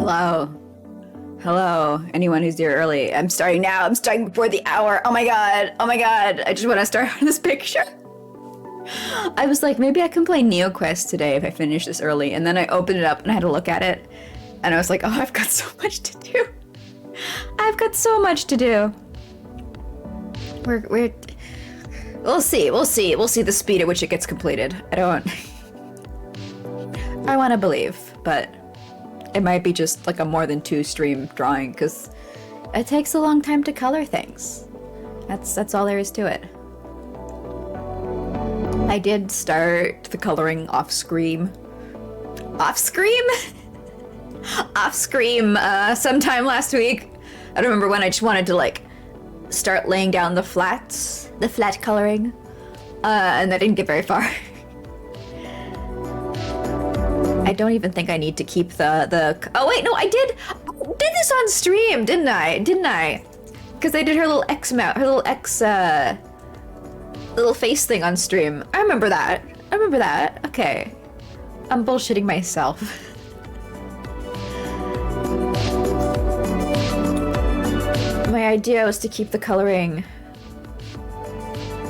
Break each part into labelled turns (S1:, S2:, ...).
S1: Hello. Hello, anyone who's here early. I'm starting now. I'm starting before the hour. Oh my god. Oh my god. I just want to start on this picture. I was like, maybe I can play NeoQuest today if I finish this early. And then I opened it up and I had to look at it. And I was like, oh, I've got so much to do. I've got so much to do. We'll see the speed at which it gets completed. I want to believe, but it might be just like a more than 2 stream drawing because it takes a long time to color things. That's all there is to it. I did start the coloring off Scream sometime last week. I don't remember when. I just wanted to like start laying down the flat coloring, and I didn't get very far. I don't even think I need to keep the oh wait, no, I did this on stream, didn't I? Because they did her little X mount, her little X little face thing on stream. I remember that. Okay. I'm bullshitting myself. My idea was to keep the coloring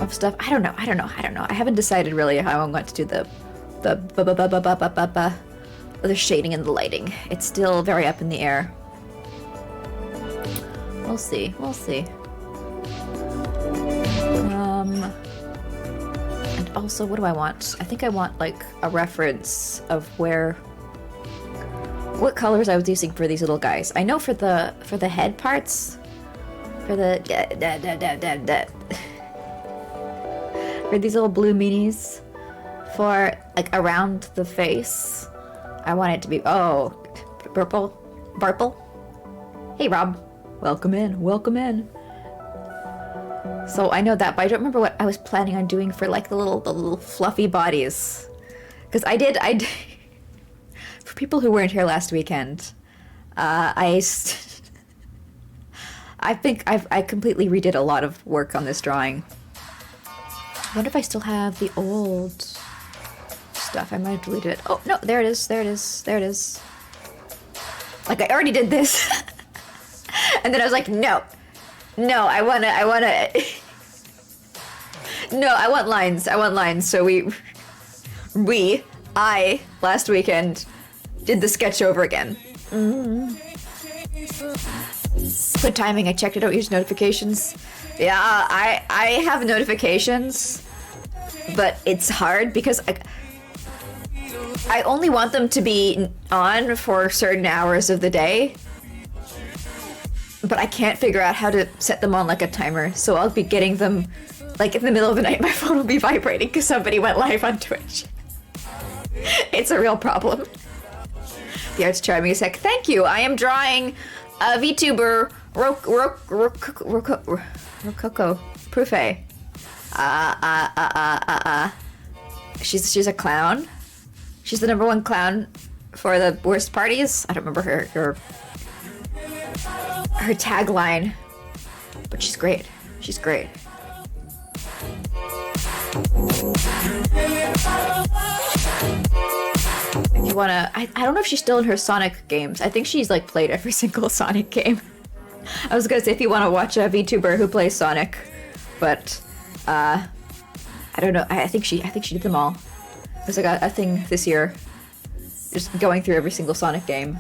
S1: of stuff. I don't know. I haven't decided really how I want to do the shading and the lighting. It's still very up in the air. We'll see. And also, what do I want? I think I want like a reference of what colors I was using for these little guys. I know for the head parts, for these little blue meanies, for like around the face, I want it to be purple. Hey Rob, welcome in. So I know that, but I don't remember what I was planning on doing for like the little fluffy bodies, because I did for people who weren't here last weekend. I think I completely redid a lot of work on this drawing. I wonder if I still have the old stuff. I might have deleted it. Oh no, there it is. Like I already did this. And then I was like, no, I want lines. So I last weekend did the sketch over again. Good timing. I checked it. I don't use notifications. Yeah, I have notifications, but it's hard because I only want them to be on for certain hours of the day, but I can't figure out how to set them on like a timer. So I'll be getting them like in the middle of the night. My phone will be vibrating because somebody went live on Twitch. It's a real problem. The art's charming as heck. Thank you. I am drawing a VTuber Rococo Prufe. She's a clown. She's the #1 clown for the worst parties. I don't remember her tagline, but she's great. If you wanna, I don't know if she's still in her Sonic games. I think she's like played every single Sonic game. I was gonna say if you want to watch a VTuber who plays Sonic, but I don't know. I think she did them all. There's like a thing this year, just going through every single Sonic game.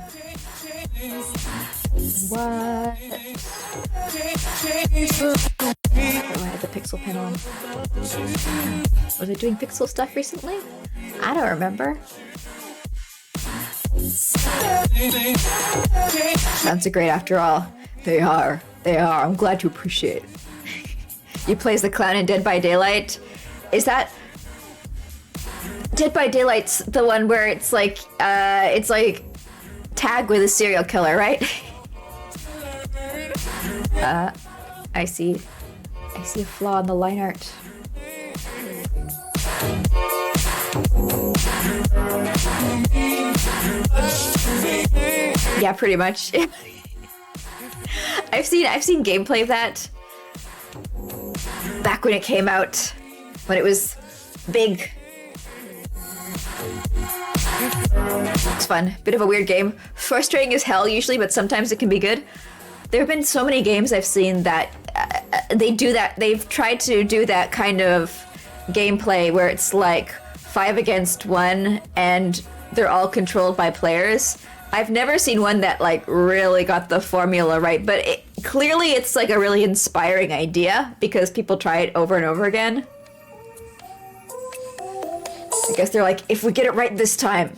S1: What? Oh, I had the pixel pen on. Was I doing pixel stuff recently? I don't remember. Sounds great after all. They are. I'm glad you appreciate it. You play as the clown in Dead by Daylight. Is that Dead by Daylight's the one where it's like tag with a serial killer, right? I see a flaw in the line art. Yeah, pretty much. I've seen gameplay of that back when it came out, when it was big. It's fun. Bit of a weird game. Frustrating as hell usually, but sometimes it can be good. There have been so many games I've seen that they do that. They've tried to do that kind of gameplay where it's like 5 against 1 and they're all controlled by players. I've never seen one that like really got the formula right, but clearly it's like a really inspiring idea because people try it over and over again. I guess they're like, if we get it right this time,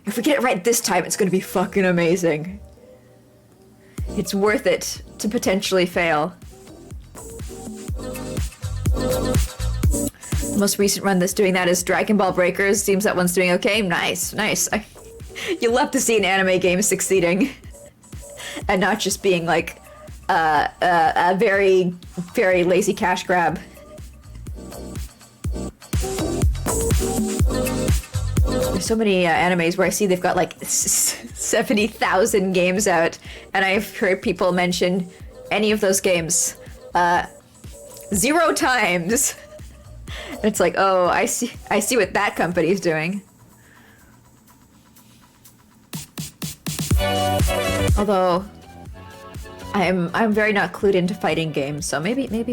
S1: it's gonna be fucking amazing. It's worth it to potentially fail. The most recent run that's doing that is Dragon Ball Breakers. Seems that one's doing okay. Nice. You love to see an anime game succeeding. And not just being like a very, very lazy cash grab. There's so many animes where I see they've got like 70,000 games out, and I've heard people mention any of those games 0 times. And it's like, oh, I see what that company's doing. Although I'm very not clued into fighting games, so maybe there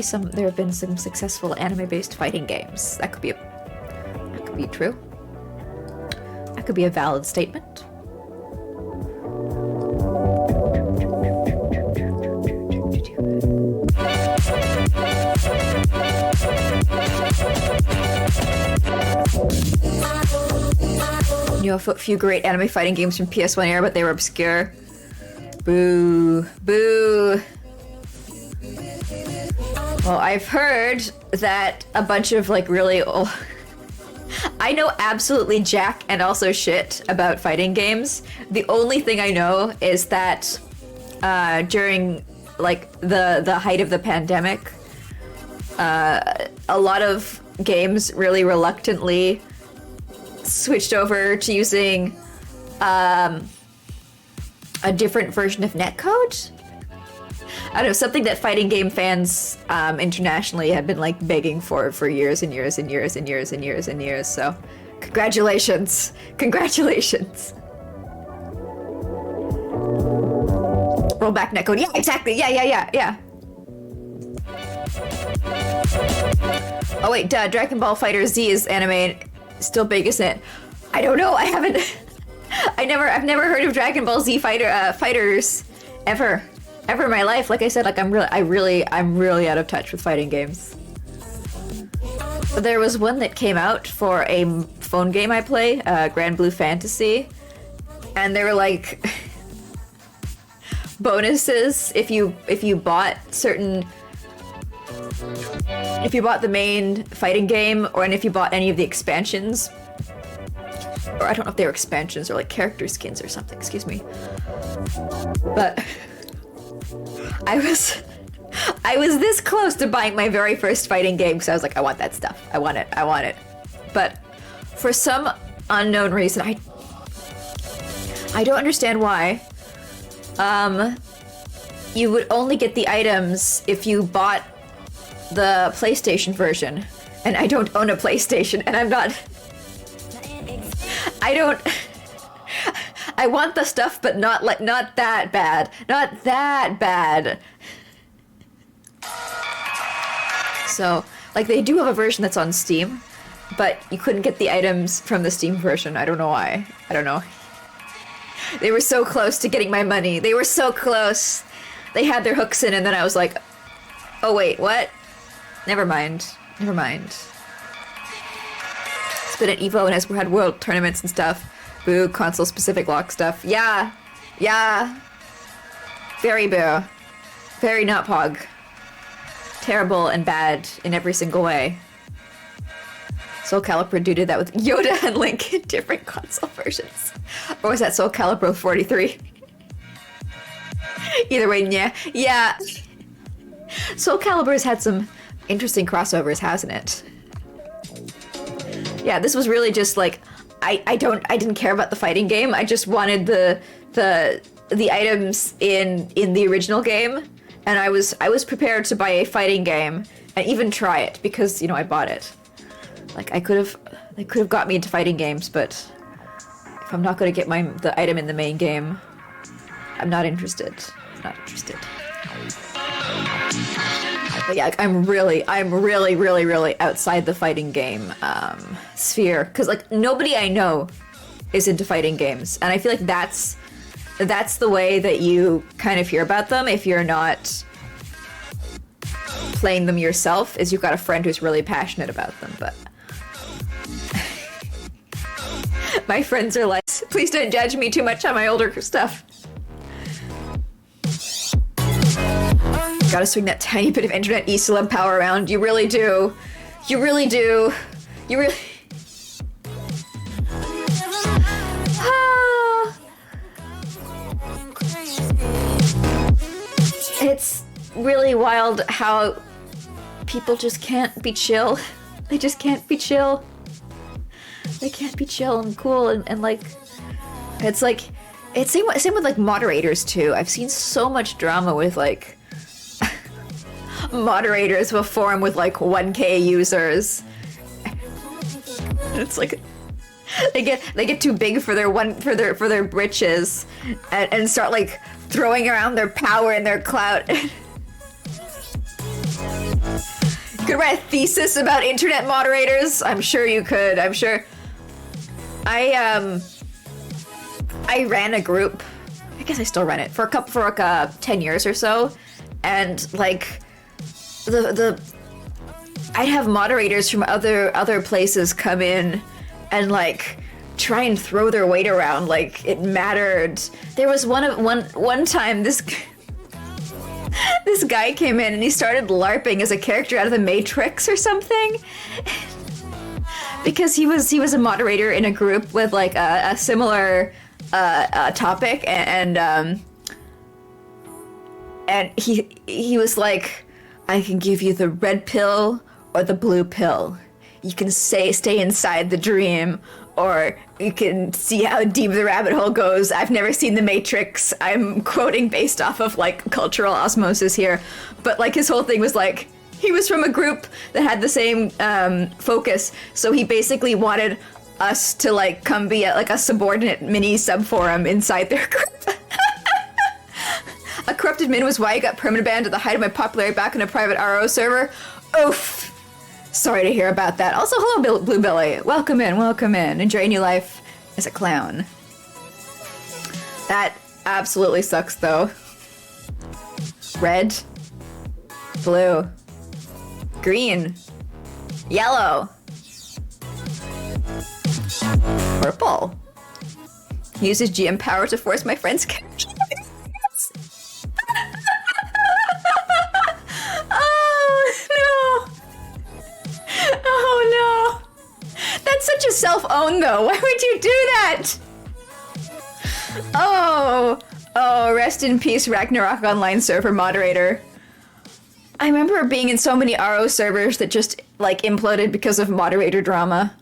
S1: have been some successful anime-based fighting games. That could be true. That could be a valid statement. You know, a few great anime fighting games from PS1 era, but they were obscure. Boo. Boo. Well, I've heard that a bunch of like really old... I know absolutely jack and also shit about fighting games. The only thing I know is that during like the height of the pandemic, a lot of games really reluctantly switched over to using a different version of netcode. I don't know, something that fighting game fans internationally have been like begging for years and years and years and years and years and years. So, congratulations, congratulations. Roll back netcode. Yeah, exactly. Yeah. Oh wait, duh. Dragon Ball Fighter Z is anime still big, isn't it? I don't know. I haven't. I've never heard of Dragon Ball Z fighters ever in my life. Like I said, like I'm really out of touch with fighting games. But there was one that came out for a phone game I play, Grand Blue Fantasy, and there were like bonuses if you bought the main fighting game, and if you bought any of the expansions. Or I don't know if they were expansions or like character skins or something, excuse me. But I was this close to buying my very first fighting game because I was like, I want that stuff. I want it. But for some unknown reason, I don't understand why. You would only get the items if you bought the PlayStation version. And I don't own a PlayStation, and I want the stuff, but not that bad. Not that bad. So, like, they do have a version that's on Steam, but you couldn't get the items from the Steam version. I don't know why. I don't know. They were so close to getting my money. They were so close. They had their hooks in, and then I was like, oh wait, what? Never mind. It's been at EVO and has had world tournaments and stuff. Boo, console-specific lock stuff. Yeah. Very boo. Very not pog. Terrible and bad in every single way. Soul Calibur did that with Yoda and Link in different console versions. Or was that Soul Calibur 43? Either way, yeah. Soul Calibur has had some interesting crossovers, hasn't it? Yeah, this was really just like, I didn't care about the fighting game. I just wanted the items in the original game, and I was prepared to buy a fighting game and even try it because, you know, I bought it. Like they could have got me into fighting games, but If I'm not gonna get the item in the main game, I'm not interested. I'm not interested. But yeah, I'm really outside the fighting game sphere, because like nobody I know is into fighting games, and I feel like that's the way that you kind of hear about them if you're not playing them yourself, is you've got a friend who's really passionate about them. But my friends are like, please don't judge me too much on my older stuff. Gotta swing that tiny bit of internet e-celeb power around. You really do. You really do. You really... It's really wild how people just can't be chill. They just can't be chill. They can't be chill and cool and like... It's like... It's same with like moderators too. I've seen so much drama with like... moderators of a forum with like 1K users. It's like they get too big for their britches and start like throwing around their power and their clout. Could write a thesis about internet moderators? I'm sure you could. I'm sure. I ran a group. I guess I still run it for 10 years or so, and like. I'd have moderators from other places come in and like try and throw their weight around like it mattered. There was one time this guy came in and he started LARPing as a character out of the Matrix or something. Because he was a moderator in a group with like a similar topic, and he was like, I can give you the red pill or the blue pill. You can stay inside the dream, or you can see how deep the rabbit hole goes. I've never seen The Matrix. I'm quoting based off of like cultural osmosis here. But like his whole thing was like, he was from a group that had the same focus. So he basically wanted us to like come be like a subordinate mini sub-forum inside their group. A corrupt admin was why I got permanent banned at the height of my popularity back on a private RO server. Oof. Sorry to hear about that. Also, hello, Bluebelly. Welcome in. Enjoy your life as a clown. That absolutely sucks, though. Red. Blue. Green. Yellow. Purple. Uses GM power to force my friend's character. Oh no! That's such a self-own though. Why would you do that? Oh, rest in peace, Ragnarok Online server moderator. I remember being in so many RO servers that just like imploded because of moderator drama.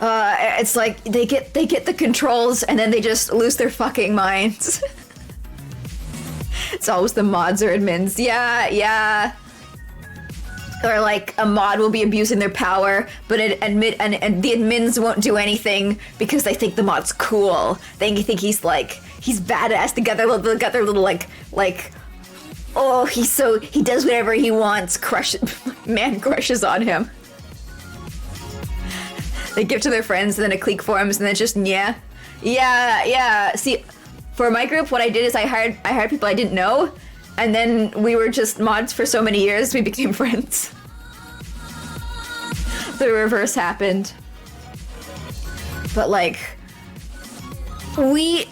S1: It's like they get the controls and then they just lose their fucking minds. It's always the mods or admins. Yeah. Or like a mod will be abusing their power, but and the admins won't do anything because they think the mod's cool. They think he's badass. They got their little like oh, he does whatever he wants. Man crushes on him. They give to their friends and then it clique forums and then it's just yeah. See, for my group, what I did is I hired people I didn't know, and then we were just mods for so many years, we became friends. The reverse happened. But like, we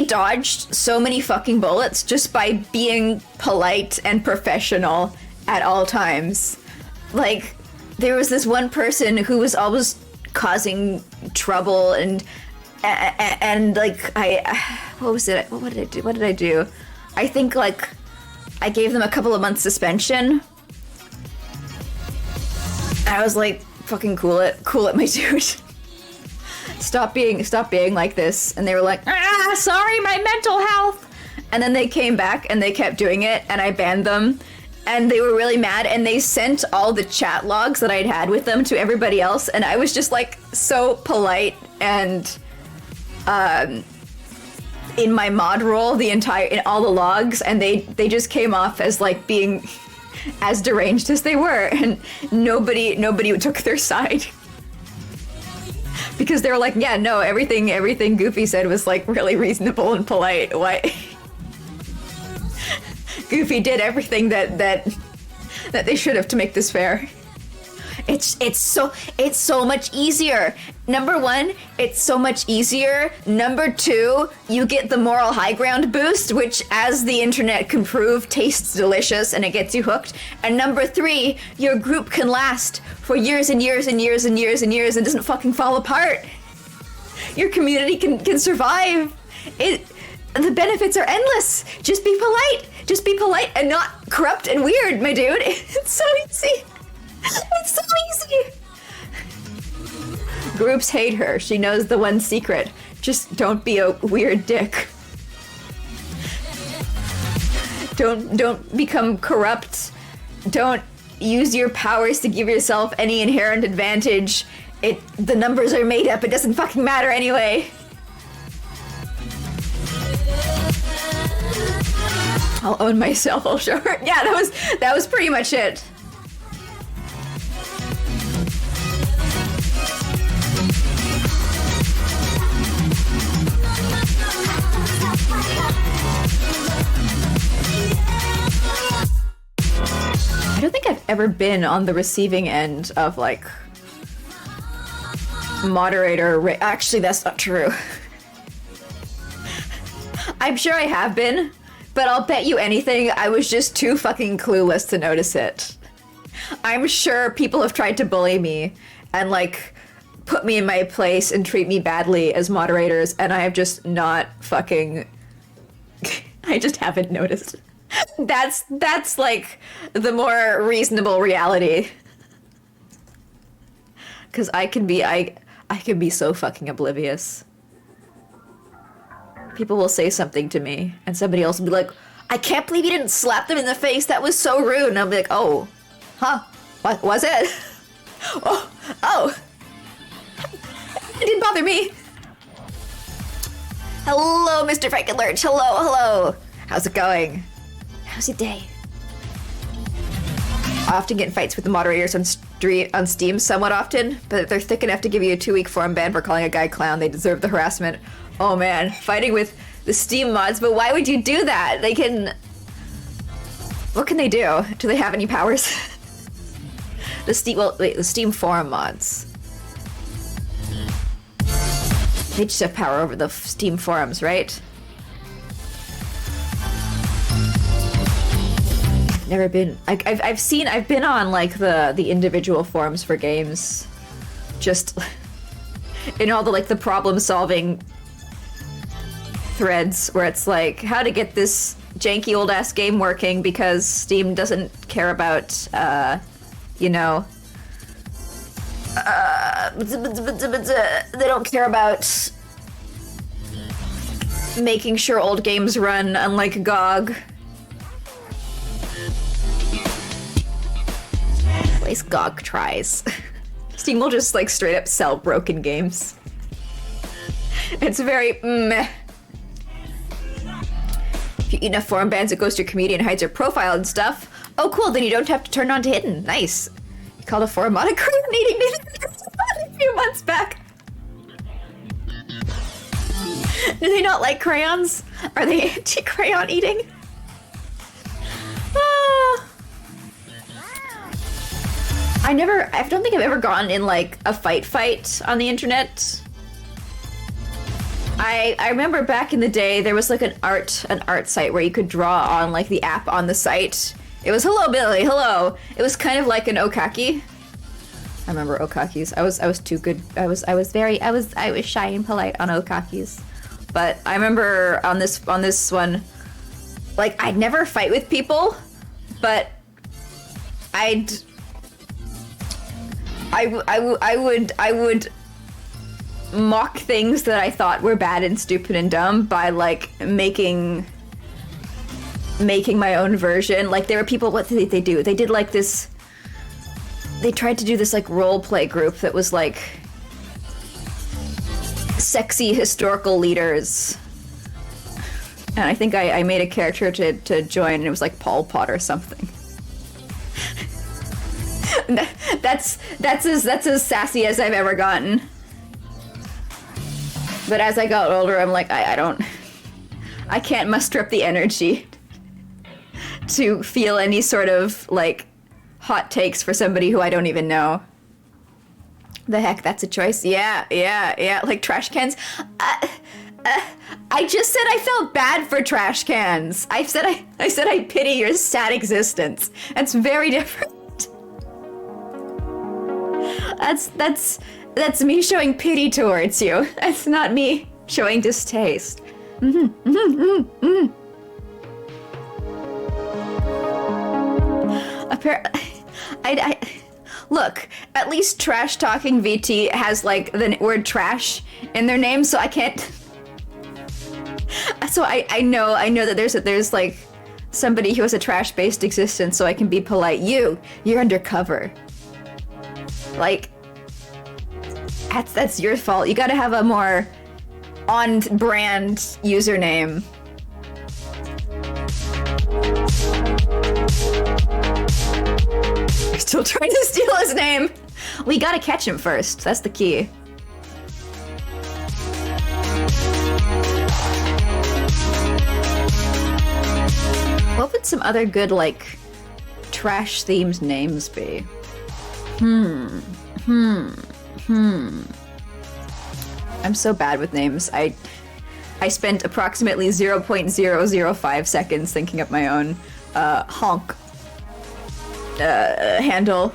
S1: dodged so many fucking bullets just by being polite and professional at all times. Like, there was this one person who was always causing trouble and like what was it? What did I do? I think like I gave them a couple of months suspension. I was like, fucking cool it, my dude. Stop being like this. And they were like, sorry, my mental health. And then they came back and they kept doing it and I banned them. and they were really mad, and they sent all the chat logs that I'd had with them to everybody else, and I was just like so polite and in my mod role in all the logs, and they just came off as like being as deranged as they were, and nobody took their side. Because they were like, yeah, no, everything Goofy said was like really reasonable and polite. Why? Goofy did everything that they should have to make this fair. It's so much easier. Number one, it's so much easier. Number two, you get the moral high ground boost, which, as the internet can prove, tastes delicious and it gets you hooked. And number three, your group can last for years and years and years and years and years and doesn't fucking fall apart. Your community can survive. The benefits are endless. Just be polite. Just be polite and not corrupt and weird, my dude. It's so easy. It's so easy. Groups hate her. She knows the one secret. Just don't be a weird dick. Don't become corrupt. Don't use your powers to give yourself any inherent advantage. The numbers are made up. It doesn't fucking matter anyway. I'll own myself, I'll show her. Yeah, that was pretty much it. I don't think I've ever been on the receiving end of like moderator actually, that's not true. I'm sure I have been, but I'll bet you anything I was just too fucking clueless to notice it. I'm sure people have tried to bully me and like put me in my place and treat me badly as moderators, and I have just not fucking I just haven't noticed. That's like the more reasonable reality. Cause I can be so fucking oblivious. People will say something to me and somebody else will be like, I can't believe you didn't slap them in the face, that was so rude. And I'll be like, oh, huh, what was it? oh, it didn't bother me. Hello, Mr. Frank Alert, hello. How's it going? How's your day? I often get in fights with the moderators on Steam somewhat often, but they're thick enough to give you a 2-week forum ban for calling a guy clown. They deserve the harassment. Oh man, fighting with the Steam mods, but why would you do that? They can... What can they do? Do they have any powers? The Steam forum mods. They just have power over the Steam forums, right? Never been. I've been on like the individual forums for games, just in all the like the problem solving threads where it's like how to get this janky old ass game working because Steam doesn't care about you know they don't care about making sure old games run, unlike GOG. GOG tries. Steam will just like straight up sell broken games. It's very meh. If you eat enough forum bans, it goes to your community and hides your profile and stuff. Oh cool, then you don't have to turn on to hidden. Nice. You called a forum mod a crayon eating a few months back. Do they not like crayons? Are they anti-crayon eating? I don't think I've ever gotten in like a fight on the internet. I remember back in the day there was like an art site where you could draw on like the app on the site. It was hello Billy, hello. It was kind of like an okaki. I remember okakis. I was too good. I was shy and polite on okakis. But I remember on this one, like I'd never fight with people, but I would mock things that I thought were bad and stupid and dumb by like making making my own version. Like, there were people, what did they do? They did like this, they tried to do this like role play group that was like sexy historical leaders. And I think I made a character to join, and it was like Pol Pot or something. That's as sassy as I've ever gotten. But as I got older, I'm like, I can't muster up the energy to feel any sort of like hot takes for somebody who I don't even know. The heck, that's a choice. Yeah. Like trash cans. I just said I felt bad for trash cans. I said I pity your sad existence. That's very different. That's me showing pity towards you. That's not me showing distaste. Look, at least Trash Talking VT has like the word trash in their name, so I can't. So I know that there's like somebody who has a trash-based existence, so I can be polite. You're undercover. Like, that's your fault. You gotta have a more on-brand username. You're still trying to steal his name. We gotta catch him first. That's the key. What would some other good, like, trash-themed names be? I'm so bad with names. I spent approximately 0.005 seconds thinking up my own Ha0nk handle.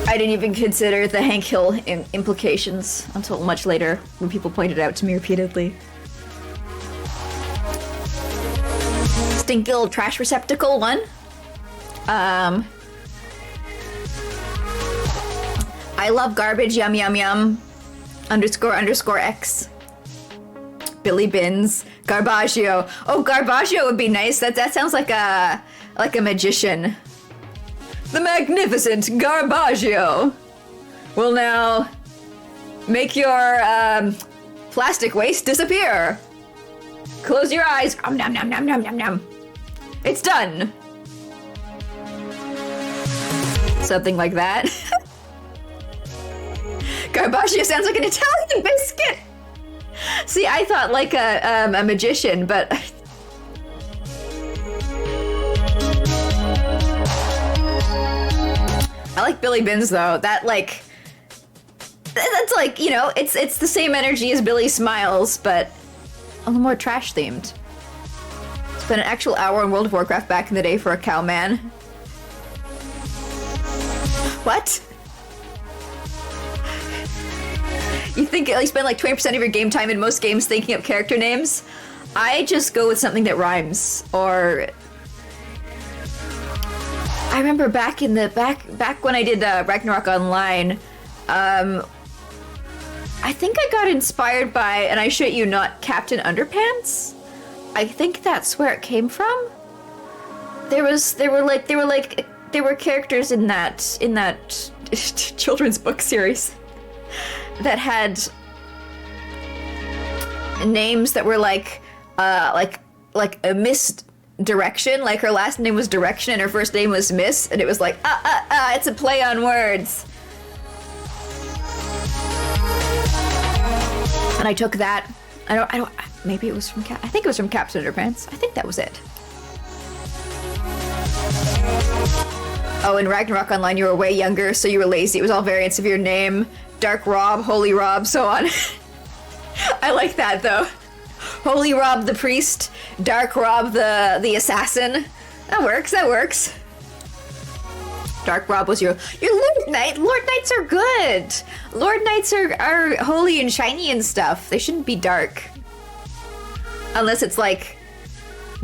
S1: I didn't even consider the Hank Hill implications until much later, when people pointed out to me repeatedly. Stinky little trash receptacle one. I love garbage, yum yum yum, __ X. Billy Bins, Garbaggio. Oh, Garbaggio would be nice. That sounds like a magician. The magnificent Garbaggio will now make your plastic waste disappear. Close your eyes. Nom nom nom nom nom nom nom. It's done. Something like that. Garbaggio sounds like an Italian biscuit. See, I thought like a magician, but I like Billy Bins though. That's like, you know, it's the same energy as Billy Smiles, but a little more trash themed. Spent an actual hour in World of Warcraft back in the day for a cow man. What? You think you spend like 20% of your game time in most games thinking up character names? I just go with something that rhymes, or I remember back in the back when I did Ragnarok Online, I think I got inspired by, and I shit you not, Captain Underpants. I think that's where it came from. There were characters in that children's book series that had names that were like a misdirection. Like her last name was Direction and her first name was Miss, and it was like it's a play on words. And I took that. I don't. Maybe it was from I think it was from Captain Underpants. I think that was it. Oh, in Ragnarok Online, you were way younger, so you were lazy. It was all variants of your name. Dark Rob, Holy Rob, so on. I like that, though. Holy Rob the priest, Dark Rob the assassin. That works. Dark Rob was your Lord Knight. Lord Knights are good. Lord Knights are holy and shiny and stuff. They shouldn't be dark. Unless it's like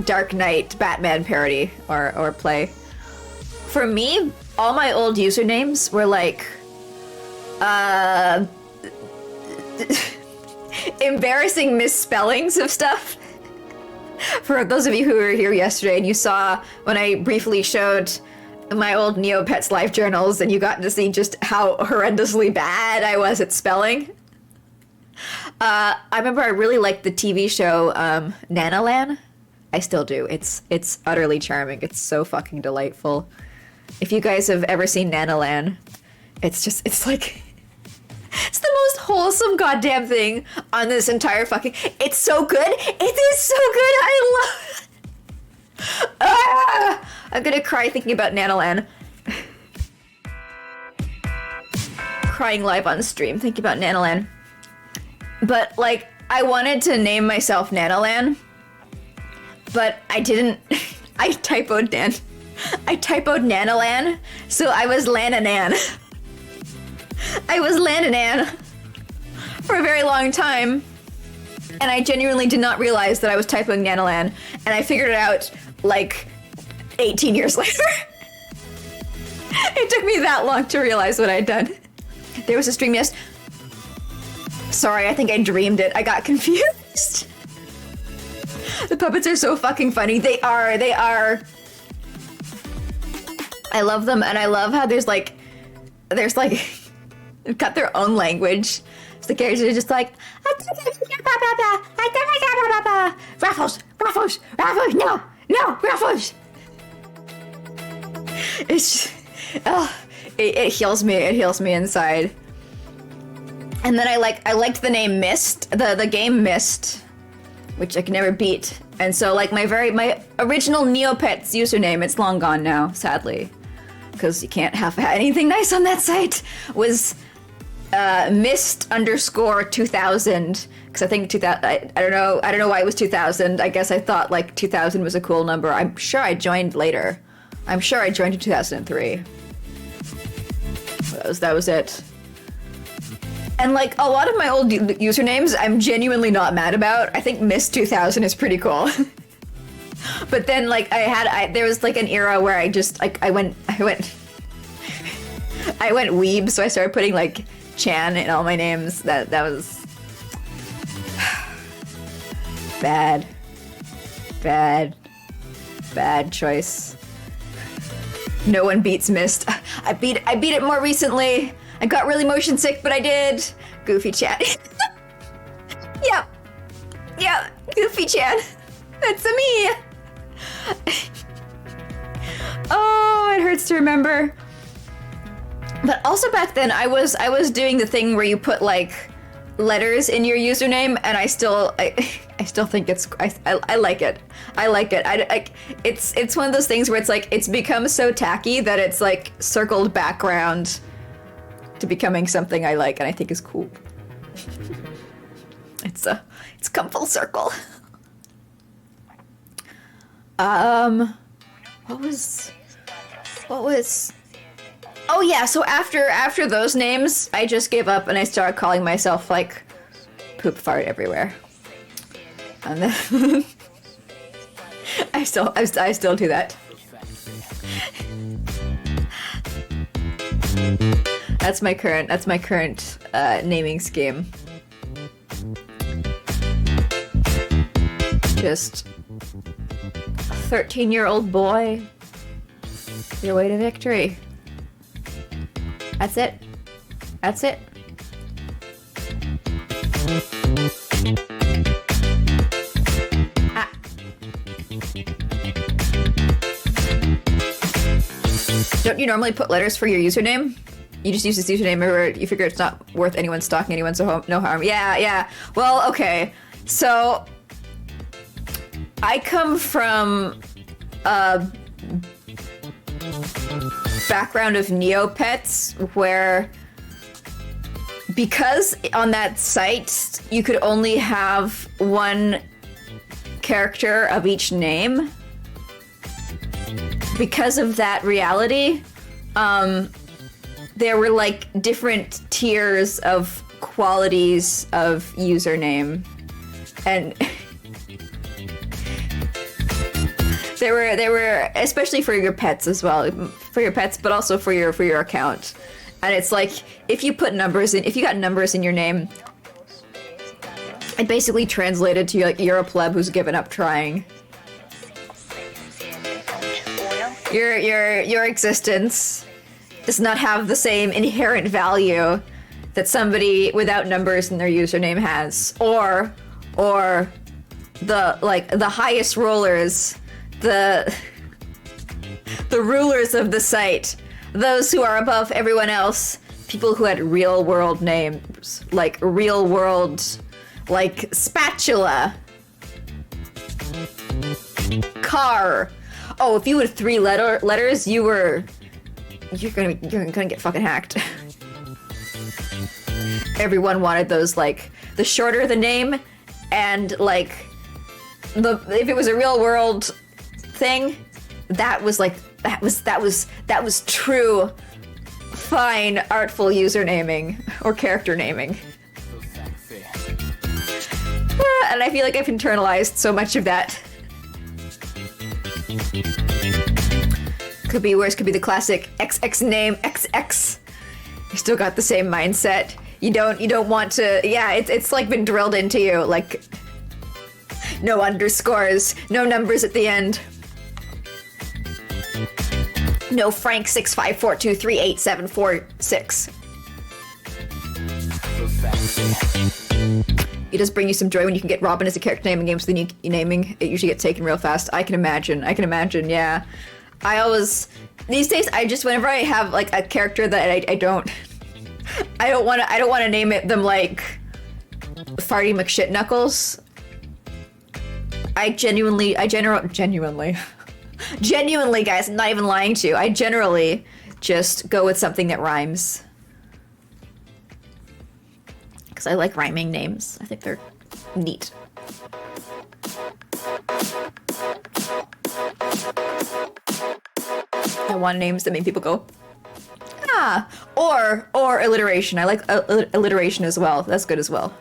S1: Dark Knight Batman parody or play. For me, all my old usernames were like embarrassing misspellings of stuff. For those of you who were here yesterday and you saw when I briefly showed my old Neopets life journals and you got to see just how horrendously bad I was at spelling. I remember I really liked the TV show Nanalan. I still do. It's utterly charming. It's so fucking delightful. If you guys have ever seen Nanalan, it's like it's the most wholesome goddamn thing on this entire fucking... It's so good. It is so good. I love it. Ah! I'm gonna cry thinking about Nanalan. Crying live on stream thinking about Nanalan. But, like, I wanted to name myself Nanalan, but I didn't... I typoed Nanalan, so I was Lananan. I was Lananan for a very long time, and I genuinely did not realize that I was typing Nanalan, and I figured it out, like, 18 years later. It took me that long to realize what I'd done. There was a stream Sorry, I think I dreamed it. I got confused. The puppets are so fucking funny. They are. I love them, and I love how there's like, they've got their own language. So the characters are just like, Raffles, no, Raffles. It's just, it heals me. It heals me inside. And then I liked the name Myst, the game Myst, which I can never beat. And so like my original Neopets username, it's long gone now, sadly, because you can't have anything nice on that site, was Myst_2000, because I think 2000. I don't know why it was 2000. I guess I thought like 2000 was a cool number. I'm sure I joined later. I'm sure I joined in 2003. That was it. And like a lot of my old usernames, I'm genuinely not mad about. I think Myst2000 is pretty cool. But then like there was like an era where I just like I went weeb, so I started putting like Chan in all my names. That was bad choice. No one beats Myst. I beat it more recently. I got really motion sick, but I did. Goofy Chan. Yep, Goofy Chan. That's me. Oh, it hurts to remember. But also back then, I was doing the thing where you put like letters in your username, and I still think it's I like it. I like it. It's one of those things where it's like it's become so tacky that it's like circled background to becoming something I like and I think is cool. It's come full circle. What was oh yeah, so after those names I just gave up and I started calling myself like poop fart everywhere. And then I still do that. That's my current naming scheme. Just a 13-year-old boy, your way to victory. That's it. Ah. Don't you normally put letters for your username? You just use this username or you figure it's not worth anyone stalking anyone, so no harm. Yeah. Well, okay. So, I come from a background of Neopets where, because on that site you could only have one character of each name, because of that reality, there were like different tiers of qualities of username, and there were especially for your pets as well, but also for your account. And it's like if you got numbers in your name, It basically translated to like you're a pleb who's given up trying. Your existence does not have the same inherent value that somebody without numbers in their username has, or the highest rollers, the rulers of the site, those who are above everyone else, people who had real world names, like real world, like spatula, car. Oh, if you had 3 letters, you're gonna get fucking hacked. Everyone wanted those, like, the shorter the name, and like if it was a real world thing, that was true, fine, artful usernaming or character naming. And I feel like I've internalized so much of that. Could be worse, could be the classic XX name, XX. You still got the same mindset. You don't want to, yeah, it's like been drilled into you, like no underscores, no numbers at the end. No Frank 654238746. It does bring you some joy when you can get Robin as a character name in games with unique naming. It usually gets taken real fast. I can imagine, yeah. I always, these days, I just, whenever I have like a character that I don't want to name them like Farty McShitknuckles. Genuinely, guys, I'm not even lying to you. I generally just go with something that rhymes. Because I like rhyming names. I think they're neat. I want names that make people go, ah, or alliteration. I like alliteration as well. That's good as well.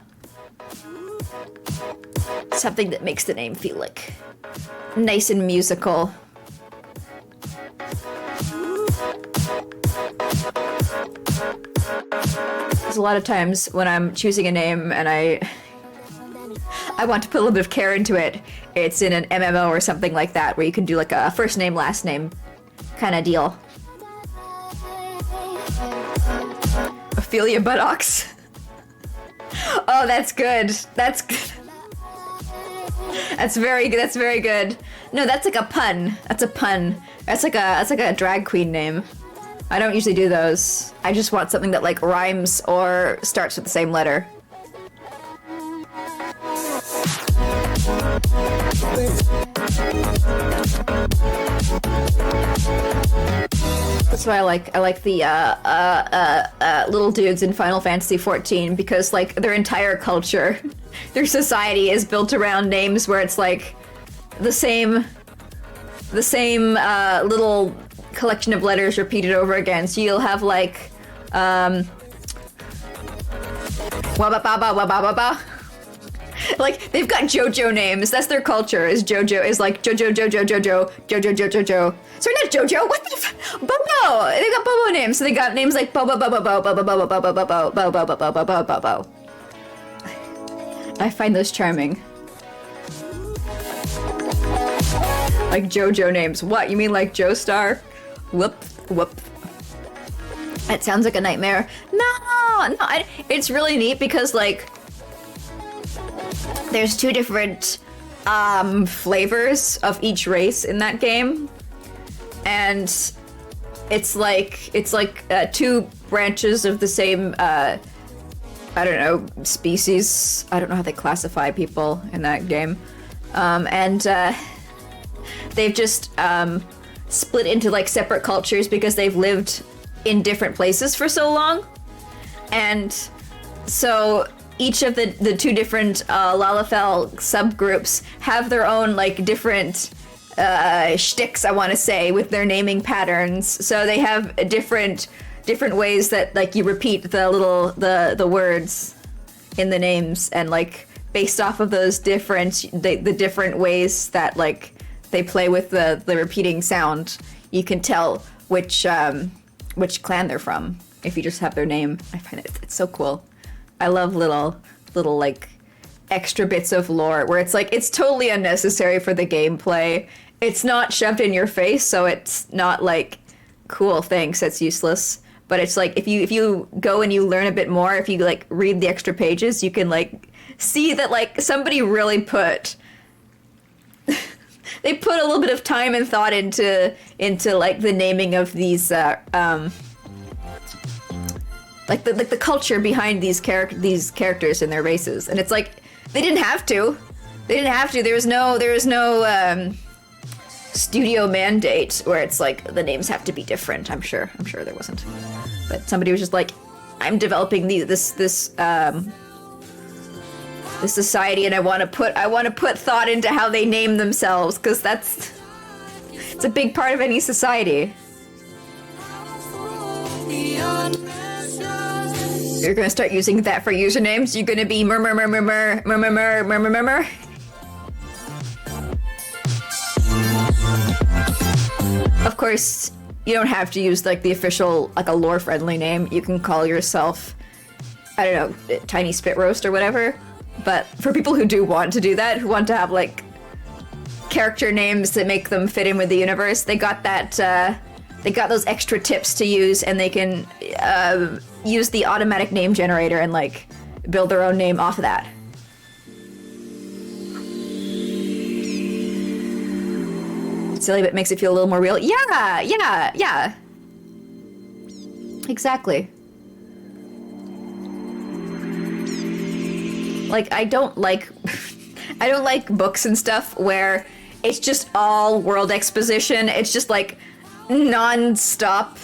S1: Something that makes the name feel like nice and musical. There's a lot of times when I'm choosing a name and I want to put a little bit of care into it. It's in an MMO or something like that, where you can do like a first name, last name kind of deal. Ophelia buttocks. Oh, that's good. That's good. That's very good. That's very good. No, that's like a pun. That's a pun. That's like a drag queen name. I don't usually do those. I just want something that like rhymes or starts with the same letter. That's why I like the little dudes in Final Fantasy XIV, because like their entire culture, their society is built around names where it's like the same little collection of letters repeated over again. So you'll have like wababa. Like they've got JoJo names. That's their culture. Is JoJo is like JoJo. Sorry, not JoJo. What the Bobo? They got Bobo names. So they got names like Bobo. I find those charming. Like JoJo names. What? You mean like Joestar? Whoop. It sounds like a nightmare. No. It's really neat because like there's 2 different flavors of each race in that game, and it's like 2 branches of the same I don't know, species. I don't know how they classify people in that game, and they've just split into like separate cultures because they've lived in different places for so long, and so each of the 2 different Lalafell subgroups have their own like different shticks, I want to say, with their naming patterns. So they have different ways that like you repeat the words in the names, and like based off of those the different ways that like they play with the repeating sound, you can tell which clan they're from if you just have their name. I find it's so cool. I love little like extra bits of lore where it's like it's totally unnecessary for the gameplay. It's not shoved in your face, so it's not like cool, thanks, that's useless. But it's like if you go and you learn a bit more, if you like read the extra pages, you can like see that like somebody really put they put a little bit of time and thought into like the naming of these like the culture behind these characters and their races. And it's like they didn't have to. There was no studio mandate where it's like the names have to be different. I'm sure there wasn't. But somebody was just like, I'm developing this society, and I want to put thought into how they name themselves, because it's a big part of any society. You're gonna start using that for usernames. You're gonna be murmur. Of course, you don't have to use like the official, like a lore-friendly name. You can call yourself, I don't know, Tiny Spit Roast or whatever. But for people who do want to do that, who want to have like character names that make them fit in with the universe, they got that. They got those extra tips to use, and they can use the automatic name generator and like build their own name off of that. Silly, but makes it feel a little more real. Yeah. Exactly. Like, I don't like books and stuff where it's just all world exposition. It's just like non-stop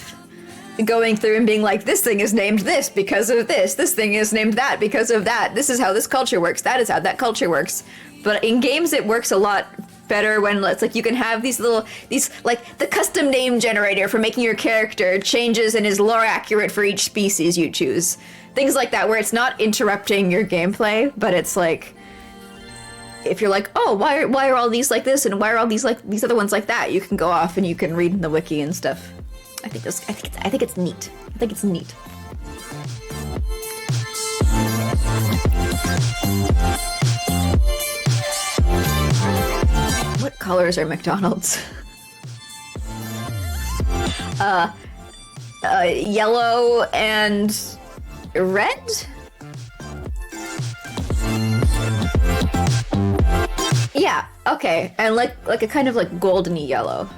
S1: going through and being like, this thing is named this because of this thing is named that because of that, this is how this culture works, that is how that culture works. But in games it works a lot better when it's like you can have these like the custom name generator for making your character changes and is lore accurate for each species you choose, things like that, where it's not interrupting your gameplay, but it's like, if you're like, oh, why are all these like this and why are all these like these other ones like that, you can go off and you can read in the wiki and stuff. I think it's neat. I think it's neat. What colors are McDonald's? Yellow and red? Yeah, okay. And like a kind of like goldeny yellow.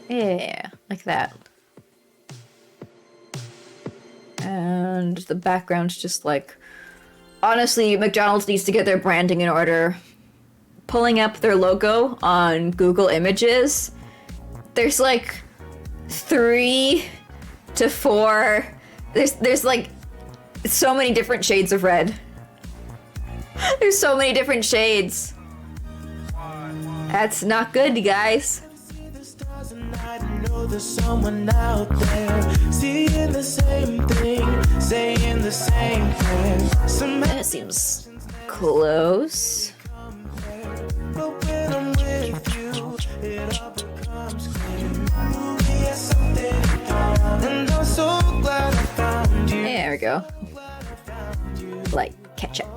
S1: Yeah, like that. And the background's just like, honestly, McDonald's needs to get their branding in order. Pulling up their logo on Google Images, there's like 3 to 4. There's like so many different shades of red. There's so many different shades. That's not good, you guys. There's someone out there seeing the same thing, saying the same thing. That seems close. But when I'm with you, it all becomes clear. And I'm so glad I found you. There we go. Like ketchup.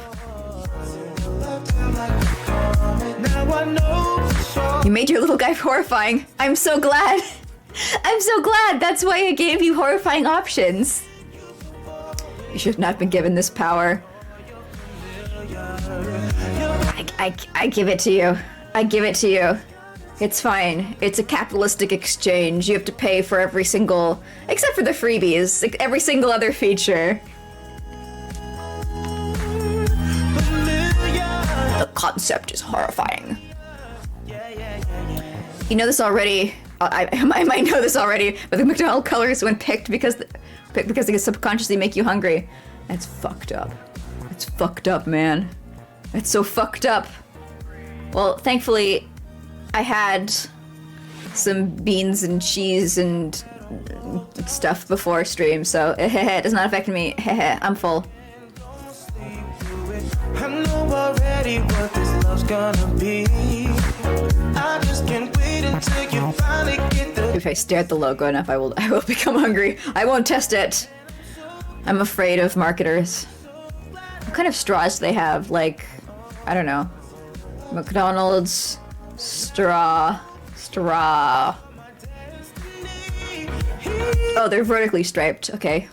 S1: You made your little guy horrifying. I'm so glad. I'm so glad. That's why I gave you horrifying options. You should not have been given this power. I give it to you. I give it to you. It's fine. It's a capitalistic exchange. You have to pay for every single, except for the freebies, like every single other feature. The concept is horrifying. You know this already. I might know this already, but the McDonald's colors when picked because they subconsciously make you hungry. That's fucked up. That's fucked up, man. That's so fucked up. Well, thankfully, I had some beans and cheese and stuff before stream, so it does not affect me. I'm full. I know already what this love's gonna be. I just can't wait until you finally get the if I stare at the logo enough, I will become hungry. I won't test it. I'm afraid of marketers. What kind of straws do they have? Like, I don't know. McDonald's straw. Oh, they're vertically striped. Okay.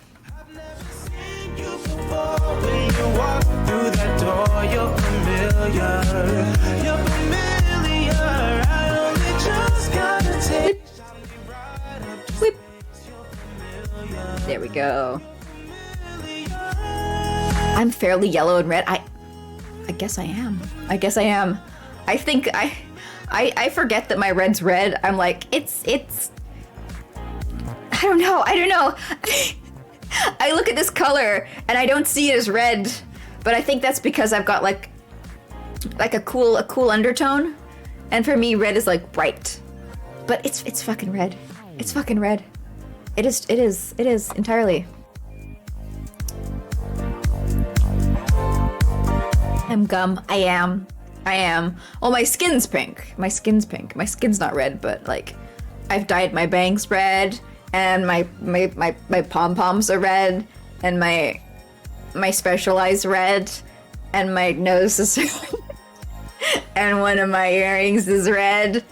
S1: Whip. There we go. I'm fairly yellow and red. I guess I am. I think I forget that my red's red. I'm like, it's I don't know. I look at this color and I don't see it as red, but I think that's because I've got like a cool undertone, and for me red is like bright. But it's fucking red. It's fucking red. It is entirely. I'm gum. I am. Oh, my skin's pink. My skin's not red, but like I've dyed my bangs red, and my pom-poms are red, and my special eyes red, and my nose is red, and one of my earrings is red.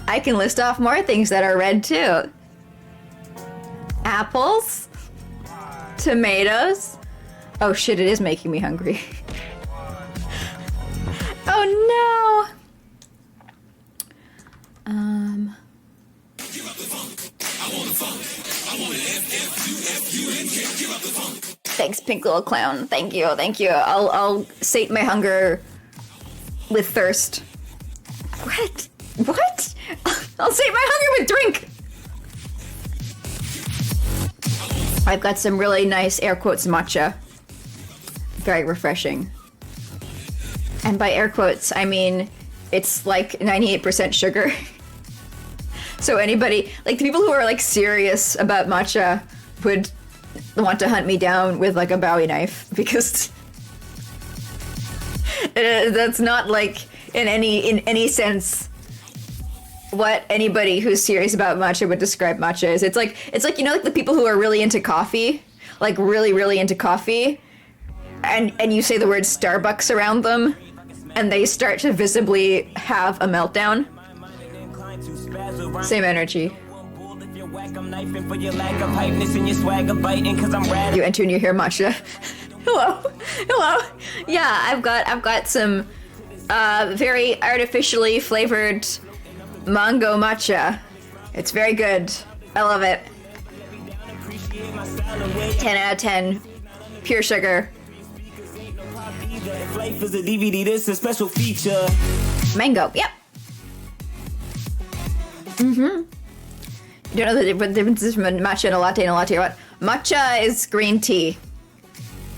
S1: I can list off more things that are red too. Apples, tomatoes. Oh shit, it is making me hungry. Oh no! Thanks, pink little clown. Thank you. I'll sate my hunger with thirst. What? I'll sate my hunger with drink! I've got some really nice air quotes matcha. Very refreshing. And by air quotes, I mean it's like 98% sugar. So anybody, like the people who are like serious about matcha would want to hunt me down with like a Bowie knife, because that's not like in any sense what anybody who's serious about matcha would describe matcha as. It's like, you know, like the people who are really into coffee, like really into coffee, and you say the word Starbucks around them, and they start to visibly have a meltdown. Same energy. You enter and you hear matcha. Hello. Yeah, I've got some very artificially flavored mango matcha. It's very good. I love it. 10 out of 10. Pure sugar. Mango. Yep. You don't know the differences from a matcha and a latte and a latte or what? Matcha is green tea.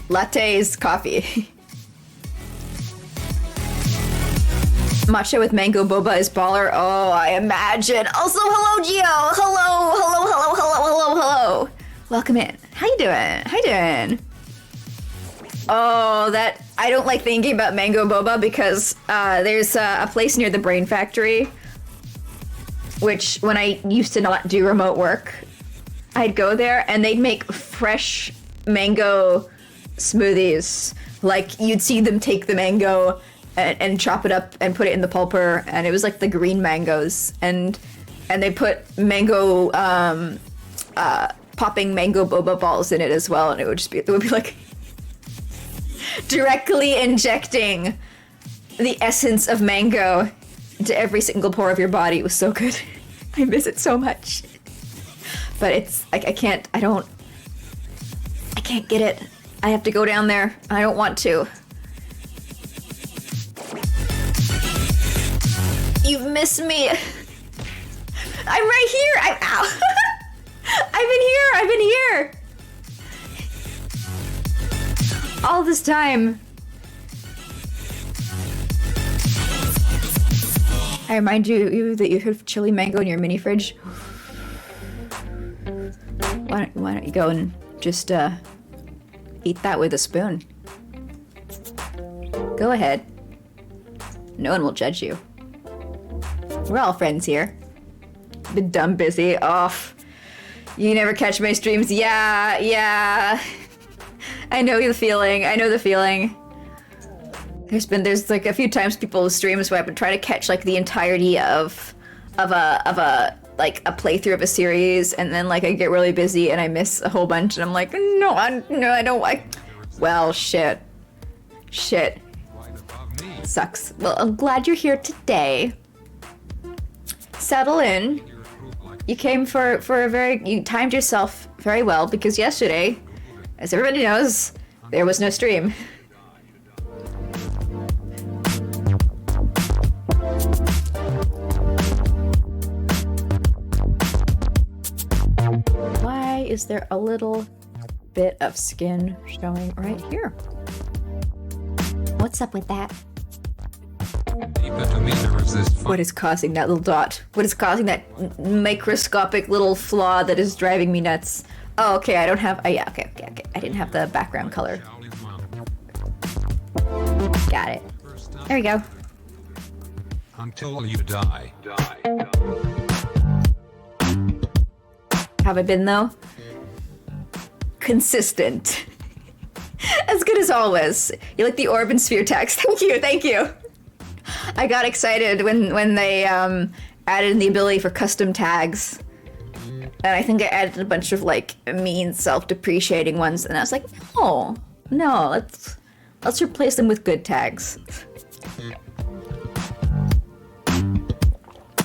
S1: Latte is coffee. Matcha with mango boba is baller. Oh, I imagine. Also, hello, Gio. Hello. Welcome in. How you doing? Oh, that I don't like thinking about mango boba because there's a place near the Brain Factory, which when I used to not do remote work, I'd go there and they'd make fresh mango smoothies. Like you'd see them take the mango and chop it up and put it in the pulper, and it was like the green mangoes, and they put mango popping mango boba balls in it as well, and it would be like directly injecting the essence of mango into every single pore of your body. It was so good. I miss it so much. But it's like I can't get it. I have to go down there. I don't want to. You've missed me. I'm right here. Ow. I've been here. All this time. I remind you that you have chili mango in your mini fridge. Why don't you go and just eat that with a spoon? Go ahead. No one will judge you. We're all friends here. Been dumb busy. Off. You never catch my streams. Yeah. I know the feeling. I know the feeling. There's like a few times people's streams where I've been trying to catch like the entirety of a playthrough of a series, and then like I get really busy and I miss a whole bunch, and I'm like, no, I don't. Well, shit. Sucks. Well, I'm glad you're here today. Settle in. You came for you timed yourself very well, because yesterday, as everybody knows, there was no stream. Why is there a little bit of skin showing right here? What's up with that? What is causing that little dot? What is causing that microscopic little flaw that is driving me nuts? Oh, okay, I don't have... yeah, okay. I didn't have the background color. Got it. There we go.
S2: Until you die.
S1: Have I been, though? Consistent. As good as always. You like the orb and sphere text. Thank you. I got excited when they added in the ability for custom tags. And I think I added a bunch of like mean self-depreciating ones, and I was like, no, let's replace them with good tags.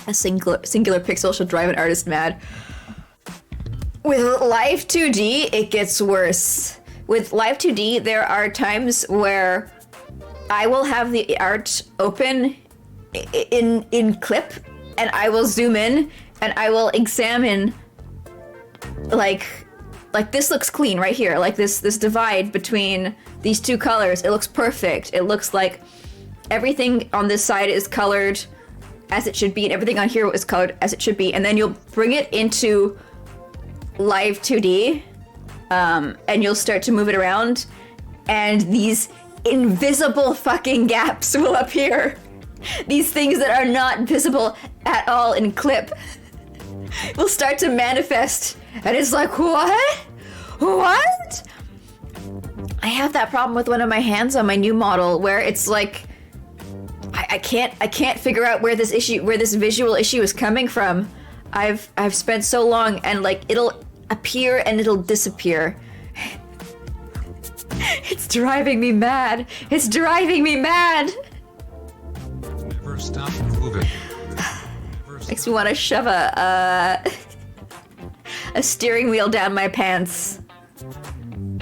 S1: A singular pixel should drive an artist mad. With Live 2D, it gets worse. With Live 2D, there are times where I will have the art open in clip, and I will zoom in, and I will examine, like this looks clean right here, like this divide between these two colors, it looks perfect. It looks like everything on this side is colored as it should be, and everything on here is colored as it should be, and then you'll bring it into Live 2D, and you'll start to move it around, and these invisible fucking gaps will appear. These things that are not visible at all in clip will start to manifest, and it's like, what? I have that problem with one of my hands on my new model, where it's like I can't figure out where this visual issue is coming from. I've spent so long, and like it'll appear and it'll disappear. It's driving me mad.
S2: Never stop moving.
S1: Makes me want to shove a steering wheel down my pants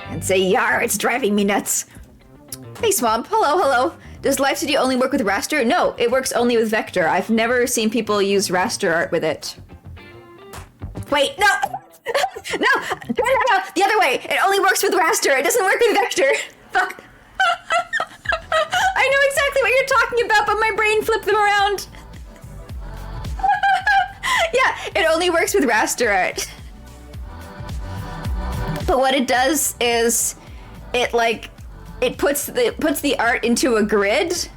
S1: and say, "Yar, it's driving me nuts." Hey, Swamp. Hello. Does Live 2D only work with raster? No, it works only with vector. I've never seen people use raster art with it. Wait, no! No, the other way. It only works with raster. It doesn't work with vector. Fuck. I know exactly what you're talking about, but my brain flipped them around. Yeah, it only works with raster art. But what it does is it puts the art into a grid,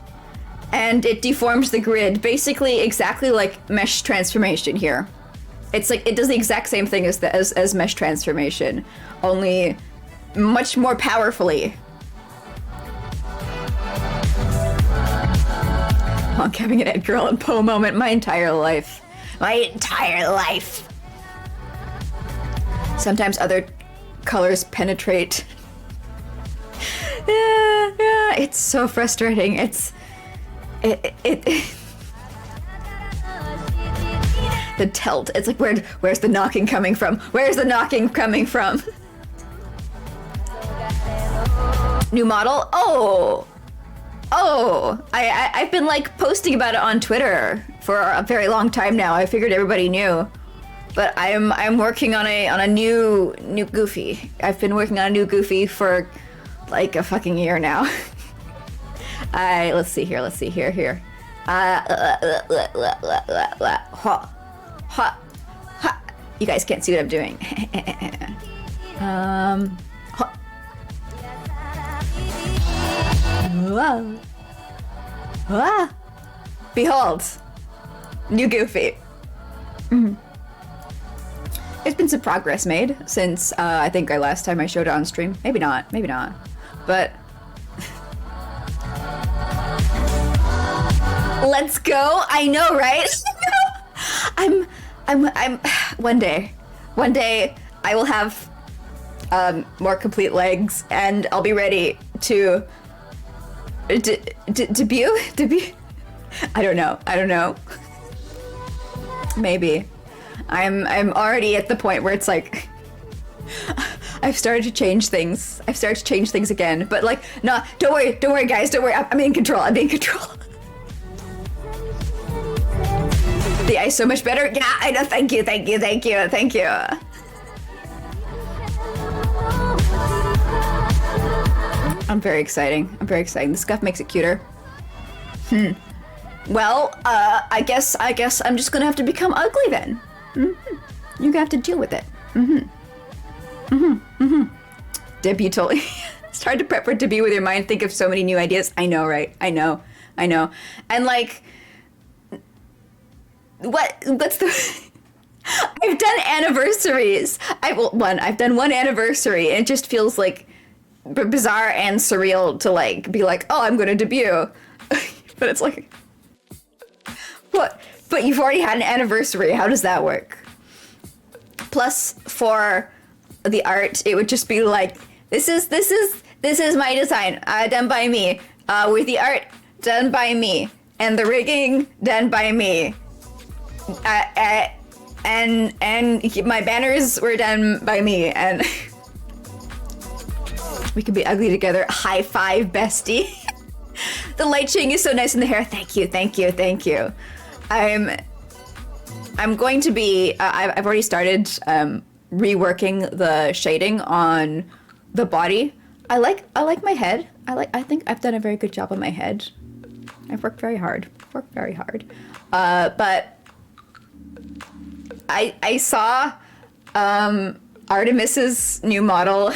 S1: and it deforms the grid, basically exactly like mesh transformation here. It's like it does the exact same thing as mesh transformation, only much more powerfully. Ha0nk having an Edgar Allan Poe moment my entire life. Sometimes other colors penetrate. Yeah, it's so frustrating. It the tilt. It's like, where's the knocking coming from? New model? Oh, I've been like posting about it on Twitter for a very long time now. I figured everybody knew. But I'm working on a new Goofy. I've been working on a new Goofy for like a fucking year now. Let's see here. You guys can't see what I'm doing. Behold. New Goofy. Mm-hmm. There's been some progress made since I think last time I showed it on stream. Maybe not, but let's go. I know, right? I'm one day I will have more complete legs and I'll be ready to debut. I don't know. Maybe. I'm already at the point where it's like I've started to change things. Again, but like, no, don't worry, guys, don't worry. I'm in control. The ice so much better. Yeah, I know. Thank you. I'm very exciting. The scuff makes it cuter. Well, I guess I'm just gonna have to become ugly then. You're gonna have to deal with it. Debut totally. It's hard to prep for debut with your mind. Think of so many new ideas. I know, right? I know. And like, what's the? I've done anniversaries. I've done one anniversary, and it just feels like bizarre and surreal to like be like, oh, I'm gonna debut, but it's like, what? But you've already had an anniversary. How does that work? Plus, for the art, it would just be like, this is my design, done by me, with the art done by me, and the rigging done by me, and my banners were done by me, and we could be ugly together. High five, bestie. The light shading is so nice in the hair. Thank you. I'm going to be. I've already started reworking the shading on the body. I like my head. I think I've done a very good job on my head. I've worked very hard. But I saw Artemis's new model.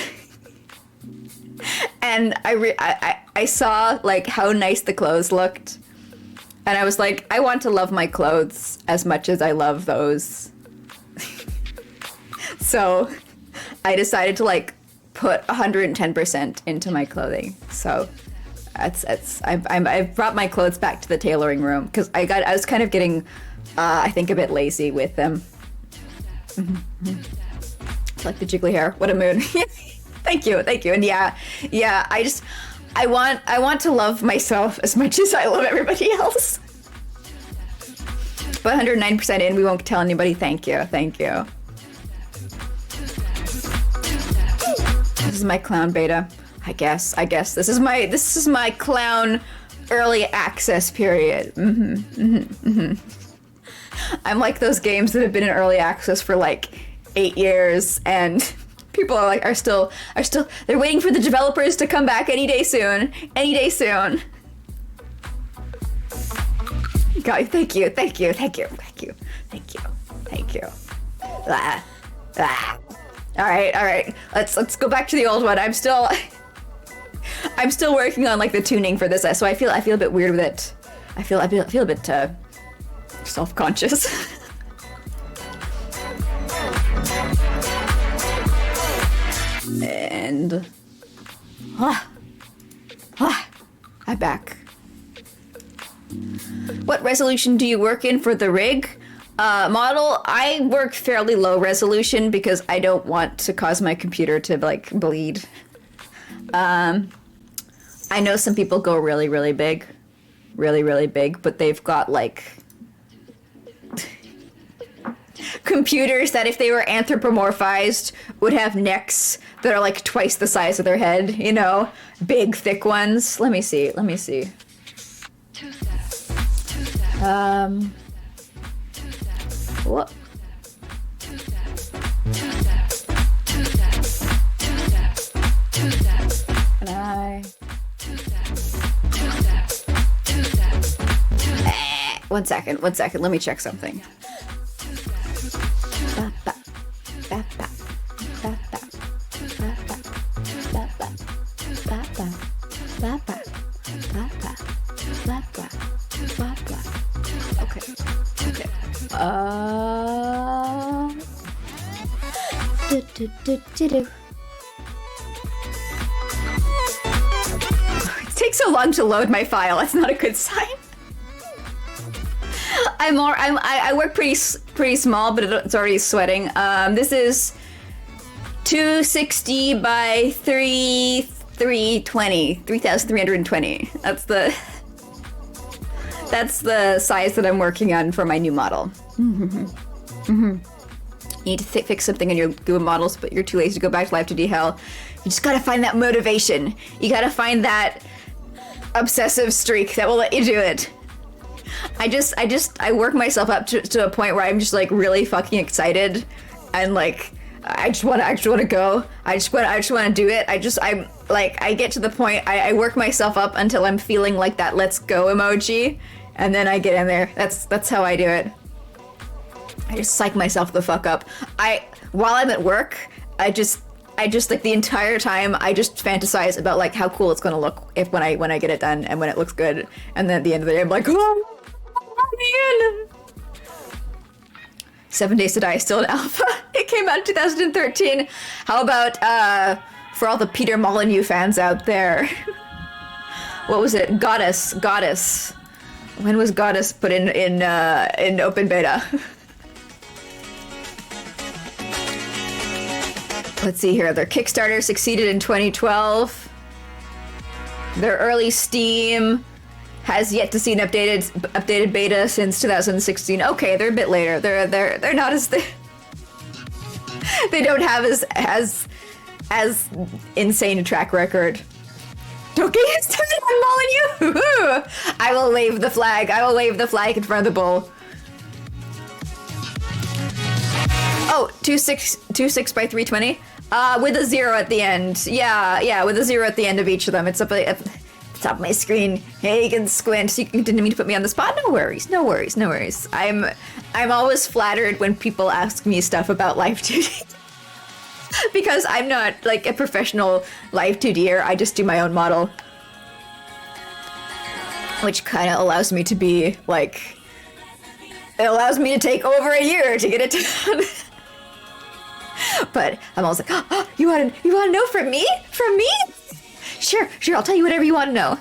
S1: And I saw like how nice the clothes looked, and I was like, I want to love my clothes as much as I love those. So I decided to like put 110% into my clothing. So I've brought my clothes back to the tailoring room because I was kind of getting I think a bit lazy with them. Like the jiggly hair. What a mood. Thank you. And yeah, I want to love myself as much as I love everybody else. But 109% in, we won't tell anybody. Thank you. This is my clown beta. I guess this is my clown early access period. I'm like those games that have been in early access for like 8 years, and people are still they're waiting for the developers to come back any day soon. God, thank you. All right. Let's go back to the old one. I'm still working on like the tuning for this, so I feel a bit weird with it. I feel a bit self-conscious. And I'm back. What resolution do you work in for the rig model? I work fairly low resolution because I don't want to cause my computer to like bleed. I know some people go really big, but they've got like computers that if they were anthropomorphized would have necks that are like twice the size of their head, you know? Big, thick ones. Let me see. What? Can I? One second. Let me check something. Okay. It takes so long to load my file. That's not a good sign. I work pretty small, but it's already sweating. This is 260 by 3,320. That's the size that I'm working on for my new model. You need to fix something in your Google models, but you're too lazy to go back to Live 2D hell. You just gotta find that motivation. You gotta find that obsessive streak that will let you do it. I work myself up to a point where I'm just like really fucking excited, and like I just want to go. I just want to do it. I get to the point. I work myself up until I'm feeling like that let's go emoji, and then I get in there. That's how I do it. I just psych myself the fuck up. While I'm at work, I just like the entire time I just fantasize about like how cool it's gonna look when I get it done and when it looks good, and then at the end of the day I'm like, oh man. 7 Days to Die is still an alpha. It came out in 2013. How about for all the Peter Molyneux fans out there? What was it? Goddess. When was Goddess put in open beta? Let's see here. Their Kickstarter succeeded in 2012. Their early Steam has yet to see an updated beta since 2016. Okay, they're a bit later. They're not as they don't have as insane a track record. Don't get used to it, I'm Molyneux. I will wave the flag. I will wave the flag in front of the bull. Oh, 26 by 320. With a 0 at the end. Yeah, with a 0 at the end of each of them. It's up at the top of my screen. Hey, you can squint. You didn't mean to put me on the spot. No worries. I'm always flattered when people ask me stuff about Live 2D. Because I'm not like a professional Live 2D'er. I just do my own model. Which kind of allows me to be like... It allows me to take over a year to get it done. But I'm always like, oh, you want to know from me? From me? Sure, I'll tell you whatever you want to know.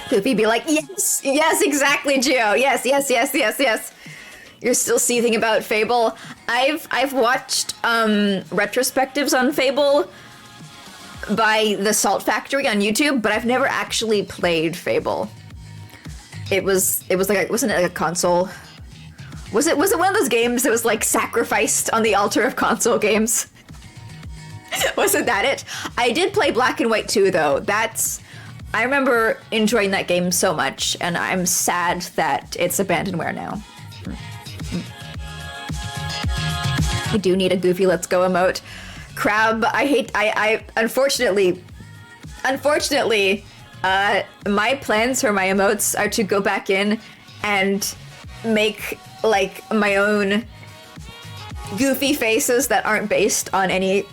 S1: Goofy be like, yes, exactly, Gio. Yes. You're still seething about Fable. I've watched retrospectives on Fable by the Salt Factory on YouTube, but I've never actually played Fable. It was like, wasn't it like a console? Was it one of those games that was like sacrificed on the altar of console games? Wasn't that it? I did play Black and White 2 though. I remember enjoying that game so much, and I'm sad that it's abandonware now. I do need a goofy let's go emote. Crab, I unfortunately, my plans for my emotes are to go back in and make like my own goofy faces that aren't based on any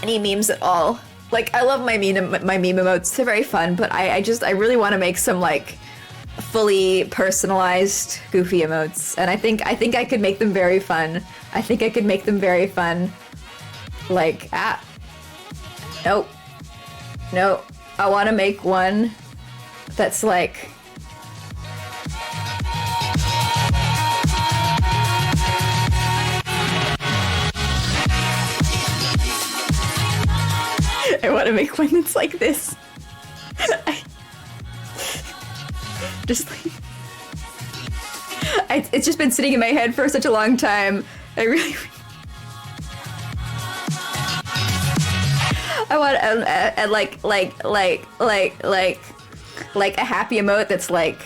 S1: memes at all. Like, I love my meme emotes. They're very fun, but I really want to make some like fully personalized goofy emotes, and I think I could make them very fun. Like, nope. I want to make one that's like... I want to make one that's like this. It's just been sitting in my head for such a long time. I want like a happy emote that's like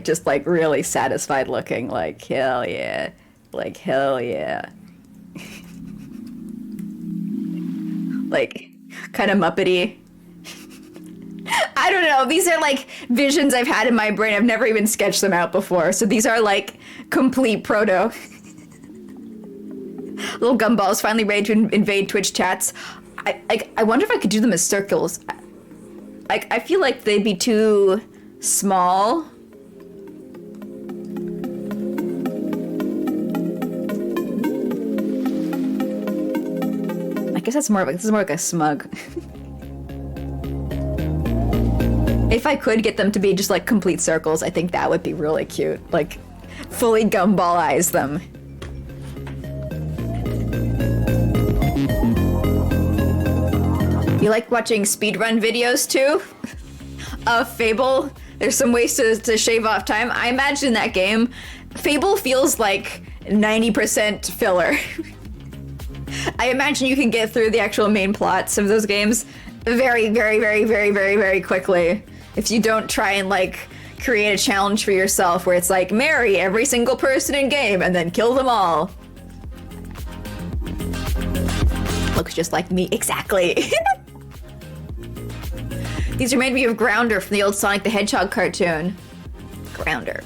S1: just like really satisfied looking, like hell yeah. Like kind of Muppety. I don't know. These are like visions I've had in my brain. I've never even sketched them out before. So these are like complete proto. Little gumballs finally ready to invade Twitch chats. I wonder if I could do them as circles. I feel like they'd be too small. I guess this is more like a smug. If I could get them to be just like complete circles, I think that would be really cute. Like, fully gumball-ize them. You like watching speedrun videos too? Fable? There's some ways to shave off time. I imagine in that game, Fable feels like 90% filler. I imagine you can get through the actual main plots of those games very, very, very, very, very, very quickly. If you don't try and like create a challenge for yourself where it's like, marry every single person in game and then kill them all. Looks just like me, exactly. These remind me of Grounder from the old Sonic the Hedgehog cartoon. Grounder.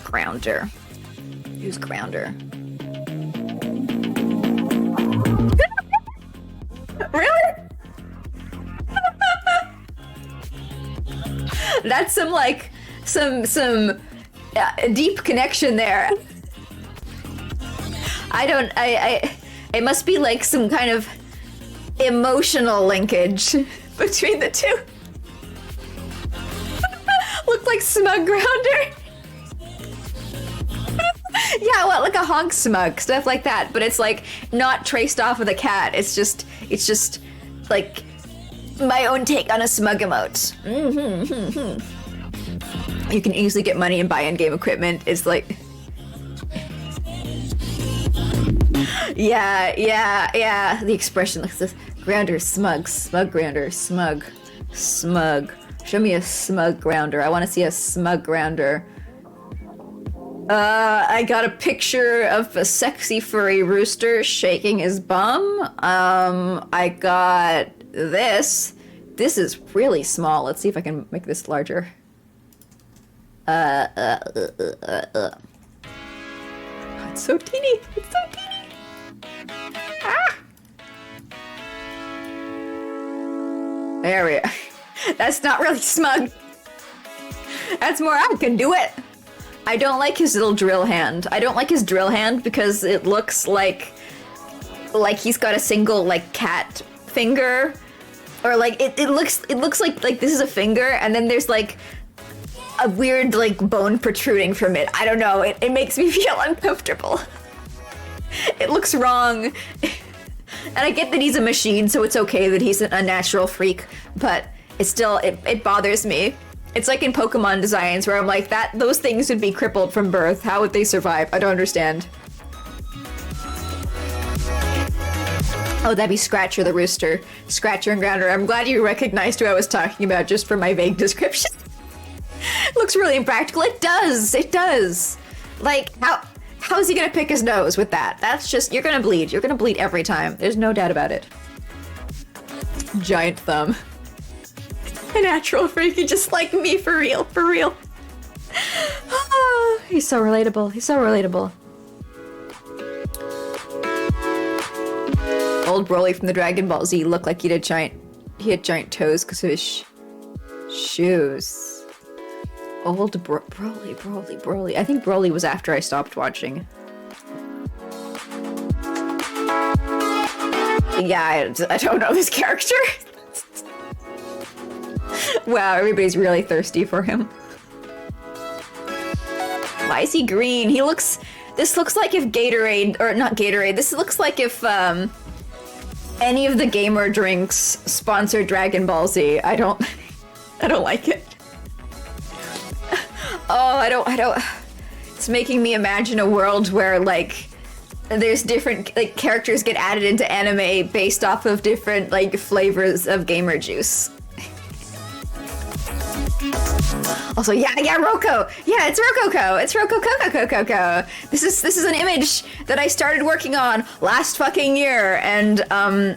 S1: Who's Grounder? Really? That's some deep connection there. It must be like some kind of emotional linkage between the two. Looked like smug Grounder. Yeah, well, like a honk smug, stuff like that. But it's like not traced off of the cat. It's just like my own take on a smug emote. You can easily get money and buy in-game equipment. It's like, yeah. The expression looks this. Grounder, smug Grounder, smug. Show me a smug Grounder. I want to see a smug Grounder. I got a picture of a sexy furry rooster shaking his bum. I got this. This is really small. Let's see if I can make this larger. It's so teeny. Ah! There we go. That's not really smug. That's more, I can do it. I don't like his little drill hand. I don't like his drill hand because it looks like he's got a single like cat finger, or like it looks like this is a finger and then there's like a weird like bone protruding from it. I don't know. It makes me feel uncomfortable. It looks wrong. And I get that he's a machine, so it's okay that he's an unnatural freak, but it's still it bothers me. It's like in Pokemon designs where I'm like, those things would be crippled from birth. How would they survive? I don't understand. Oh, that'd be Scratcher the rooster. Scratcher and Grounder. I'm glad you recognized who I was talking about just from my vague description. Looks really impractical. It does. Like, how's he gonna pick his nose with that? That's just, you're gonna bleed. You're gonna bleed every time. There's no doubt about it. Giant thumb. A natural freaky just like me, for real. Oh, he's so relatable. Old Broly from the Dragon Ball Z looked like he had giant toes because of his shoes. Old Broly. I think Broly was after I stopped watching. Yeah, I don't know this character. Wow, everybody's really thirsty for him. Why is he green? This looks like if Gatorade, or not Gatorade, this looks like if any of the gamer drinks sponsored Dragon Ball Z. I don't like it. Oh, I don't. It's making me imagine a world where like there's different like characters get added into anime based off of different like flavors of gamer juice. Also, yeah, Roko. Yeah, it's Rococo. It's Rococo. This is an image that I started working on last fucking year, and I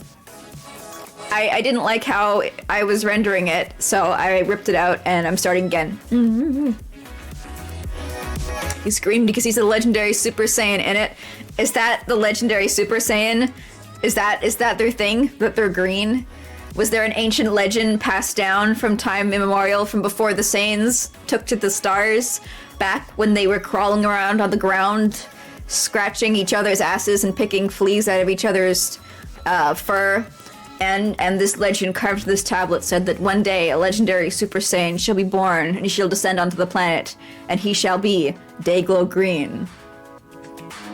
S1: didn't like how I was rendering it, so I ripped it out and I'm starting again. He's green because he's a legendary Super Saiyan in it. Is that the legendary Super Saiyan? Is that their thing, that they're green? Was there an ancient legend passed down from time immemorial, from before the Saiyans took to the stars, back when they were crawling around on the ground, scratching each other's asses and picking fleas out of each other's fur? And this legend carved this tablet said that one day a legendary Super Saiyan shall be born, and he shall descend onto the planet, and he shall be Dayglow Green.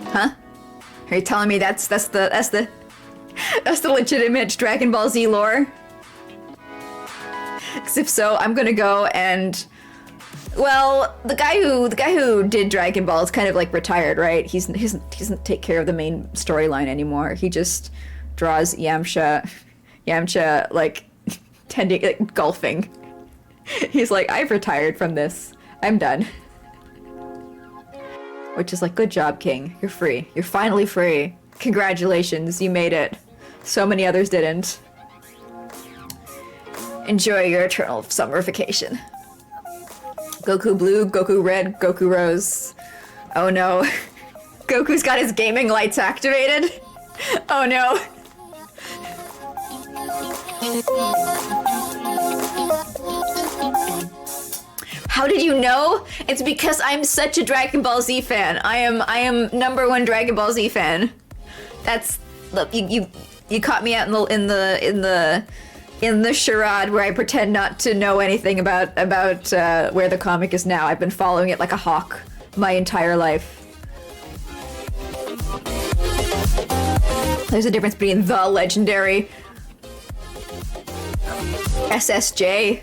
S1: Huh? Are you telling me that's the legitimate Dragon Ball Z lore? Because if so, I'm gonna go and, well, the guy who did Dragon Ball is kind of like retired, right? He doesn't take care of the main storyline anymore. He just draws Yamcha like tending, like, golfing. He's like, I've retired from this. I'm done. Which is like, good job, King. You're free. You're finally free. Congratulations, you made it. So many others didn't. Enjoy your eternal summer vacation. Goku Blue, Goku Red, Goku Rose. Oh no. Goku's got his gaming lights activated. Oh no. How did you know? It's because I'm such a Dragon Ball Z fan. I am #1 Dragon Ball Z fan. That's, look, you caught me out in the charade where I pretend not to know anything about where the comic is now. I've been following it like a hawk my entire life. There's a difference between the legendary SSJ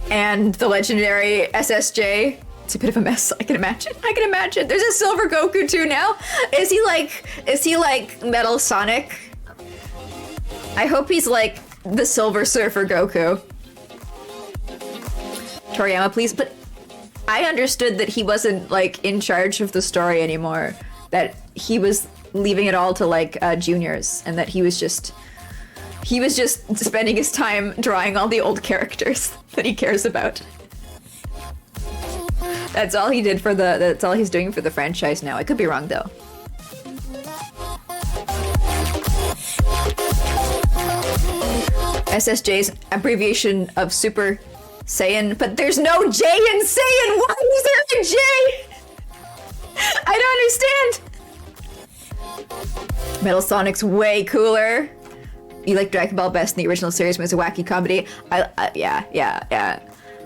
S1: and the legendary SSJ. It's a bit of a mess. I can imagine. There's a Silver Goku too now. Is he like Metal Sonic? I hope he's like the Silver Surfer Goku. Toriyama, please. But I understood that he wasn't like in charge of the story anymore. That he was leaving it all to like juniors, and that he was just spending his time drawing all the old characters that he cares about. That's all he did for that's all he's doing for the franchise now. I could be wrong though. SSJ's abbreviation of Super Saiyan, but there's no J in Saiyan! Why is there a J? I don't understand! Metal Sonic's way cooler. You like Dragon Ball best in the original series when it was a wacky comedy? Yeah.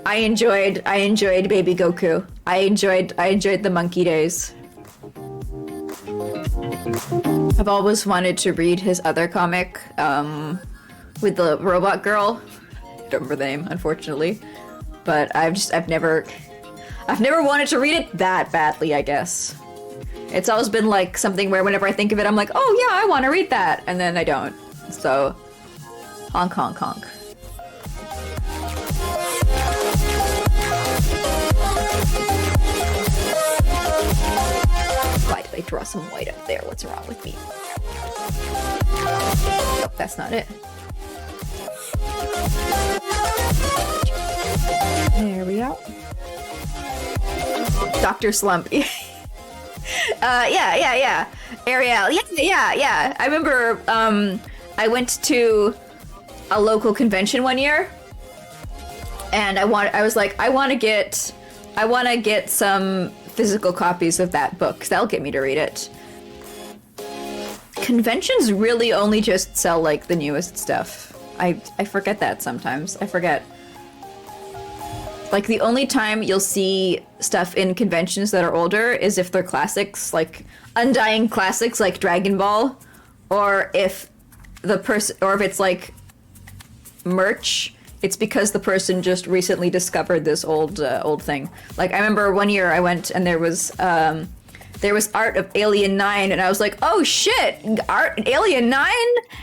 S1: I enjoyed Baby Goku. I enjoyed the monkey days. I've always wanted to read his other comic, with the robot girl. I don't remember the name, unfortunately. But I've never wanted to read it that badly, I guess. It's always been like something where whenever I think of it, I'm like, oh yeah, I want to read that, and then I don't. So, Ha0nk. Why did I draw some white up there? What's wrong with me? Nope, that's not it. There we go. Dr. Slump. Yeah. Ariel. Yeah. I remember, I went to a local convention one year, and I was like, I want to get some physical copies of that book, 'cause that'll get me to read it. Conventions really only just sell like the newest stuff. I forget that sometimes. I forget. Like, the only time you'll see stuff in conventions that are older is if they're classics, like undying classics like Dragon Ball, or if it's like merch, it's because the person just recently discovered this old thing. Like, I remember one year I went and there was art of Alien 9, and I was like, oh shit, art Alien 9?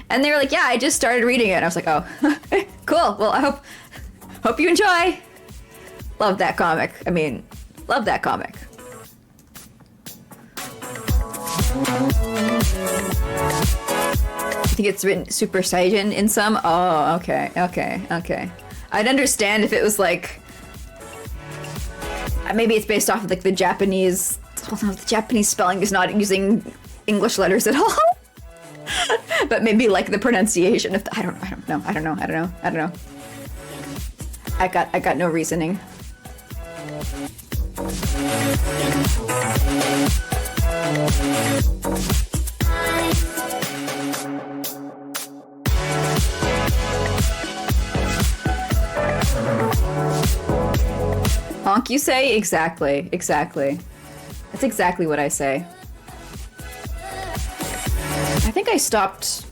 S1: And they were like, yeah, I just started reading it. And I was like, oh, cool. Well, I hope you enjoy. Love that comic. I mean, love that comic. I think it's written Super Saiyan in some. Oh, okay. I'd understand if it was like, maybe it's based off of like the Japanese. Well, no, the Japanese spelling is not using English letters at all. But maybe like the pronunciation of I don't know. I got no reasoning. Ha0nk, you say? Exactly. That's exactly what I say. I think I stopped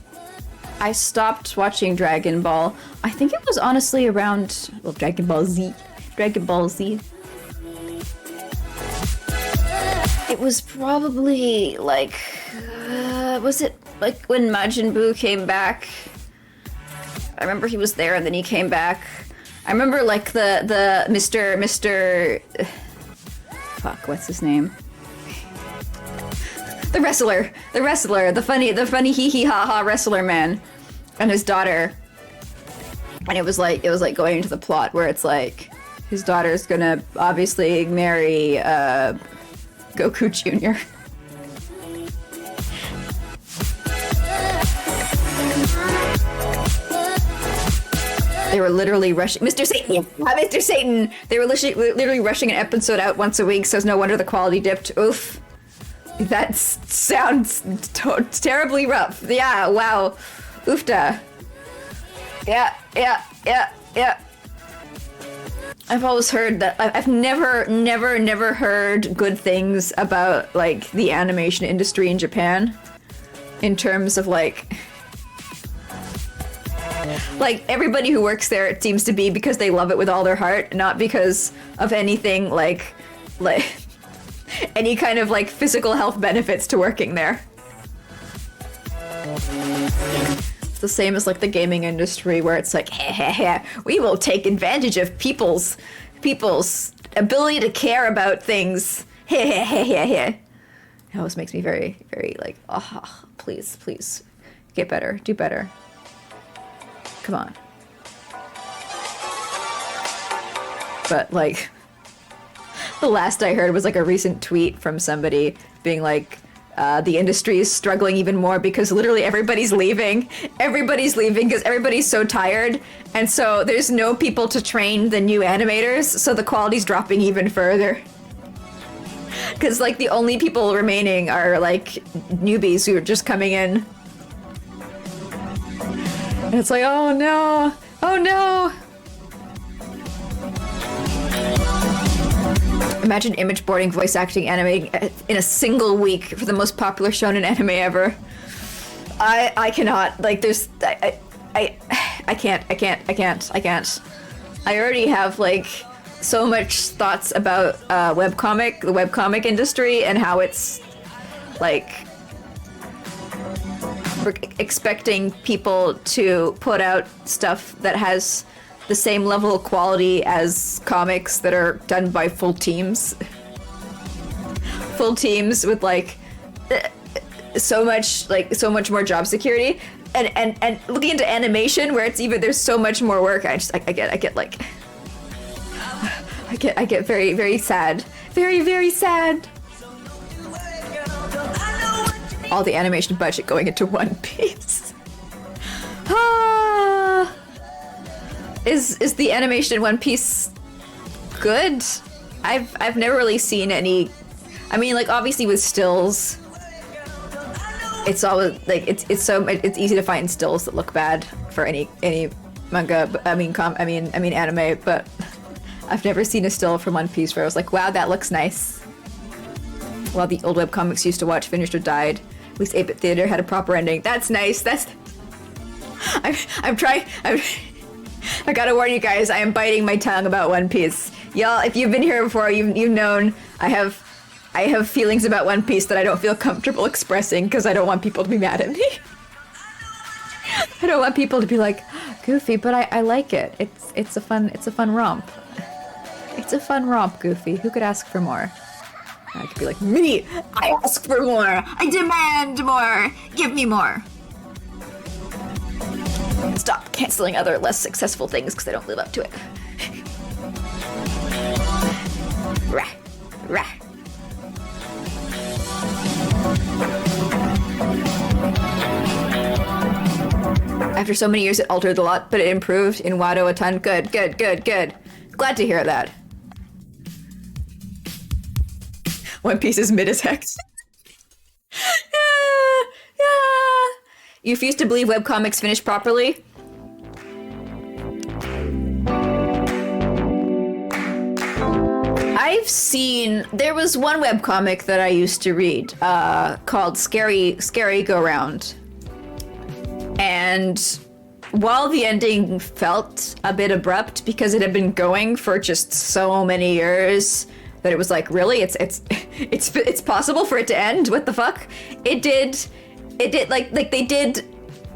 S1: watching Dragon Ball. I think it was honestly around, well, Dragon Ball Z. It was probably like, was it like when Majin Buu came back? I remember he was there and then he came back. I remember like the Mr. Fuck, what's his name? The wrestler, the funny hee hee ha ha wrestler man, and his daughter. And it was like going into the plot where it's like his daughter's gonna obviously marry Goku Jr. They were literally rushing Mr. Satan. Mr. Satan. They were literally rushing an episode out once a week, so it's no wonder the quality dipped. Oof. That sounds terribly rough. Yeah, wow. Oofta. Yeah. I've always heard that. I've never heard good things about, like, the animation industry in Japan. In terms of, like, everybody who works there, it seems to be because they love it with all their heart, not because of anything, like any kind of, like, physical health benefits to working there. It's the same as, like, the gaming industry, where it's like, we will take advantage of people's ability to care about things. It always makes me very, very, like, oh, please, get better, do better. Come on. But, like, the last I heard was, like, a recent tweet from somebody being like, the industry is struggling even more because literally everybody's leaving. Everybody's leaving because everybody's so tired. And so there's no people to train the new animators, so the quality's dropping even further. Because, like, the only people remaining are, like, newbies who are just coming in. And it's like, oh no! Oh no! Imagine image boarding, voice acting, animating in a single week for the most popular shonen anime ever. I cannot, like, there's, I can't. I already have, like, so much thoughts about the webcomic industry and how it's, like, we're expecting people to put out stuff that has the same level of quality as comics that are done by full teams. Full teams with, like, so much more job security. And looking into animation where it's even, there's so much more work, I get very, very sad. Very, very sad. All the animation budget going into One Piece. Is the animation in One Piece good? I've never really seen any. I mean, like, obviously with stills, it's always like it's easy to find stills that look bad for any manga. I mean anime, but I've never seen a still from One Piece where I was like, wow, that looks nice. Well, the old webcomics used to watch finished or died. At least 8-Bit Theater had a proper ending. That's nice. That's. I'm trying. I gotta warn you guys, I am biting my tongue about One Piece. Y'all, if you've been here before, you've known I have feelings about One Piece that I don't feel comfortable expressing because I don't want people to be mad at me. I don't want people to be like, Goofy, but I like it. It's a fun romp. It's a fun romp, Goofy. Who could ask for more? I could be like, me! I ask for more! I demand more! Give me more! Stop canceling other less successful things because they don't live up to it. Rah. Rah. After so many years, it altered a lot, but it improved in Wado a ton. Good, good, good, good. Glad to hear that. One Piece is mid as heck. Yeah. You refuse to believe webcomics finish properly? I've seen... There was one webcomic that I used to read called Scary Go Round. And while the ending felt a bit abrupt because it had been going for just so many years that it was like, really? It's possible for it to end? What the fuck? It did like they did.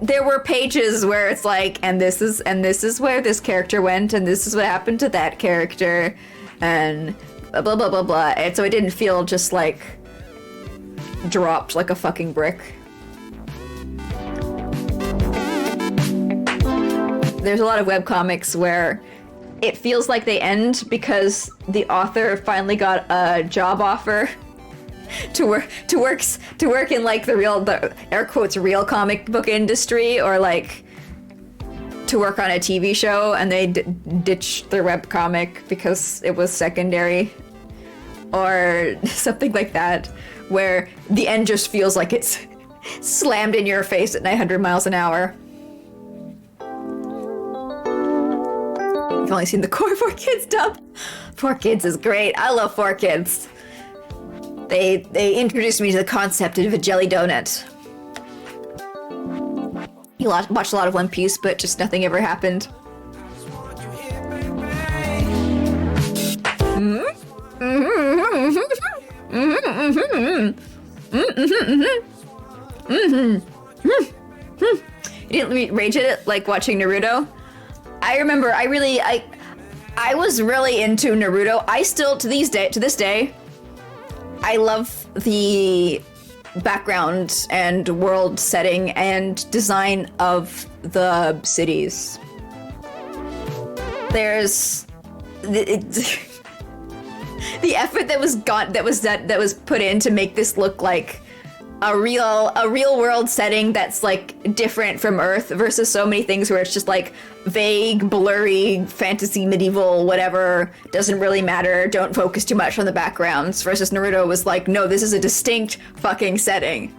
S1: There were pages where it's like, and this is where this character went, and this is what happened to that character, and blah blah blah blah blah. And so it didn't feel just like dropped like a fucking brick. There's a lot of webcomics where it feels like they end because the author finally got a job offer to work in like the air quotes real comic book industry, or like to work on a TV show, and they ditched their webcomic because it was secondary, or something like that, where the end just feels like it's slammed in your face at 900 miles an hour. I've only seen the core 4Kids dub. 4Kids is great. I love 4Kids. They introduced me to the concept of a jelly donut. You watched a lot of One Piece, but just nothing ever happened. You didn't rage at it like watching Naruto? I remember I was really into Naruto. I still, to this day, I love the background and world setting and design of the cities. There's the effort that was put in to make this look like a real world setting that's like different from Earth, versus so many things where it's just like vague, blurry, fantasy, medieval, whatever, doesn't really matter, don't focus too much on the backgrounds, versus Naruto was like, no, this is a distinct fucking setting.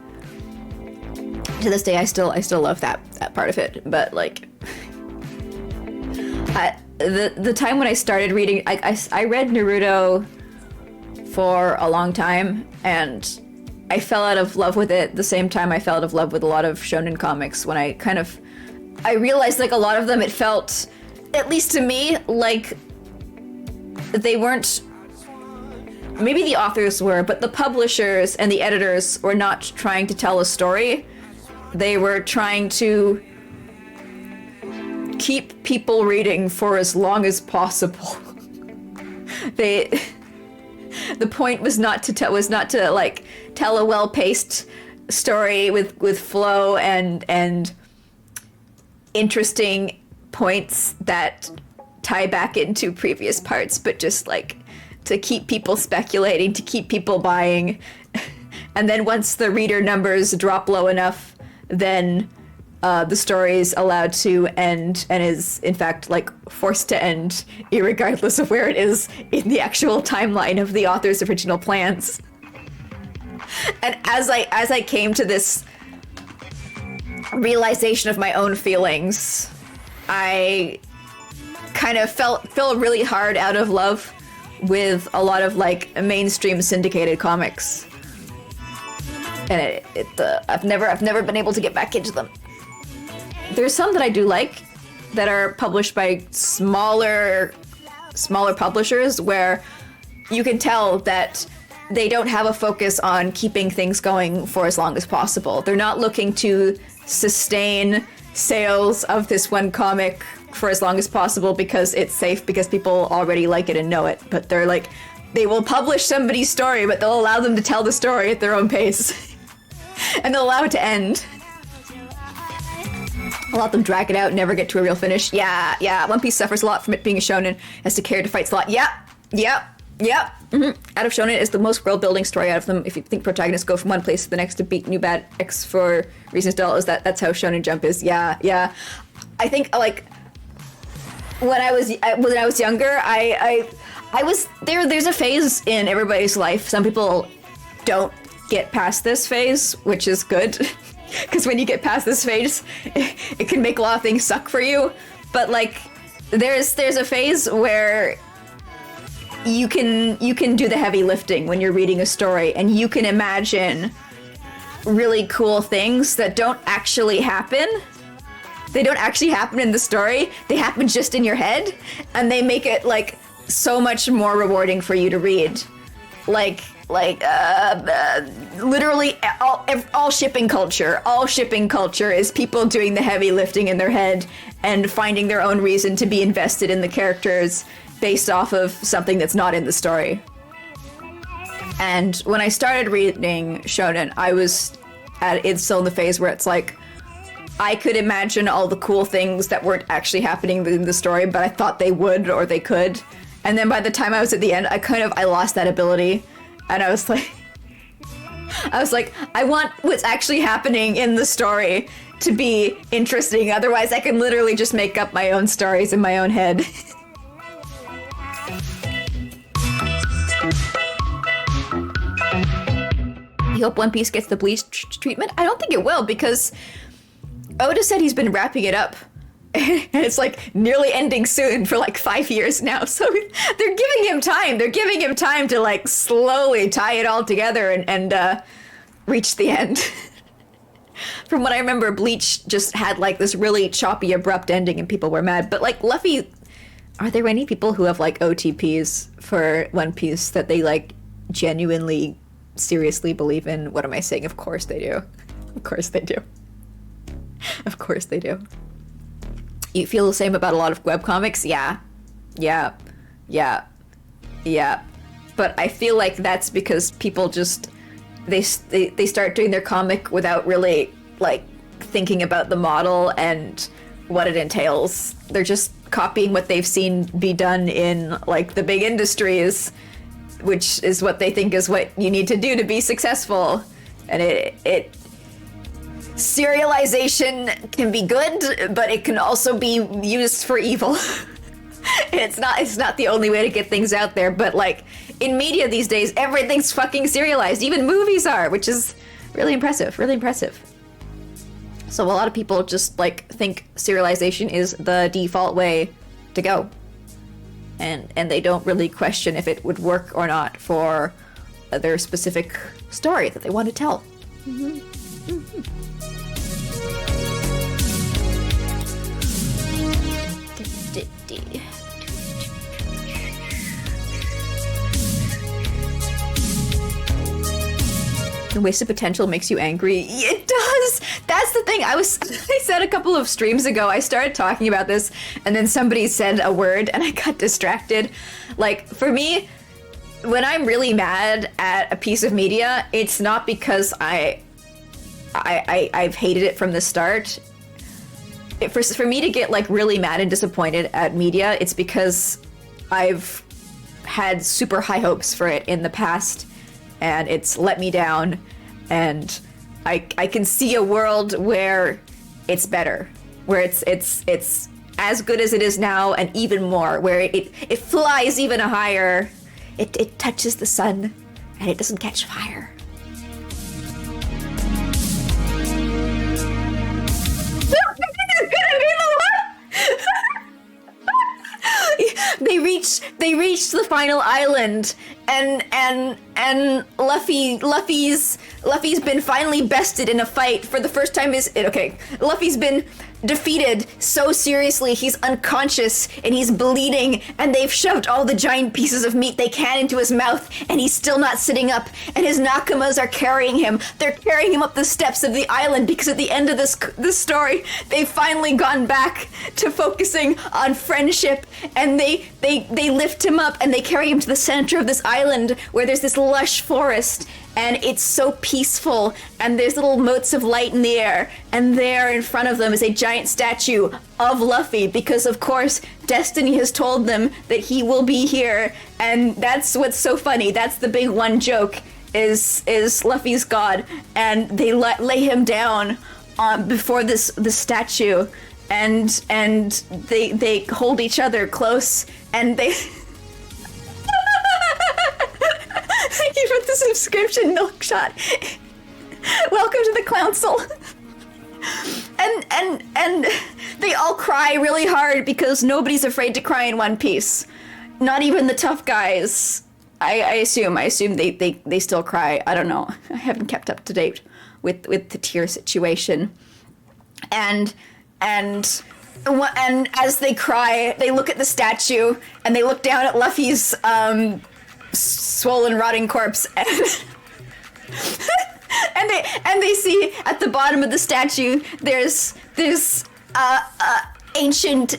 S1: To this day, I still love that part of it, but like the time when I started reading, I read Naruto for a long time, and I fell out of love with it the same time I fell out of love with a lot of shonen comics, when I realized like a lot of them, it felt, at least to me, like they weren't, maybe the authors were, but the publishers and the editors were not trying to tell a story. They were trying to keep people reading for as long as possible. The point was not to like tell a well-paced story with flow and interesting points that tie back into previous parts, but just like to keep people speculating, to keep people buying. And then once the reader numbers drop low enough, then the story is allowed to end, and is in fact like forced to end irregardless of where it is in the actual timeline of the author's original plans. And as I came to this realization of my own feelings, I kind of fell really hard out of love with a lot of like mainstream syndicated comics, and I've never been able to get back into them. There's some that I do like that are published by smaller publishers, where you can tell that they don't have a focus on keeping things going for as long as possible. They're not looking to sustain sales of this one comic for as long as possible because it's safe, because people already like it and know it. But they're like, they will publish somebody's story, but they'll allow them to tell the story at their own pace. And they'll allow it to end. I'll let them drag it out and never get to a real finish. Yeah. One Piece suffers a lot from it being a shonen. Has to care to fight a lot. Yep. Out of Shonen is the most world-building story out of them. If you think protagonists go from one place to the next to beat new bad X for reasons dull, that's how Shonen Jump is. Yeah. I think like when I was younger, I was there's a phase in everybody's life. Some people don't get past this phase, which is good, because when you get past this phase, it can make a lot of things suck for you. But like, there's a phase where you can do the heavy lifting when you're reading a story, and you can imagine really cool things that don't actually happen. They don't actually happen in the story. They happen just in your head, and they make it like so much more rewarding for you to read. Literally all shipping culture. All shipping culture is people doing the heavy lifting in their head and finding their own reason to be invested in the characters based off of something that's not in the story. And when I started reading shonen, it's still in the phase where it's like, I could imagine all the cool things that weren't actually happening in the story, but I thought they would or they could. And then by the time I was at the end, I lost that ability. And I was like, I want what's actually happening in the story to be interesting. Otherwise, I can literally just make up my own stories in my own head. You hope One Piece gets the Bleach treatment? I don't think it will, because Oda said he's been wrapping it up. And it's like nearly ending soon for like 5 years now. So they're giving him time. They're giving him time to like slowly tie it all together and reach the end. From what I remember, Bleach just had like this really choppy, abrupt ending and people were mad. But like Luffy, are there any people who have like OTPs for One Piece that they like genuinely, seriously believe in? What am I saying? Of course they do. Of course they do. Of course they do. You feel the same about a lot of webcomics? Yeah. But I feel like that's because people just, they start doing their comic without really, like, thinking about the model and what it entails. They're just copying what they've seen be done in, like, the big industries, which is what they think is what you need to do to be successful. And it serialization can be good, but it can also be used for evil. It's not the only way to get things out there, but like in media these days, everything's fucking serialized. Even movies are, which is really impressive, really impressive. So a lot of people just like think serialization is the default way to go. And they don't really question if it would work or not for their specific story that they want to tell. Mm-hmm. Mm-hmm. And wasted potential makes you angry. It does! That's the thing. I said a couple of streams ago, I started talking about this, and then somebody said a word, and I got distracted. Like, for me, when I'm really mad at a piece of media, it's not because I've hated it from the start. For me to get like really mad and disappointed at media, it's because I've had super high hopes for it in the past, and it's let me down, and I can see a world where it's better, where it's as good as it is now and even more, where it flies even higher, it touches the sun and it doesn't catch fire. They reach the final island, and Luffy's been finally bested in a fight for the first time. Luffy's been defeated so seriously he's unconscious and he's bleeding, and they've shoved all the giant pieces of meat they can into his mouth, and he's still not sitting up, and his nakamas are carrying him. They're carrying him up the steps of the island, because at the end of this story, they've finally gone back to focusing on friendship, and they lift him up and they carry him to the center of this island where there's this lush forest, and it's so peaceful, and there's little motes of light in the air, and there in front of them is a giant statue of Luffy, because of course Destiny has told them that he will be here, and that's what's so funny. That's the big one joke, is Luffy's god, and they lay him down before this statue, and they hold each other close, and they thank you for the subscription, Milkshot. Welcome to the council. And they all cry really hard because nobody's afraid to cry in One Piece. Not even the tough guys. I assume they still cry. I don't know. I haven't kept up to date with the tear situation. And as they cry, they look at the statue and they look down at Luffy's swollen, rotting corpse, and and they see at the bottom of the statue there's ancient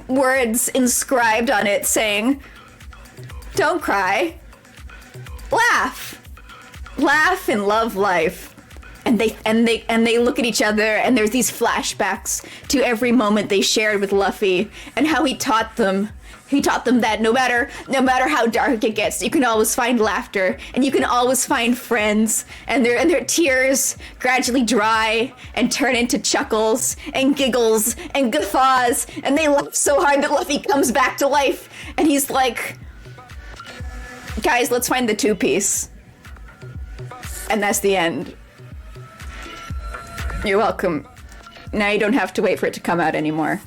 S1: words inscribed on it saying, "Don't cry, laugh and love life." And they look at each other, and there's these flashbacks to every moment they shared with Luffy and how he taught them that no matter how dark it gets, you can always find laughter, and you can always find friends, and their tears gradually dry and turn into chuckles and giggles and guffaws, and they laugh so hard that Luffy comes back to life, and he's like, "Guys, let's find the two-piece." And that's the end. You're welcome. Now you don't have to wait for it to come out anymore.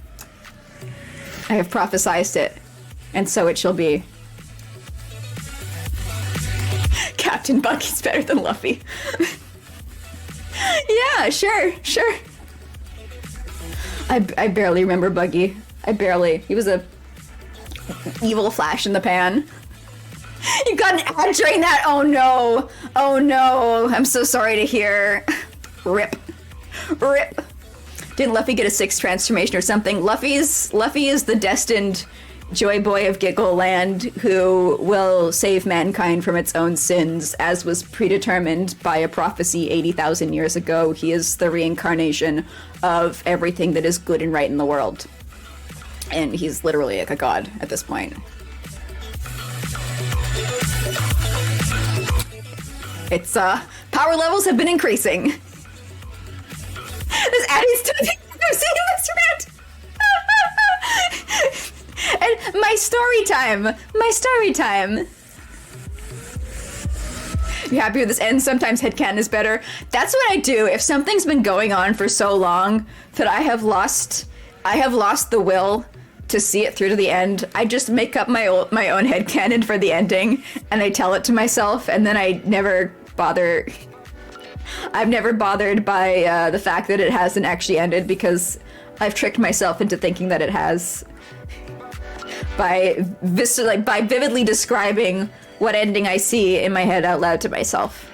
S1: I have prophesized it, and so it shall be. Captain Buggy's better than Luffy. Yeah, sure. I barely remember Buggy. He was a evil flash in the pan. You got an ad during that? Oh no. I'm so sorry to hear. Rip. Didn't Luffy get a 6th transformation or something? Luffy is the destined joy boy of Giggle Land who will save mankind from its own sins, as was predetermined by a prophecy 80,000 years ago. He is the reincarnation of everything that is good and right in the world. And he's literally like a god at this point. It's, power levels have been increasing. This Addie's talking. I'm saying this rant. And my story time. You happy with this end? Sometimes headcanon is better. That's what I do. If something's been going on for so long that I have lost the will to see it through to the end, I just make up my own headcanon for the ending, and I tell it to myself, and then I never bother. I've never bothered by the fact that it hasn't actually ended, because I've tricked myself into thinking that it has by vividly describing what ending I see in my head out loud to myself.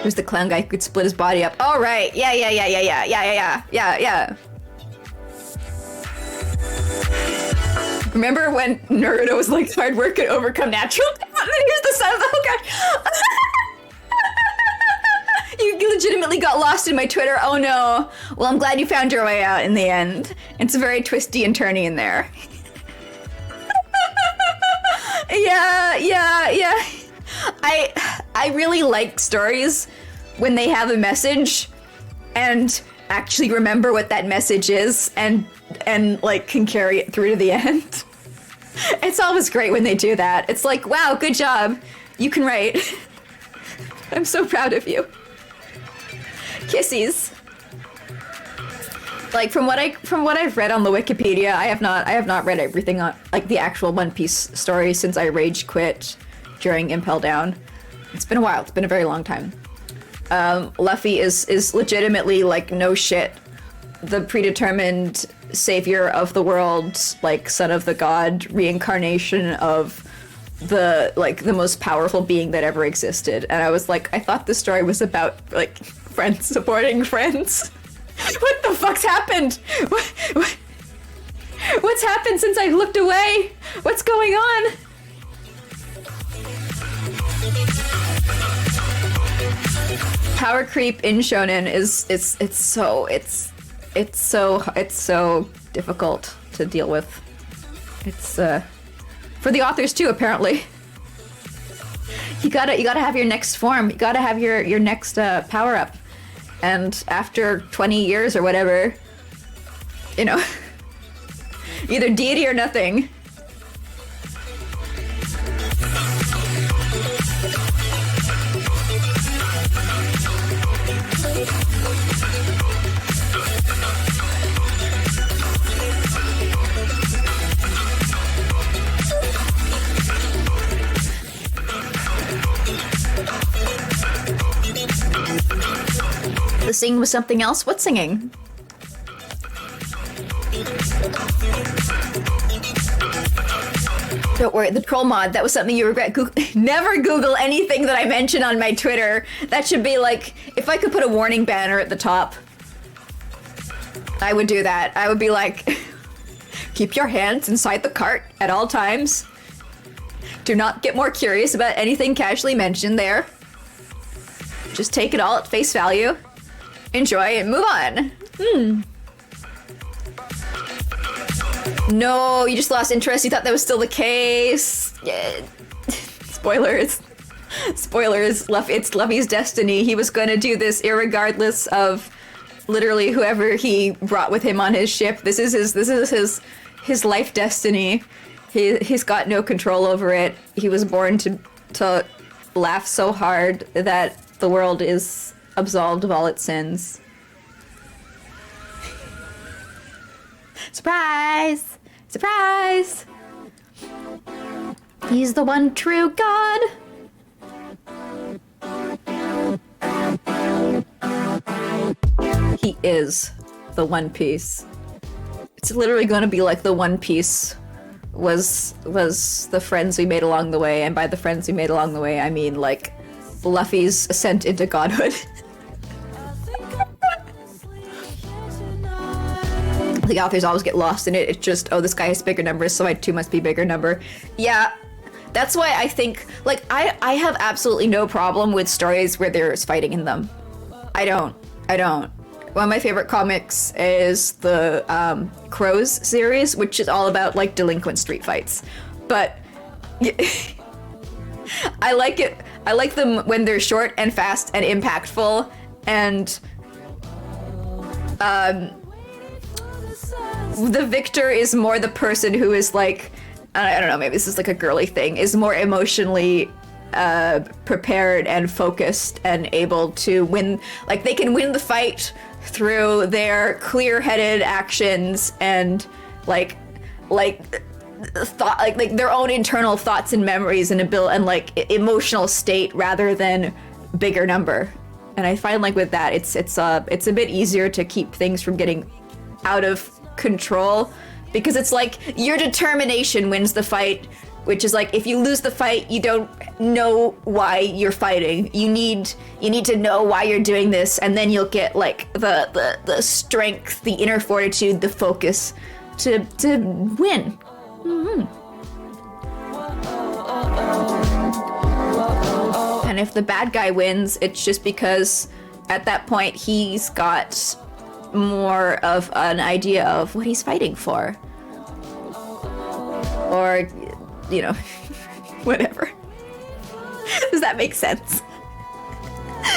S1: Who's the clown guy who could split his body up? Oh, right. Yeah. Remember when Naruto was like, hard work could overcome natural talent? And here's the son of the Hokage. You legitimately got lost in my Twitter. Oh no. Well, I'm glad you found your way out in the end. It's very twisty and turny in there. Yeah. I really like stories when they have a message and actually remember what that message is and like can carry it through to the end. It's always great when they do that. It's like, wow, good job. You can write. I'm so proud of you. Kissies. Like from what I've read on the Wikipedia, I have not read everything on like the actual One Piece story since I rage quit during Impel Down. It's been a while. It's been a very long time. Luffy is legitimately like no shit the predetermined savior of the world, like son of the god, reincarnation of the most powerful being that ever existed. And I was like, I thought the story was about like friends supporting friends. What the fuck's happened? What? What's happened since I looked away? What's going on? Power creep in shonen is it's so difficult to deal with. It's for the authors too, apparently. You gotta have your next form. You gotta have your next power up. And after 20 years or whatever, you know, either deity or nothing. The singing was something else? What singing? Don't worry, the troll mod, that was something you regret. Never Google anything that I mention on my Twitter. That should be like, if I could put a warning banner at the top, I would do that. I would be like, keep your hands inside the cart at all times. Do not get more curious about anything casually mentioned there. Just take it all at face value. Enjoy and move on. No, you just lost interest. You thought that was still the case. Yeah. Spoilers. Spoilers. It's Luffy's destiny. He was going to do this irregardless of literally whoever he brought with him on his ship. This is his life destiny. He's got no control over it. He was born to laugh so hard that the world is absolved of all its sins. Surprise! Surprise! He's the one true God! He is the One Piece. It's literally gonna be like the One Piece was the friends we made along the way, and by the friends we made along the way, I mean like Luffy's ascent into godhood. The authors always get lost in it. It's just, oh, this guy has bigger numbers, so I too must be bigger number. Yeah, that's why I think, like, I have absolutely no problem with stories where there's fighting in them. I don't. One of my favorite comics is the Crows series, which is all about, like, delinquent street fights. But I like it. I like them when they're short and fast and impactful, and the victor is more the person who is like, I don't know, maybe this is like a girly thing, is more emotionally prepared and focused and able to win. Like, they can win the fight through their clear-headed actions and like thought, like their own internal thoughts and memories and and like emotional state rather than bigger number. And I find like with that, it's a bit easier to keep things from getting out of control, because it's like your determination wins the fight, which is like, if you lose the fight, you don't know why you're fighting. You need to know why you're doing this, and then you'll get like the strength, the inner fortitude, the focus to win. And if the bad guy wins, it's just because at that point he's got more of an idea of what he's fighting for. Or, you know, whatever. Does that make sense?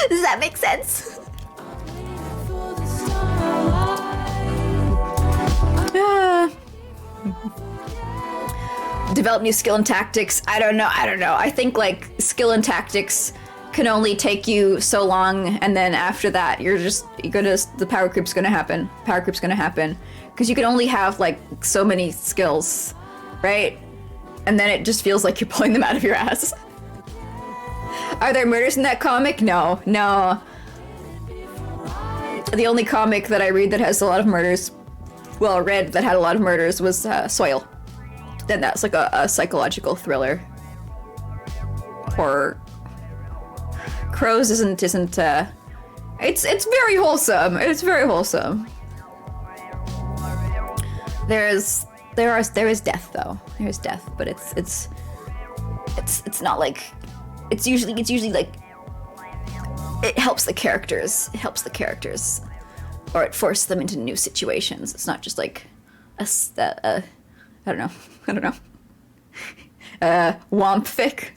S1: Does that make sense? Develop new skill and tactics. I don't know. I think like skill and tactics can only take you so long, and then after that the power creep's gonna happen. Because you can only have like so many skills, right? And then it just feels like you're pulling them out of your ass. Are there murders in that comic? No. The only comic that I read that has a lot of murders, read that had a lot of murders, was Soil. Then that's like a psychological thriller. Or Crows isn't it's very wholesome. It's very wholesome. There's there is death though. There is death, but it's not like it's usually like it helps the characters. It helps the characters, or it forces them into new situations. It's not just like I don't know. Womp fic.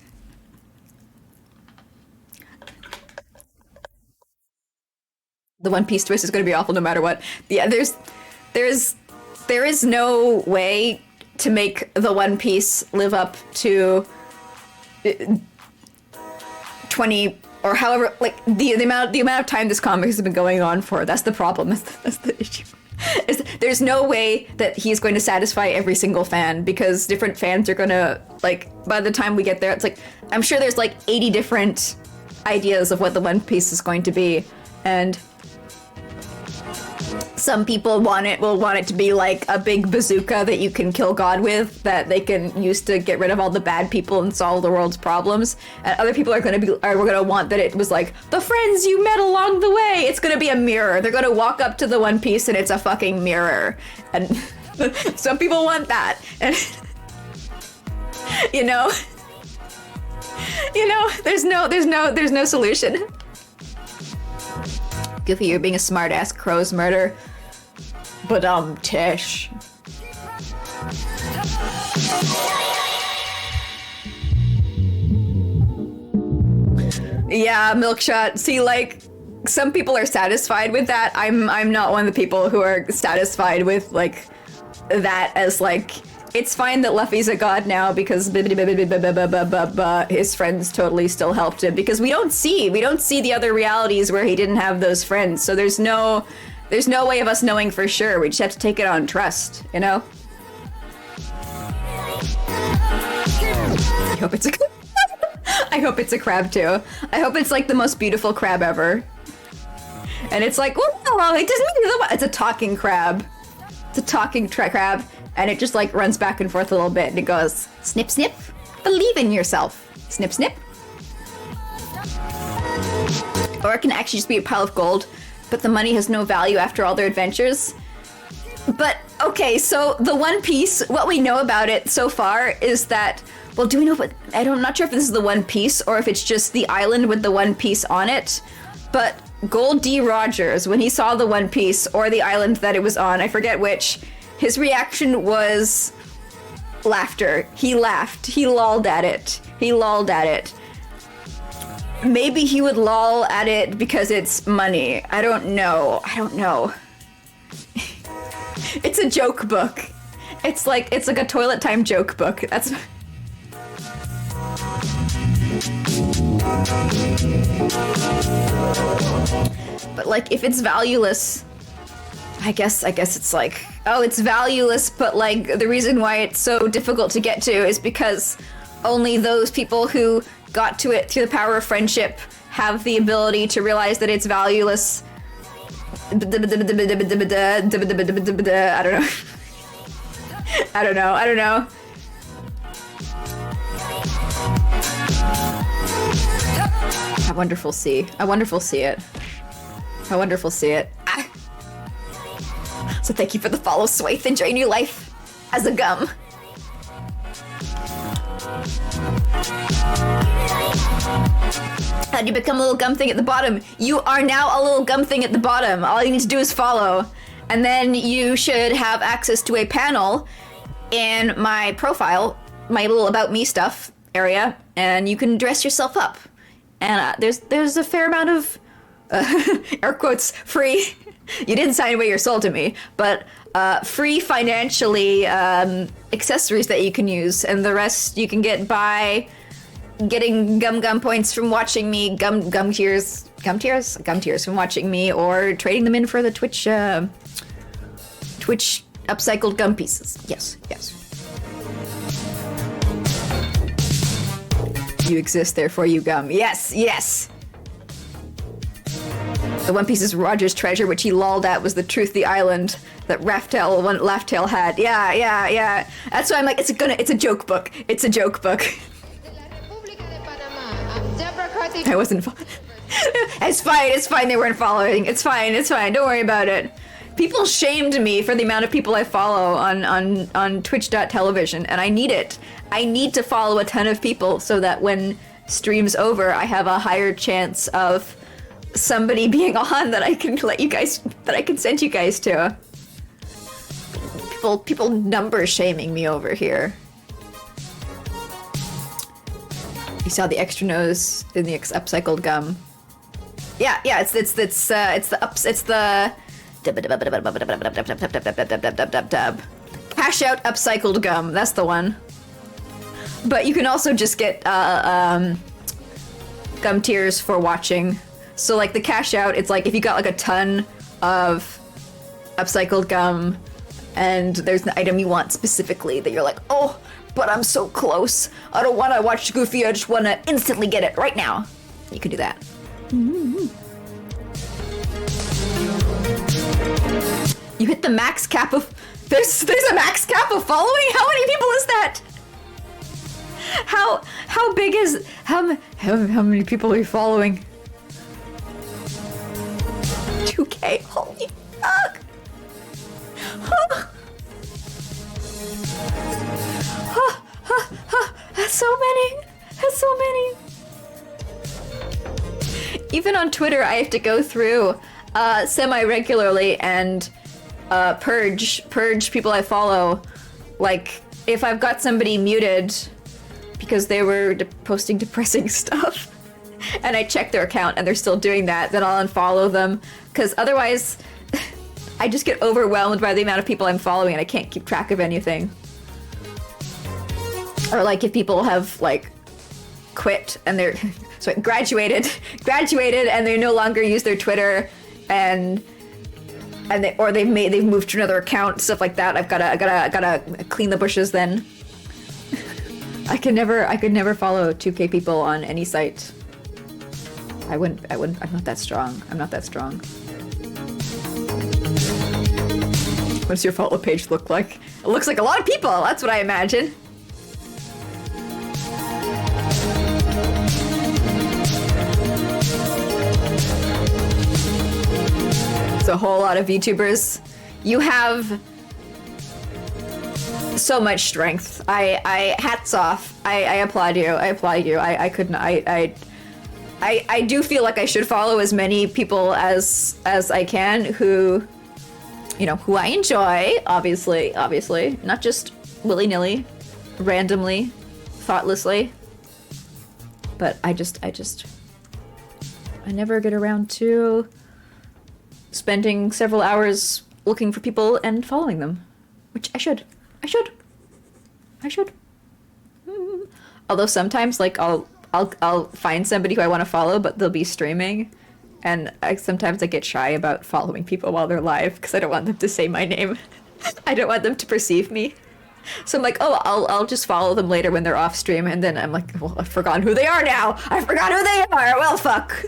S1: The One Piece twist is going to be awful no matter what. Yeah, there is no way to make the One Piece live up to 20 or however, like the amount of time this comic has been going on for. That's the problem. That's the issue. There's no way that he's going to satisfy every single fan, because different fans are gonna, like, by the time we get there, it's like, I'm sure there's like 80 different ideas of what the One Piece is going to be, and some people will want it to be like a big bazooka that you can kill God with, that they can use to get rid of all the bad people and solve the world's problems. And other people are gonna want that it was like the friends you met along the way. It's gonna be a mirror. They're gonna walk up to the One Piece and it's a fucking mirror. And some people want that. And you know, there's no solution. Goofy, you're being a smart-ass crow's murder. But Tish. Yeah, Milkshot. See, like, some people are satisfied with that. I'm not one of the people who are satisfied with, like, that as, like, it's fine that Luffy's a god now because his friends totally still helped him, because we don't see the other realities where he didn't have those friends. So there's no way of us knowing for sure. We just have to take it on trust, you know? I hope it's a crab too. I hope it's like the most beautiful crab ever. And it's like, oh, it doesn't. It's a talking crab. It's a talking crab. And it just like runs back and forth a little bit and it goes, snip, snip, believe in yourself. Snip, snip. Or it can actually just be a pile of gold, but the money has no value after all their adventures. But, okay, so the One Piece, what we know about it so far is that, well, do we know what, I'm not sure if this is the One Piece or if it's just the island with the One Piece on it, but Gold D. Rogers, when he saw the One Piece or the island that it was on, I forget which, his reaction was laughter. He laughed. He lolled at it. Maybe he would loll at it because it's money. I don't know. It's a joke book. It's like a toilet time joke book. That's... But like, if it's valueless, I guess it's like, oh, it's valueless, but like the reason why it's so difficult to get to is because only those people who got to it through the power of friendship have the ability to realize that it's valueless. I don't know. A wonderful sea. A wonderful see it. Ah. So thank you for the follow, Swaith. Enjoy your new life as a gum. How do you become a little gum thing at the bottom? You are now a little gum thing at the bottom. All you need to do is follow. And then you should have access to a panel in my profile, my little about me stuff area, and you can dress yourself up. And there's a fair amount of, air quotes, free. You didn't sign away your soul to me, but free financially accessories that you can use, and the rest you can get by getting gum points from watching me, gum tears from watching me, or trading them in for the Twitch upcycled gum pieces. Yes. You exist, therefore you gum. Yes. The One Piece is Roger's treasure, which he lolled at was the truth, the island that Laugh-Tail had. Yeah. That's why I'm like, it's a joke book. It's a joke book. I wasn't. It's fine. They weren't following. It's fine. Don't worry about it. People shamed me for the amount of people I follow on Twitch.television, and I need it. I need to follow a ton of people so that when stream's over, I have a higher chance of somebody being on that I can send you guys to. People number shaming me over here. You saw the extra nose in the upcycled gum. Yeah, it's the cash out upcycled gum. That's the one. But you can also just get gum tiers for watching. So like the cash out, it's like if you got like a ton of upcycled gum and there's an item you want specifically that you're like, oh, but I'm so close. I don't want to watch Goofy. I just want to instantly get it right now. You can do that. You hit the max cap of... There's a max cap of following? How many people is that? How big is... How many people are you following? 2K. Holy fuck. That's so many. That's so many. Even on Twitter, I have to go through semi-regularly and purge people I follow. Like, if I've got somebody muted because they were posting depressing stuff, and I check their account and they're still doing that, then I'll unfollow them. Because otherwise, I just get overwhelmed by the amount of people I'm following and I can't keep track of anything. Or like if people have like quit and they're graduated and they no longer use their Twitter and they've moved to another account, stuff like that. I gotta clean the bushes then. I could never follow 2K people on any site. I wouldn't, I'm not that strong. What does your follow page look like? It looks like a lot of people, that's what I imagine. It's a whole lot of VTubers. You have so much strength. I hats off. I applaud you. I couldn't. I do feel like I should follow as many people as I can who I enjoy, obviously, not just willy-nilly, randomly, thoughtlessly. But I never get around to spending several hours looking for people and following them, which I should. Although sometimes, like, I'll find somebody who I want to follow, but they'll be streaming, and sometimes I get shy about following people while they're live because I don't want them to say my name. I don't want them to perceive me. So I'm like, oh, I'll just follow them later when they're off stream, and then I'm like, well, I've forgotten who they are now. I forgot who they are. Well, fuck.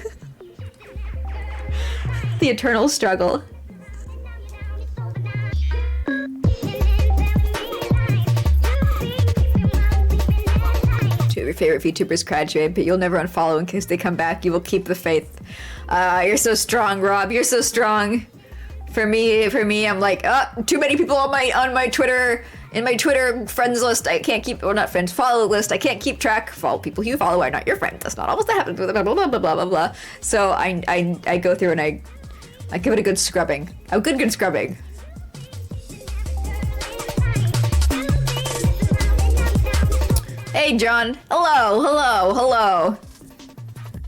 S1: The eternal struggle. Two of your favorite VTubers graduate, but you'll never unfollow in case they come back. You will keep the faith. You're so strong, Rob. You're so strong. For me, I'm like, too many people on my Twitter, in my Twitter friends list. I can't keep, or not friends, follow list. I can't keep track. Follow people you follow are not your friends. That's not always that happens. Blah blah blah blah blah blah. So I go through and I give it a good scrubbing. A good scrubbing. Hey, John. Hello.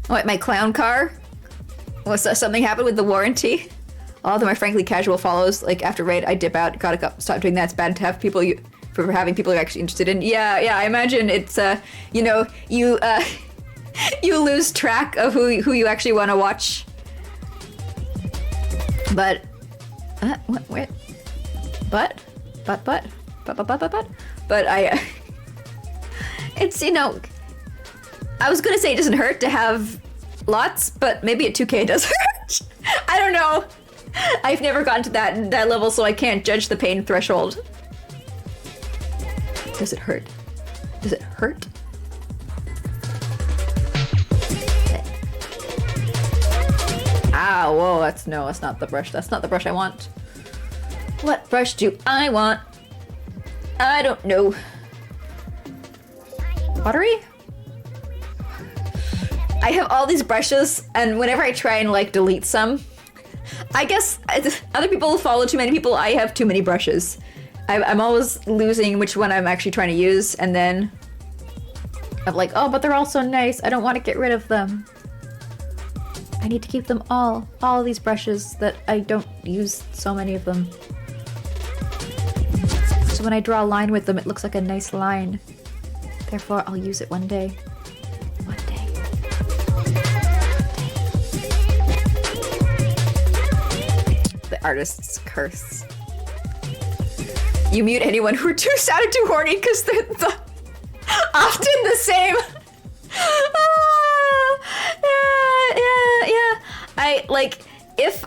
S1: What, my clown car? Was something happened with the warranty? Although my frankly casual follows, like after raid, I dip out, gotta stop doing that. It's bad to have people for having people you're actually interested in. Yeah, I imagine it's you you lose track of who you actually want to watch. But what? But I it's I was gonna say it doesn't hurt to have lots, but maybe at 2K it does hurt. I don't know. I've never gotten to that level, so I can't judge the pain threshold. Does it hurt? Does it hurt? Ah, whoa, that's not the brush. That's not the brush I want. What brush do I want? I don't know. Watery? I have all these brushes, and whenever I try and like delete some, I guess other people follow too many people. I have too many brushes. I'm always losing which one I'm actually trying to use, and then I'm like, oh, but they're all so nice. I don't want to get rid of them. I need to keep them all of these brushes that I don't use so many of them. So when I draw a line with them, it looks like a nice line. Therefore, I'll use it one day. One day. The artist's curse. You mute anyone who are too sad or too horny because they're often the same. Yeah. I like if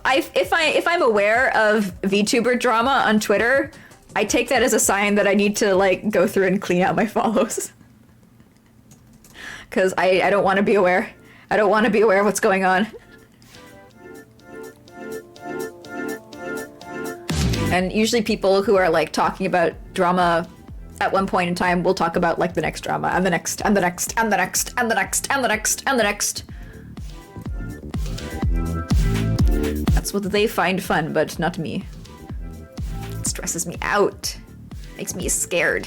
S1: I'm aware of VTuber drama on Twitter, I take that as a sign that I need to like go through and clean out my follows. Cause I don't want to be aware. I don't want to be aware of what's going on. And usually people who are like talking about drama at one point in time will talk about like the next drama and the next and the next and the next and the next and the next and the next. That's what they find fun, but not me. It stresses me out. Makes me scared.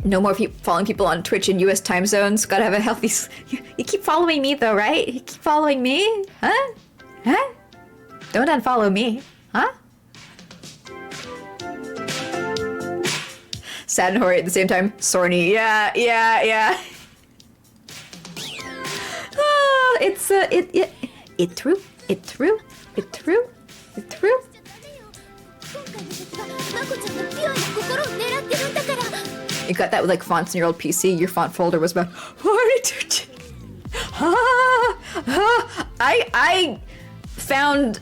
S1: No more following people on Twitch in US time zones. Gotta have a healthy... You keep following me though, right? You keep following me? Huh? Huh? Don't unfollow me. Huh? Sad and hoary at the same time. Sorny. Yeah. It's it through. You got that with like fonts in your old PC. Your font folder was about 42. I found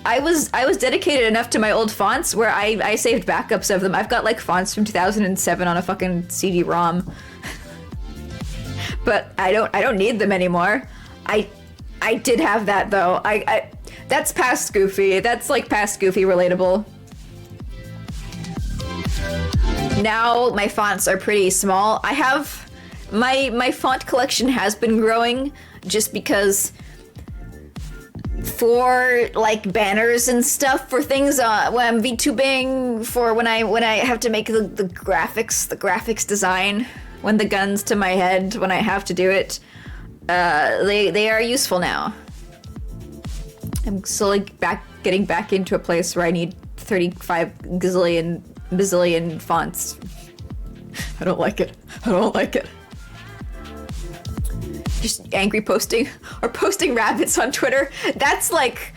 S1: I was dedicated enough to my old fonts where I saved backups of them. I've got like fonts from 2007 on a fucking CD-ROM. But I don't need them anymore. I did have that though. I that's past Goofy. That's like past Goofy relatable. Now my fonts are pretty small. I have my font collection has been growing just because for like banners and stuff, for things when I'm VTubing, for when I have to make the graphics design, when the guns to my head, when I have to do it, they are useful now. I'm slowly getting back into a place where I need 35 bazillion fonts. I don't like it. Just angry posting or posting rabbits on Twitter. That's like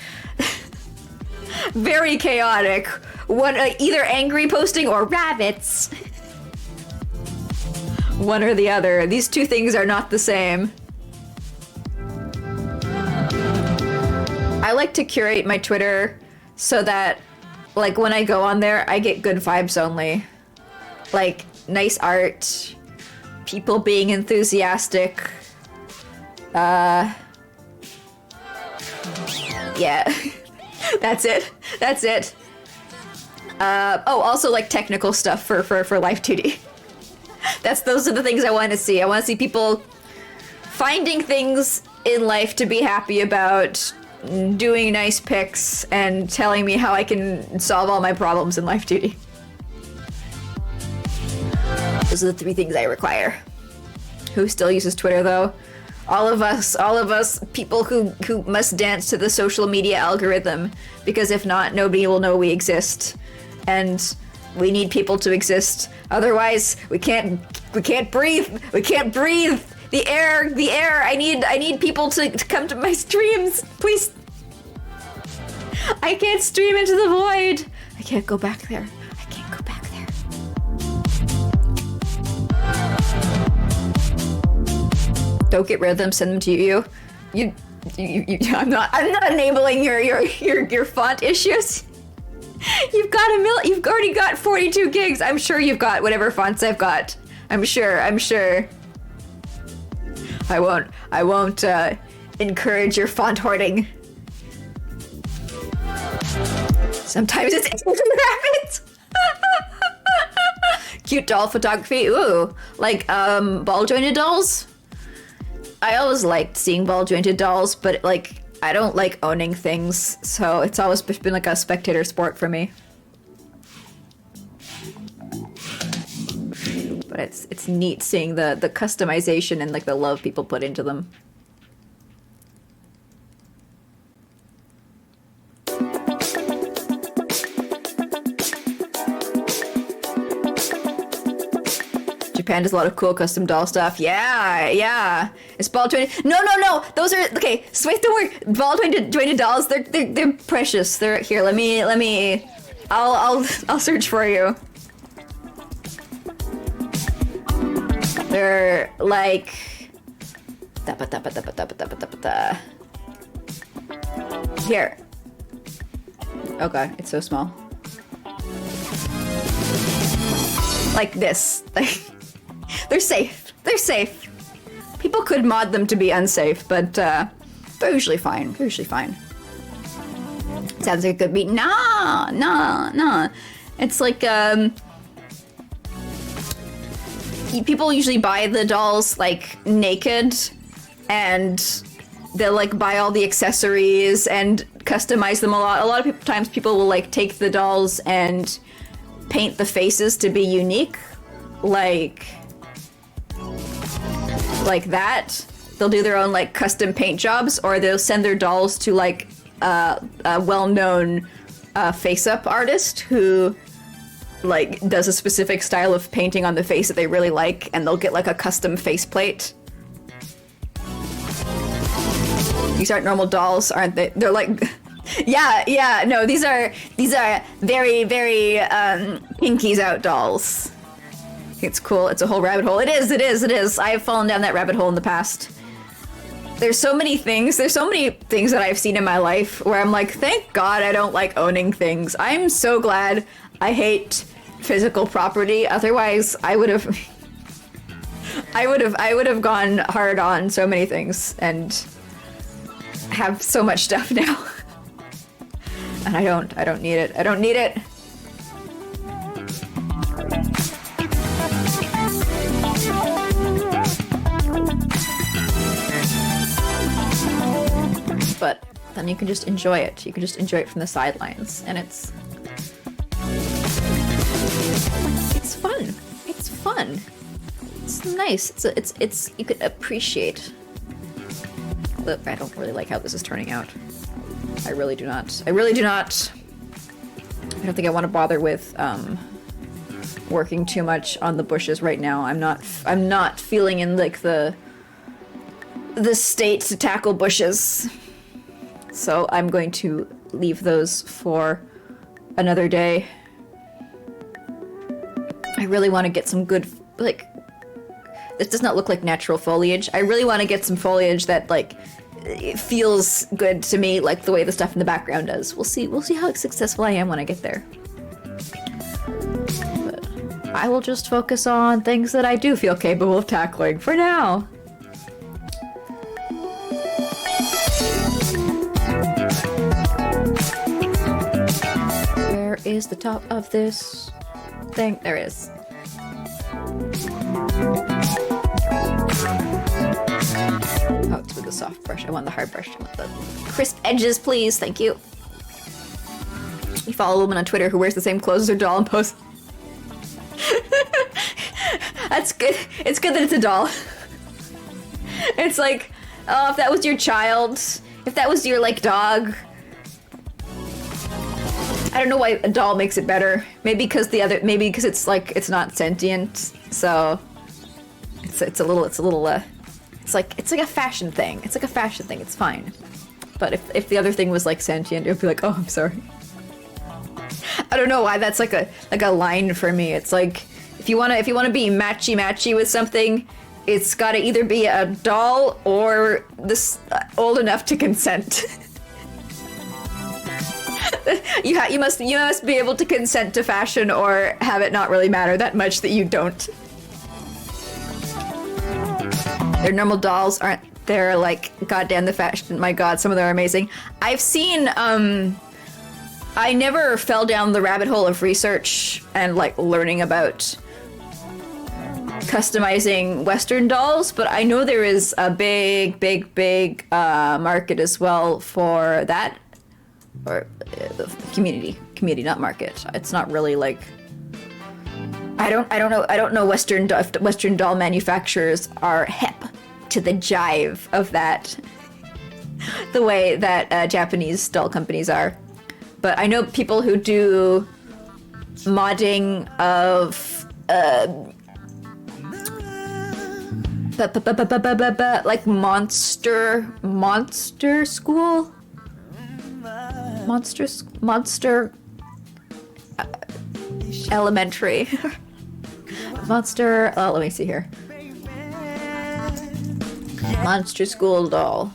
S1: very chaotic. One either angry posting or rabbits. One or the other. These two things are not the same. I like to curate my Twitter so that like when I go on there, I get good vibes only. Like nice art, people being enthusiastic. Yeah, that's it. Oh, also like technical stuff for Life 2D. Those are the things I want to see. I want to see people finding things in life to be happy about, doing nice pics, and telling me how I can solve all my problems in Life 2D. Those are the three things I require. Who still uses Twitter though? All of us people who must dance to the social media algorithm, because if not, nobody will know we exist. And we need people to exist. Otherwise, we can't breathe. We can't breathe. The air. I need people to come to my streams. Please. I can't stream into the void. I can't go back there. Don't get rid of them. Send them to you. I'm not enabling your font issues. You've already got 42 gigs. I'm sure you've got whatever fonts I've got. I'm sure. I won't encourage your font hoarding. Sometimes it's rabbit. Cute doll photography. Ooh, like ball jointed dolls. I always liked seeing ball jointed dolls, but like I don't like owning things, so it's always been like a spectator sport for me. But it's neat seeing the customization and like the love people put into them. Japan does a lot of cool custom doll stuff. Yeah, yeah. It's ball jointed. No. Those are okay. So wait, don't worry. Ball jointed dolls. They're precious. They're here. Let me. I'll search for you. They're like. Here. Okay, it's so small. Like this. They're safe. They're safe. People could mod them to be unsafe, but they're usually fine. They're usually fine. Sounds like a good beat. Nah. It's like people usually buy the dolls like naked, and they'll like buy all the accessories and customize them a lot. A lot of times people will like take the dolls and paint the faces to be unique, like that. They'll do their own like custom paint jobs, or they'll send their dolls to like a well-known face-up artist who like does a specific style of painting on the face that they really like, and they'll get like a custom faceplate. These aren't normal dolls, aren't they? They're like yeah, no, these are very, very Pinkies Out dolls. It's cool. It's a whole rabbit hole. It is. I have fallen down that rabbit hole in the past. There's so many things that I've seen in my life where I'm like, thank God I don't like owning things. I'm so glad I hate physical property. Otherwise, I would have gone hard on so many things and have so much stuff now. And I don't need it. I don't need it. But then you can just enjoy it. You can just enjoy it from the sidelines, and it's fun. It's fun. It's nice. It's you could appreciate. Look, I don't really like how this is turning out. I really do not. I don't think I want to bother with working too much on the bushes right now. I'm not feeling in like the state to tackle bushes. So I'm going to leave those for another day. I really want to get some good, like, this does not look like natural foliage. I really want to get some foliage that, like, it feels good to me, like the way the stuff in the background does. We'll see how successful I am when I get there. But I will just focus on things that I do feel capable of tackling for now. Where is the top of this thing? There it is. Oh, it's with the soft brush. I want the hard brush. I want the crisp edges, please. Thank you. You follow a woman on Twitter who wears the same clothes as her doll and posts. That's good. It's good that it's a doll. It's like, oh, if that was your child, if that was your, like, dog. I don't know why a doll makes it better. Maybe because it's like, it's not sentient, so it's like a fashion thing. It's like a fashion thing. It's fine. But if the other thing was like sentient, it would be like, oh, I'm sorry. I don't know why that's like a line for me. It's like if you wanna be matchy with something, it's gotta either be a doll or this old enough to consent. You must be able to consent to fashion or have it not really matter that much that you don't. Their normal dolls aren't. They're like, goddamn the fashion. My God, some of them are amazing. I've seen I never fell down the rabbit hole of research and like learning about customizing Western dolls, but I know there is a big market as well for that, or community, not market. It's not really like I don't know Western doll manufacturers are hip to the jive of that, the way that Japanese doll companies are. But I know people who do modding of like monster school, monster elementary, monster. Oh, let me see here. Monster school doll.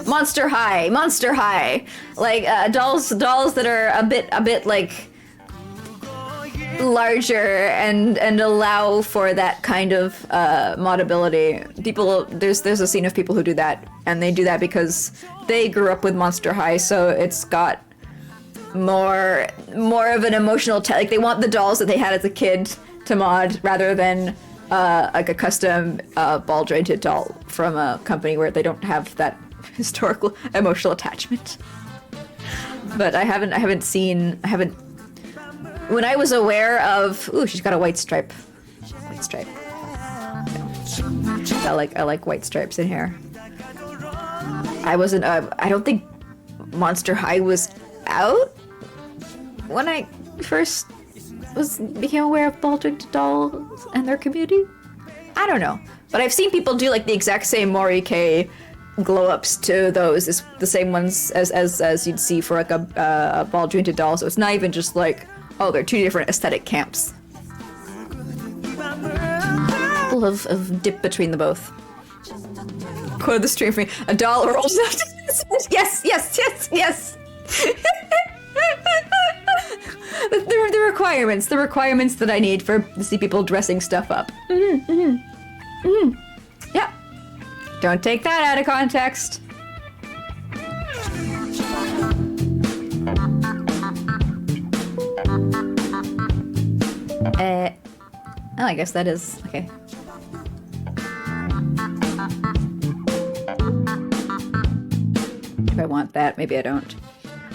S1: Monster High, like dolls that are a bit like larger and allow for that kind of modability. People, there's a scene of people who do that, and they do that because they grew up with Monster High, so it's got more of an emotional like they want the dolls that they had as a kid to mod rather than like a custom ball jointed doll from a company where they don't have that historical emotional attachment. But I haven't when I was aware of, ooh, she's got a white stripe. I like white stripes in here. I don't think Monster High was out when I first became aware of ball jointed dolls and their community. I don't know, but I've seen people do like the exact same Mori-K glow ups to those, is the same ones as you'd see for like a ball jointed doll. So it's not even just like, oh, they're two different aesthetic camps. People have dipped between the both. Quote the stream for me. A doll or old enough to... Yes. The requirements that I need to see people dressing stuff up. Yeah. Don't take that out of context. Oh, I guess that is okay. If I want that, maybe I don't.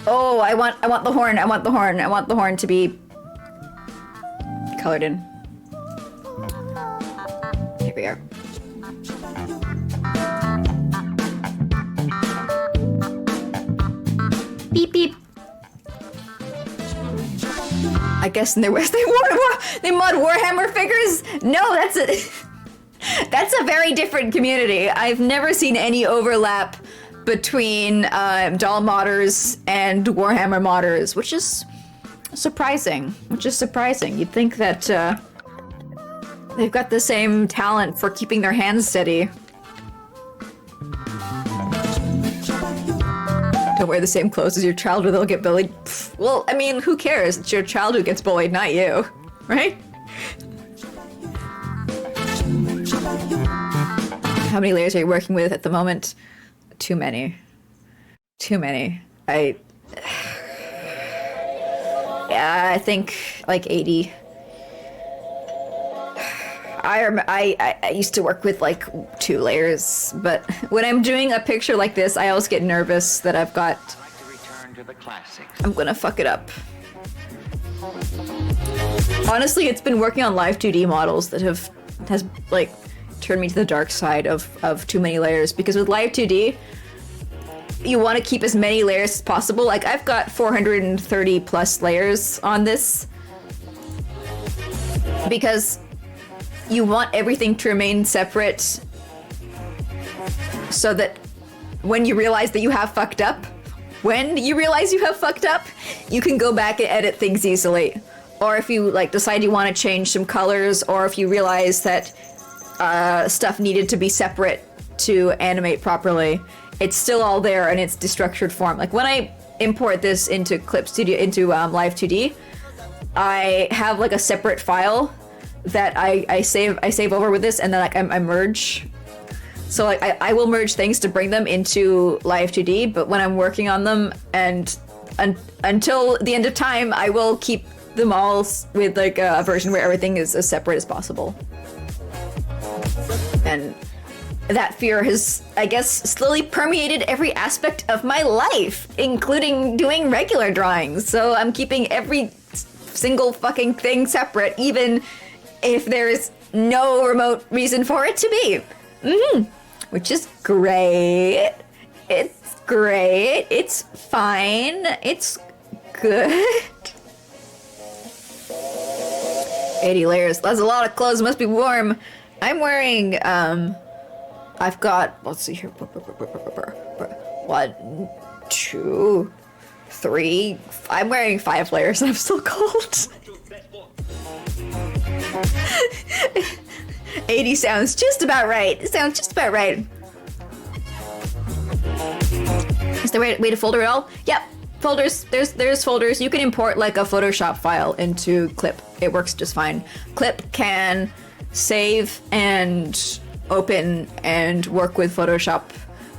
S1: Oh, I want the horn. I want the horn to be colored in. Here we are. Beep beep. I guess in their West they mod Warhammer figures. No, that's a very different community. I've never seen any overlap between doll modders and Warhammer modders, which is surprising. You'd think that they've got the same talent for keeping their hands steady. Don't wear the same clothes as your child or they'll get bullied. Pfft, well, I mean, who cares? It's your child who gets bullied, not you. Right? How many layers are you working with at the moment? Too many. Yeah, I think like 80. I used to work with like 2 layers, but when I'm doing a picture like this, I always get nervous that I'm gonna fuck it up. Honestly, it's been working on live 2D models that has like turned me to the dark side of too many layers, because with live 2D, you want to keep as many layers as possible. Like I've got 430 plus layers on this because you want everything to remain separate so that when you realize that you have fucked up, you can go back and edit things easily. Or if you like decide you want to change some colors, or if you realize that stuff needed to be separate to animate properly, it's still all there in its destructured form. Like when I import this into Clip Studio, into Live 2D, I have like a separate file that I save over with this, and then like I merge. So like I will merge things to bring them into Live 2D, but when I'm working on them and until the end of time, I will keep them all with like a version where everything is as separate as possible. And that fear has, I guess, slowly permeated every aspect of my life, including doing regular drawings. So I'm keeping every single fucking thing separate, even if there's no remote reason for it to be. Which is great. It's great. It's fine. It's good. 80 layers. That's a lot of clothes. Must be warm. I'm wearing, I've got, let's see here. 1, 2, 3. I'm wearing 5 layers and I'm still cold. 80 sounds just about right. It sounds just about right. Is there a way to folder it all? Yep. Folders. There's folders. You can import like a Photoshop file into Clip. It works just fine. Clip can save and open and work with Photoshop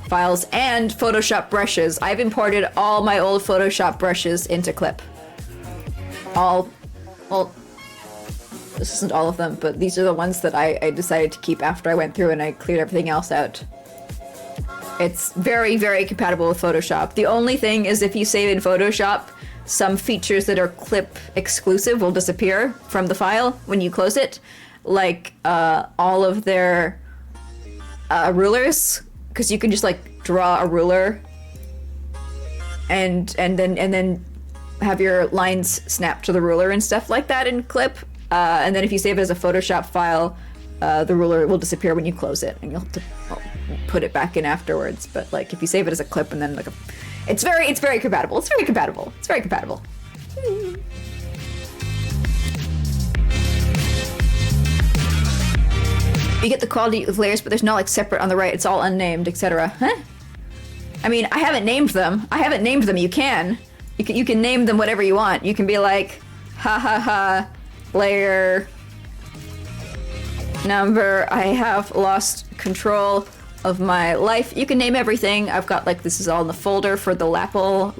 S1: files and Photoshop brushes. I've imported all my old Photoshop brushes into Clip. Well, this isn't all of them, but these are the ones that I decided to keep after I went through and I cleared everything else out. It's very, very compatible with Photoshop. The only thing is if you save in Photoshop, some features that are Clip exclusive will disappear from the file when you close it. Like all of their rulers, because you can just like draw a ruler and then have your lines snapped to the ruler and stuff like that in Clip. And then if you save it as a Photoshop file, the ruler will disappear when you close it, and you'll have to put it back in afterwards. But like if you save it as a clip and then like it's very compatible. It's very compatible. It's very compatible. You get the quality of layers, but there's not like separate on the right. It's all unnamed, etc. Huh? I mean, I haven't named them. You can name them whatever you want. You can be like, ha, layer number. I have lost control of my life. You can name everything. I've got like, this is all in the folder for the lapel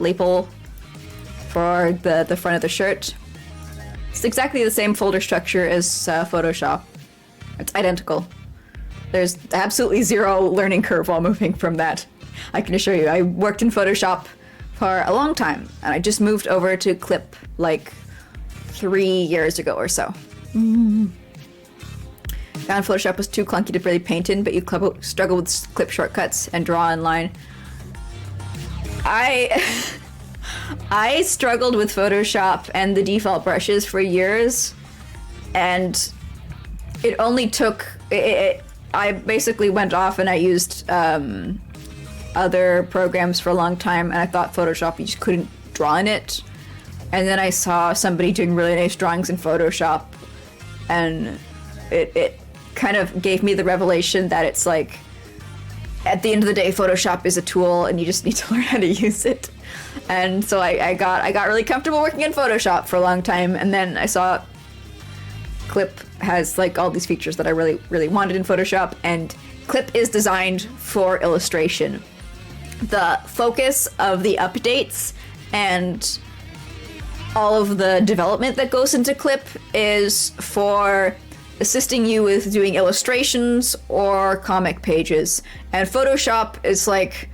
S1: for the front of the shirt. It's exactly the same folder structure as Photoshop. It's identical. There's absolutely zero learning curve while moving from that. I can assure you. I worked in Photoshop for a long time, and I just moved over to Clip like 3 years ago or so. Found Photoshop was too clunky to really paint in, but you struggle with Clip shortcuts and draw online. I struggled with Photoshop and the default brushes for years, and it only took... I basically went off and I used other programs for a long time, and I thought Photoshop, you just couldn't draw in it. And then I saw somebody doing really nice drawings in Photoshop, and it kind of gave me the revelation that it's like, at the end of the day, Photoshop is a tool and you just need to learn how to use it. And so I got really comfortable working in Photoshop for a long time, and then I saw Clip has like all these features that I really, really wanted in Photoshop, and Clip is designed for illustration. The focus of the updates and all of the development that goes into Clip is for assisting you with doing illustrations or comic pages. And Photoshop is like,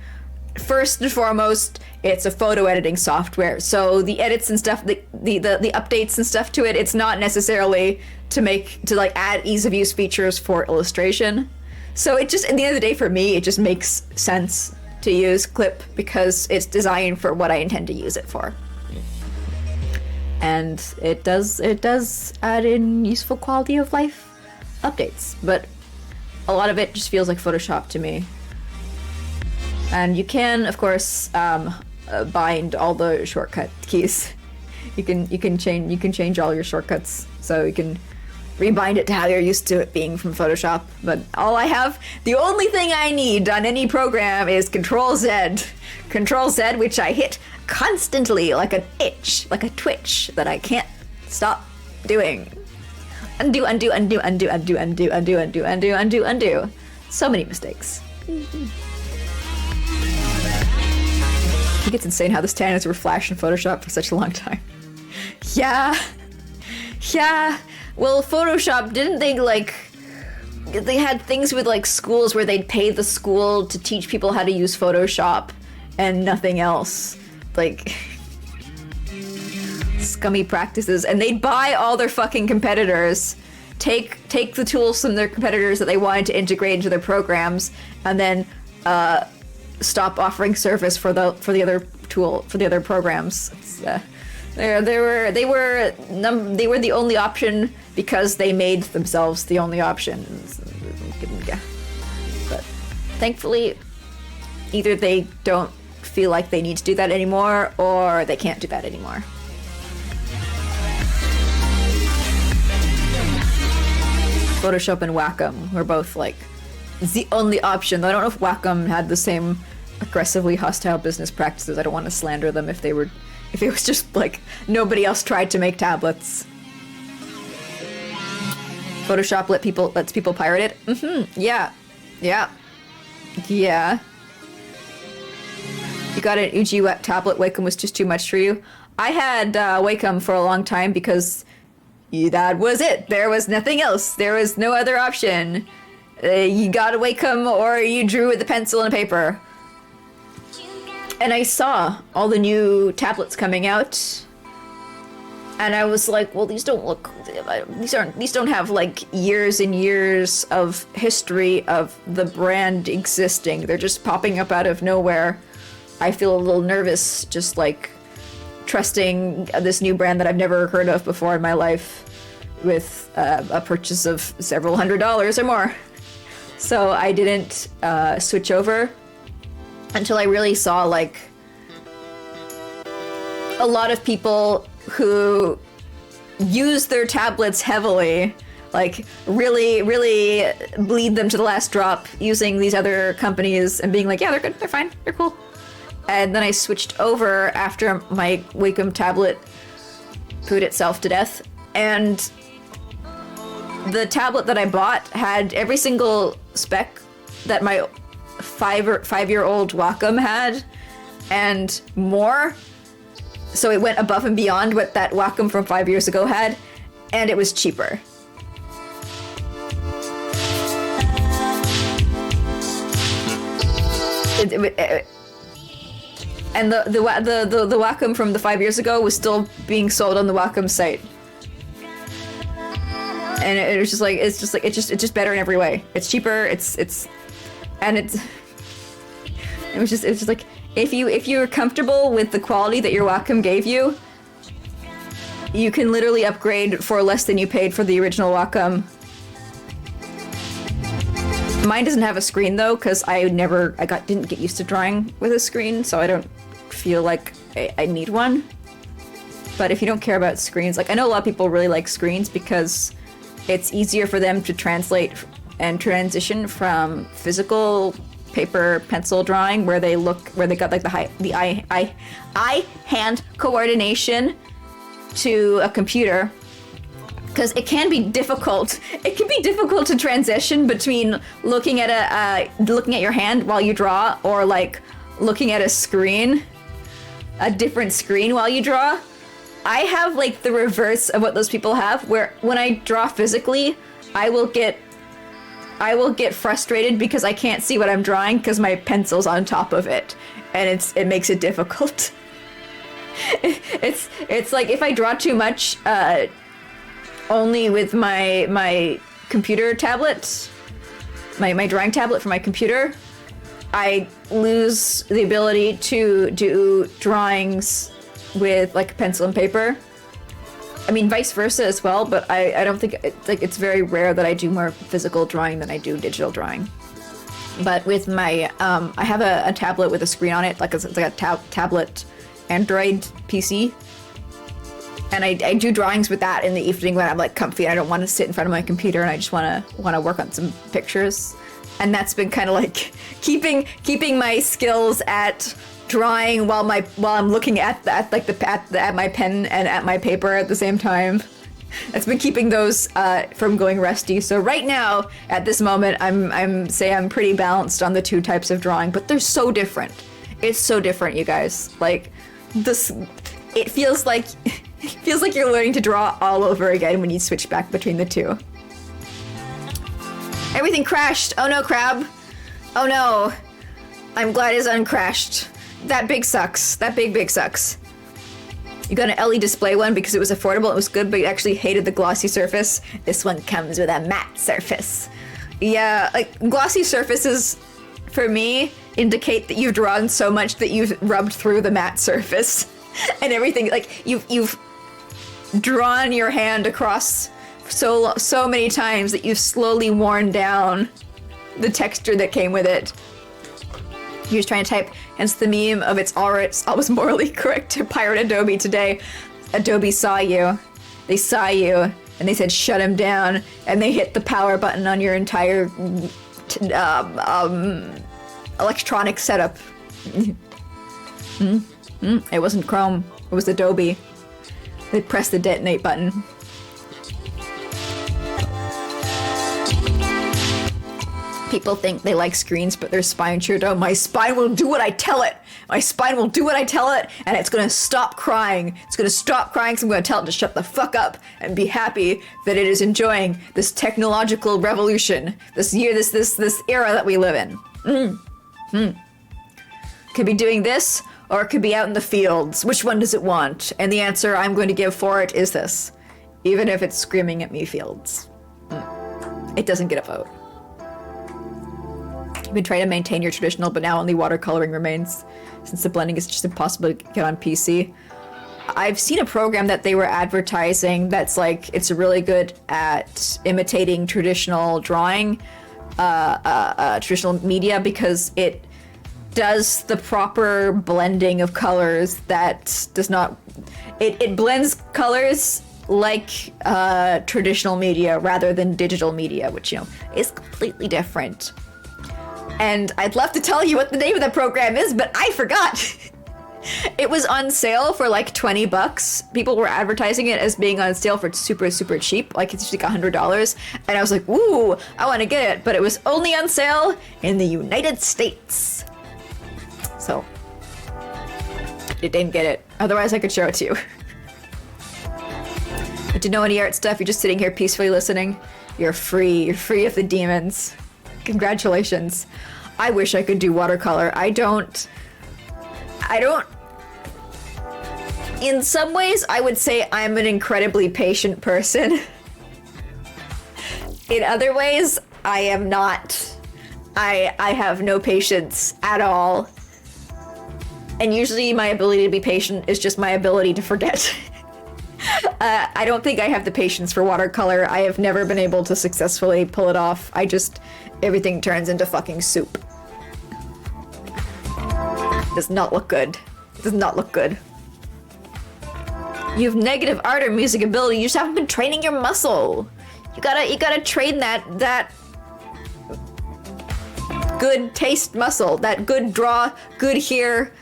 S1: first and foremost, it's a photo editing software. So the edits and stuff, the updates and stuff to it, it's not necessarily to like add ease of use features for illustration. So it just, at the end of the day, for me, it just makes sense to use Clip because it's designed for what I intend to use it for. And it does add in useful quality of life updates, but a lot of it just feels like Photoshop to me. And you can, of course, bind all the shortcut keys. You can change all your shortcuts, so you can rebind it to how you're used to it being from Photoshop. But the only thing I need on any program is Control Z. Control Z, which I hit constantly like an itch, like a twitch that I can't stop doing. Undo, undo, undo, undo, undo, undo, undo, undo, undo, undo, undo. So many mistakes. think it's insane how the standards were flashed in Photoshop for such a long time. Yeah. Yeah. Well, Photoshop, didn't they, like... They had things with, like, schools where they'd pay the school to teach people how to use Photoshop and nothing else. Like... scummy practices. And they'd buy all their fucking competitors, take the tools from their competitors that they wanted to integrate into their programs, and then, stop offering service for the other programs. They were the only option because they made themselves the only option. But thankfully, either they don't feel like they need to do that anymore, or they can't do that anymore. Photoshop and Wacom were both like the only option. I don't know if Wacom had the same aggressively hostile business practices. I don't want to slander them if it was just like nobody else tried to make tablets. Photoshop lets people pirate it. Yeah. You got an Uji tablet. Wacom was just too much for you. I had Wacom for a long time because that was it. There was nothing else. There was no other option. You got a Wacom or you drew with a pencil and a paper. And I saw all the new tablets coming out, and I was like, well, these don't have like years and years of history of the brand existing. They're just popping up out of nowhere. I feel a little nervous just like trusting this new brand that I've never heard of before in my life with a purchase of several $100s or more. So I didn't switch over until I really saw like a lot of people who use their tablets heavily, like really bleed them to the last drop using these other companies and being like, yeah, they're good, they're fine, they're cool. And then I switched over after my Wacom tablet pooed itself to death, and the tablet that I bought had every single spec that my five-year-old Wacom had, and more. So it went above and beyond what that Wacom from 5 years ago had, and it was cheaper. And the Wacom from the 5 years ago was still being sold on the Wacom site. And it was just like it's just better in every way. It's cheaper. It's just like if you're comfortable with the quality that your Wacom gave you, you can literally upgrade for less than you paid for the original Wacom. Mine doesn't have a screen though, because I didn't get used to drawing with a screen, so I don't feel like I need one. But if you don't care about screens, like I know a lot of people really like screens because it's easier for them to translate and transition from physical paper pencil drawing where they got like the eye-hand coordination to a computer, because it can be difficult. It can be difficult to transition between looking at your hand while you draw, or like looking at a different screen while you draw. I have like the reverse of what those people have, where when I draw physically, I will get frustrated because I can't see what I'm drawing because my pencil's on top of it, and it makes it difficult. It's like if I draw too much only with my computer tablet, my drawing tablet for my computer, I lose the ability to do drawings with like pencil and paper. I mean, vice versa as well, but I don't think it's very rare that I do more physical drawing than I do digital drawing. But with my I have a tablet with a screen on it, like it's like a tablet Android PC, and I do drawings with that in the evening when I'm like comfy and I don't want to sit in front of my computer and I just want to work on some pictures. And that's been kind of like keeping my skills at drawing while I'm looking at my pen and at my paper at the same time. It's been keeping those from going rusty. So right now, at this moment, I'm pretty balanced on the two types of drawing, but they're so different. It's so different, you guys. Like, this, it feels like you're learning to draw all over again when you switch back between the two. Everything crashed. Oh no, Crab. Oh no. I'm glad it's uncrashed. That big sucks. That big sucks. You got an LE display one because it was affordable, it was good, but you actually hated the glossy surface. This one comes with a matte surface. Yeah, like, glossy surfaces, for me, indicate that you've drawn so much that you've rubbed through the matte surface. And everything, like, you've drawn your hand across so many times that you've slowly worn down the texture that came with it. He was trying to type, hence the meme of it's always morally correct to pirate Adobe today. Adobe saw you. They saw you, and they said shut him down, and they hit the power button on your entire electronic setup. It wasn't Chrome, it was Adobe. They pressed the detonate button. People think they like screens, but their spine sure don't. My spine will do what I tell it. My spine will do what I tell it, and it's gonna stop crying. It's gonna stop crying, so I'm gonna tell it to shut the fuck up and be happy that it is enjoying this technological revolution, this era that we live in. Could be doing this, or it could be out in the fields. Which one does it want? And the answer I'm going to give for it is this. Even if it's screaming at me, fields. It doesn't get a vote. You've been trying to maintain your traditional, but now only watercoloring remains, since the blending is just impossible to get on PC. I've seen a program that they were advertising that's like, it's really good at imitating traditional drawing, traditional media, because it does the proper blending of colors that does not... It blends colors like traditional media rather than digital media, which, you know, is completely different. And I'd love to tell you what the name of the program is, but I forgot. It was on sale for like $20. People were advertising it as being on sale for super, super cheap. Like, it's just like $100. And I was like, ooh, I want to get it. But it was only on sale in the United States. So, you didn't get it. Otherwise, I could show it to you. But to know any art stuff, you're just sitting here peacefully listening. You're free. You're free of the demons. Congratulations. I wish I could do watercolor. I don't... In some ways, I would say I'm an incredibly patient person. In other ways, I am not. I have no patience at all. And usually my ability to be patient is just my ability to forget. I don't think I have the patience for watercolor. I have never been able to successfully pull it off. Everything turns into fucking soup. Does not look good. Does not look good. You have negative art or music ability. You just haven't been training your muscle. You gotta train that good taste muscle, that good draw, good hear,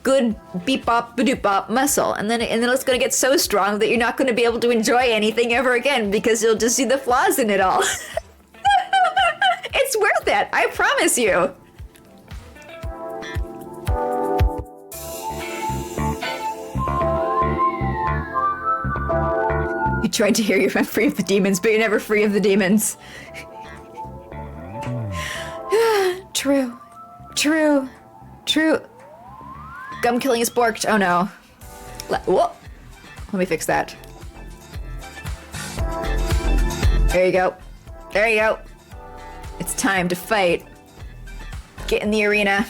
S1: good beep bop badoop bop muscle, and then it's gonna get so strong that you're not gonna be able to enjoy anything ever again because you'll just see the flaws in it all. It's worth it, I promise you. You tried to hear you're free of the demons, but you're never free of the demons. True. True. True. Gum killing is borked. Oh no. Whoa. Let me fix that. There you go. There you go. It's time to fight. Get in the arena.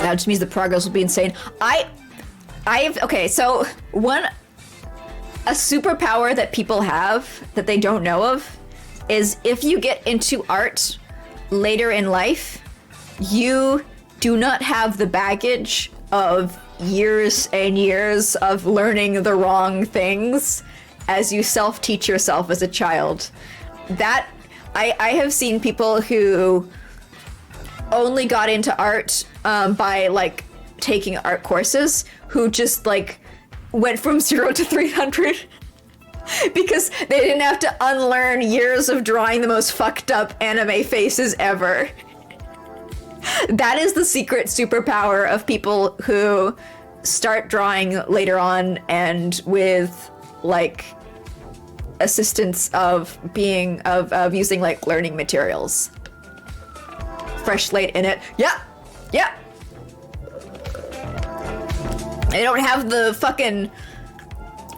S1: That just means the progress will be insane. Okay, so a superpower that people have that they don't know of is if you get into art later in life, you do not have the baggage of years and years of learning the wrong things as you self-teach yourself as a child. That, I have seen people who only got into art by like taking art courses, who just like went from 0 to 300 Because they didn't have to unlearn years of drawing the most fucked up anime faces ever. That is the secret superpower of people who start drawing later on and with like assistance of using like learning materials. Fresh slate in it. Yeah. Yeah. They don't have the fucking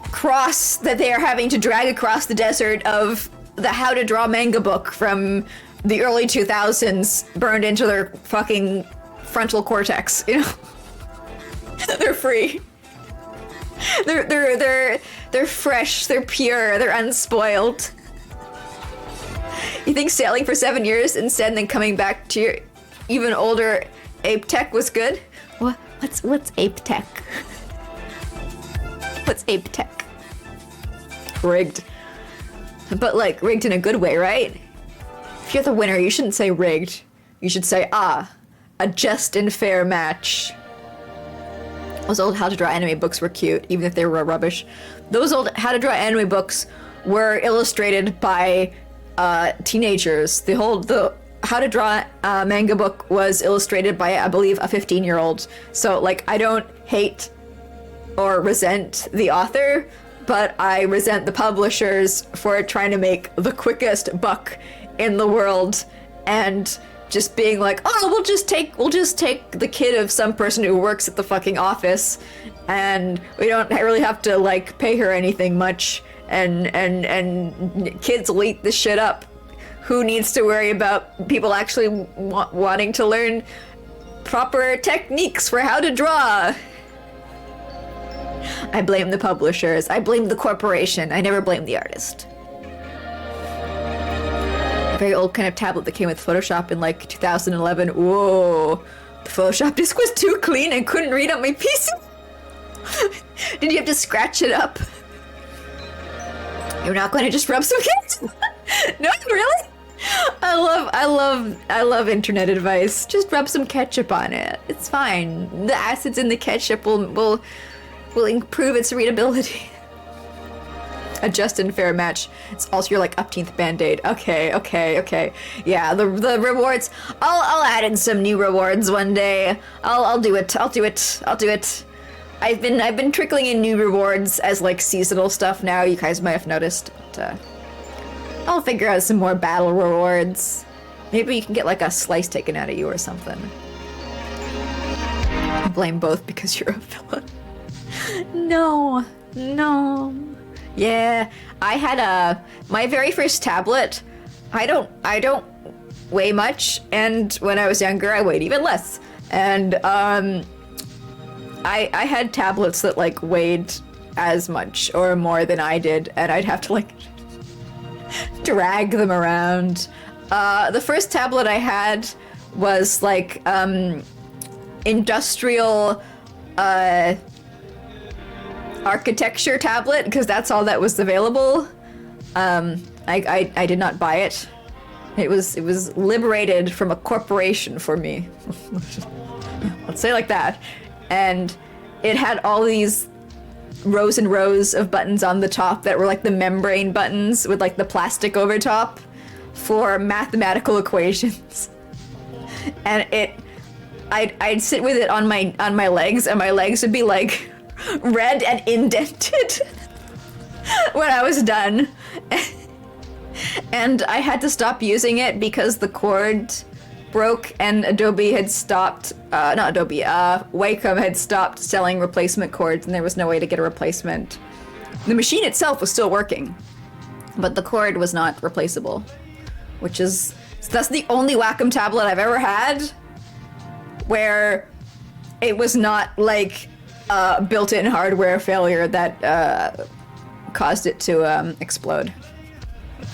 S1: cross that they are having to drag across the desert of the How to Draw manga book from the early 2000s burned into their fucking frontal cortex, you know? They're free. They're fresh, they're pure, they're unspoiled. You think sailing for 7 years instead and then coming back to your even older ape tech was good? What's ape tech? What's ape tech? Rigged. But like rigged in a good way, right? If you're the winner, you shouldn't say rigged. You should say, a just and fair match. Those old How to Draw anime books were cute, even if they were rubbish. Those old How to Draw anime books were illustrated by teenagers. The How to Draw manga book was illustrated by, I believe, a 15-year-old. So, like, I don't hate or resent the author, but I resent the publishers for trying to make the quickest buck in the world and just being like, oh, we'll just take the kid of some person who works at the fucking office, and we don't really have to like pay her anything much, and kids will eat this shit up. Who needs to worry about people actually wanting to learn proper techniques for how to draw? I blame the publishers. I blame the corporation. I never blame the artist. A very old kind of tablet that came with Photoshop in like 2011. Whoa. The Photoshop disk was too clean and couldn't read on my PC. Did you have to scratch it up? You're not going to just rub some ketchup? No, really? I love internet advice. Just rub some ketchup on it. It's fine. The acids in the ketchup will improve its readability. A just and fair match. It's also your like upteenth band-aid. Okay. Yeah, the rewards. I'll add in some new rewards one day. I'll do it. I've been trickling in new rewards as like seasonal stuff now. You guys might have noticed. But, I'll figure out some more battle rewards. Maybe you can get like a slice taken out of you or something. I blame both because you're a villain. No. Yeah, I had my very first tablet. I don't weigh much, and when I was younger, I weighed even less. And I had tablets that like weighed as much or more than I did, and I'd have to like drag them around. The first tablet I had was like industrial architecture tablet, because that's all that was available. I did not buy it. It was liberated from a corporation for me. Let's say it like that. And it had all these rows and rows of buttons on the top that were like the membrane buttons with like the plastic over top for mathematical equations. And I'd sit with it on my legs, and my legs would be like red and indented when I was done. And I had to stop using it because the cord broke and Adobe had stopped, Wacom had stopped selling replacement cords, and there was no way to get a replacement. The machine itself was still working, but the cord was not replaceable, that's the only Wacom tablet I've ever had where it was not like built-in hardware failure that caused it to explode.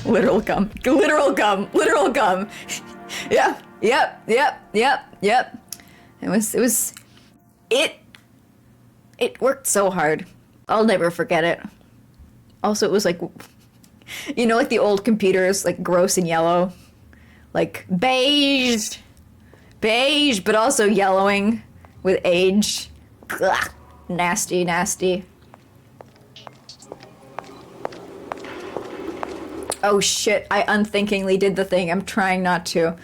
S1: Literal gum. Yep. It worked so hard. I'll never forget it. Also, it was like, you know, like the old computers, like gross and yellow, like beige, but also yellowing with age. Ugh. Nasty. Oh shit, I unthinkingly did the thing. I'm trying not to.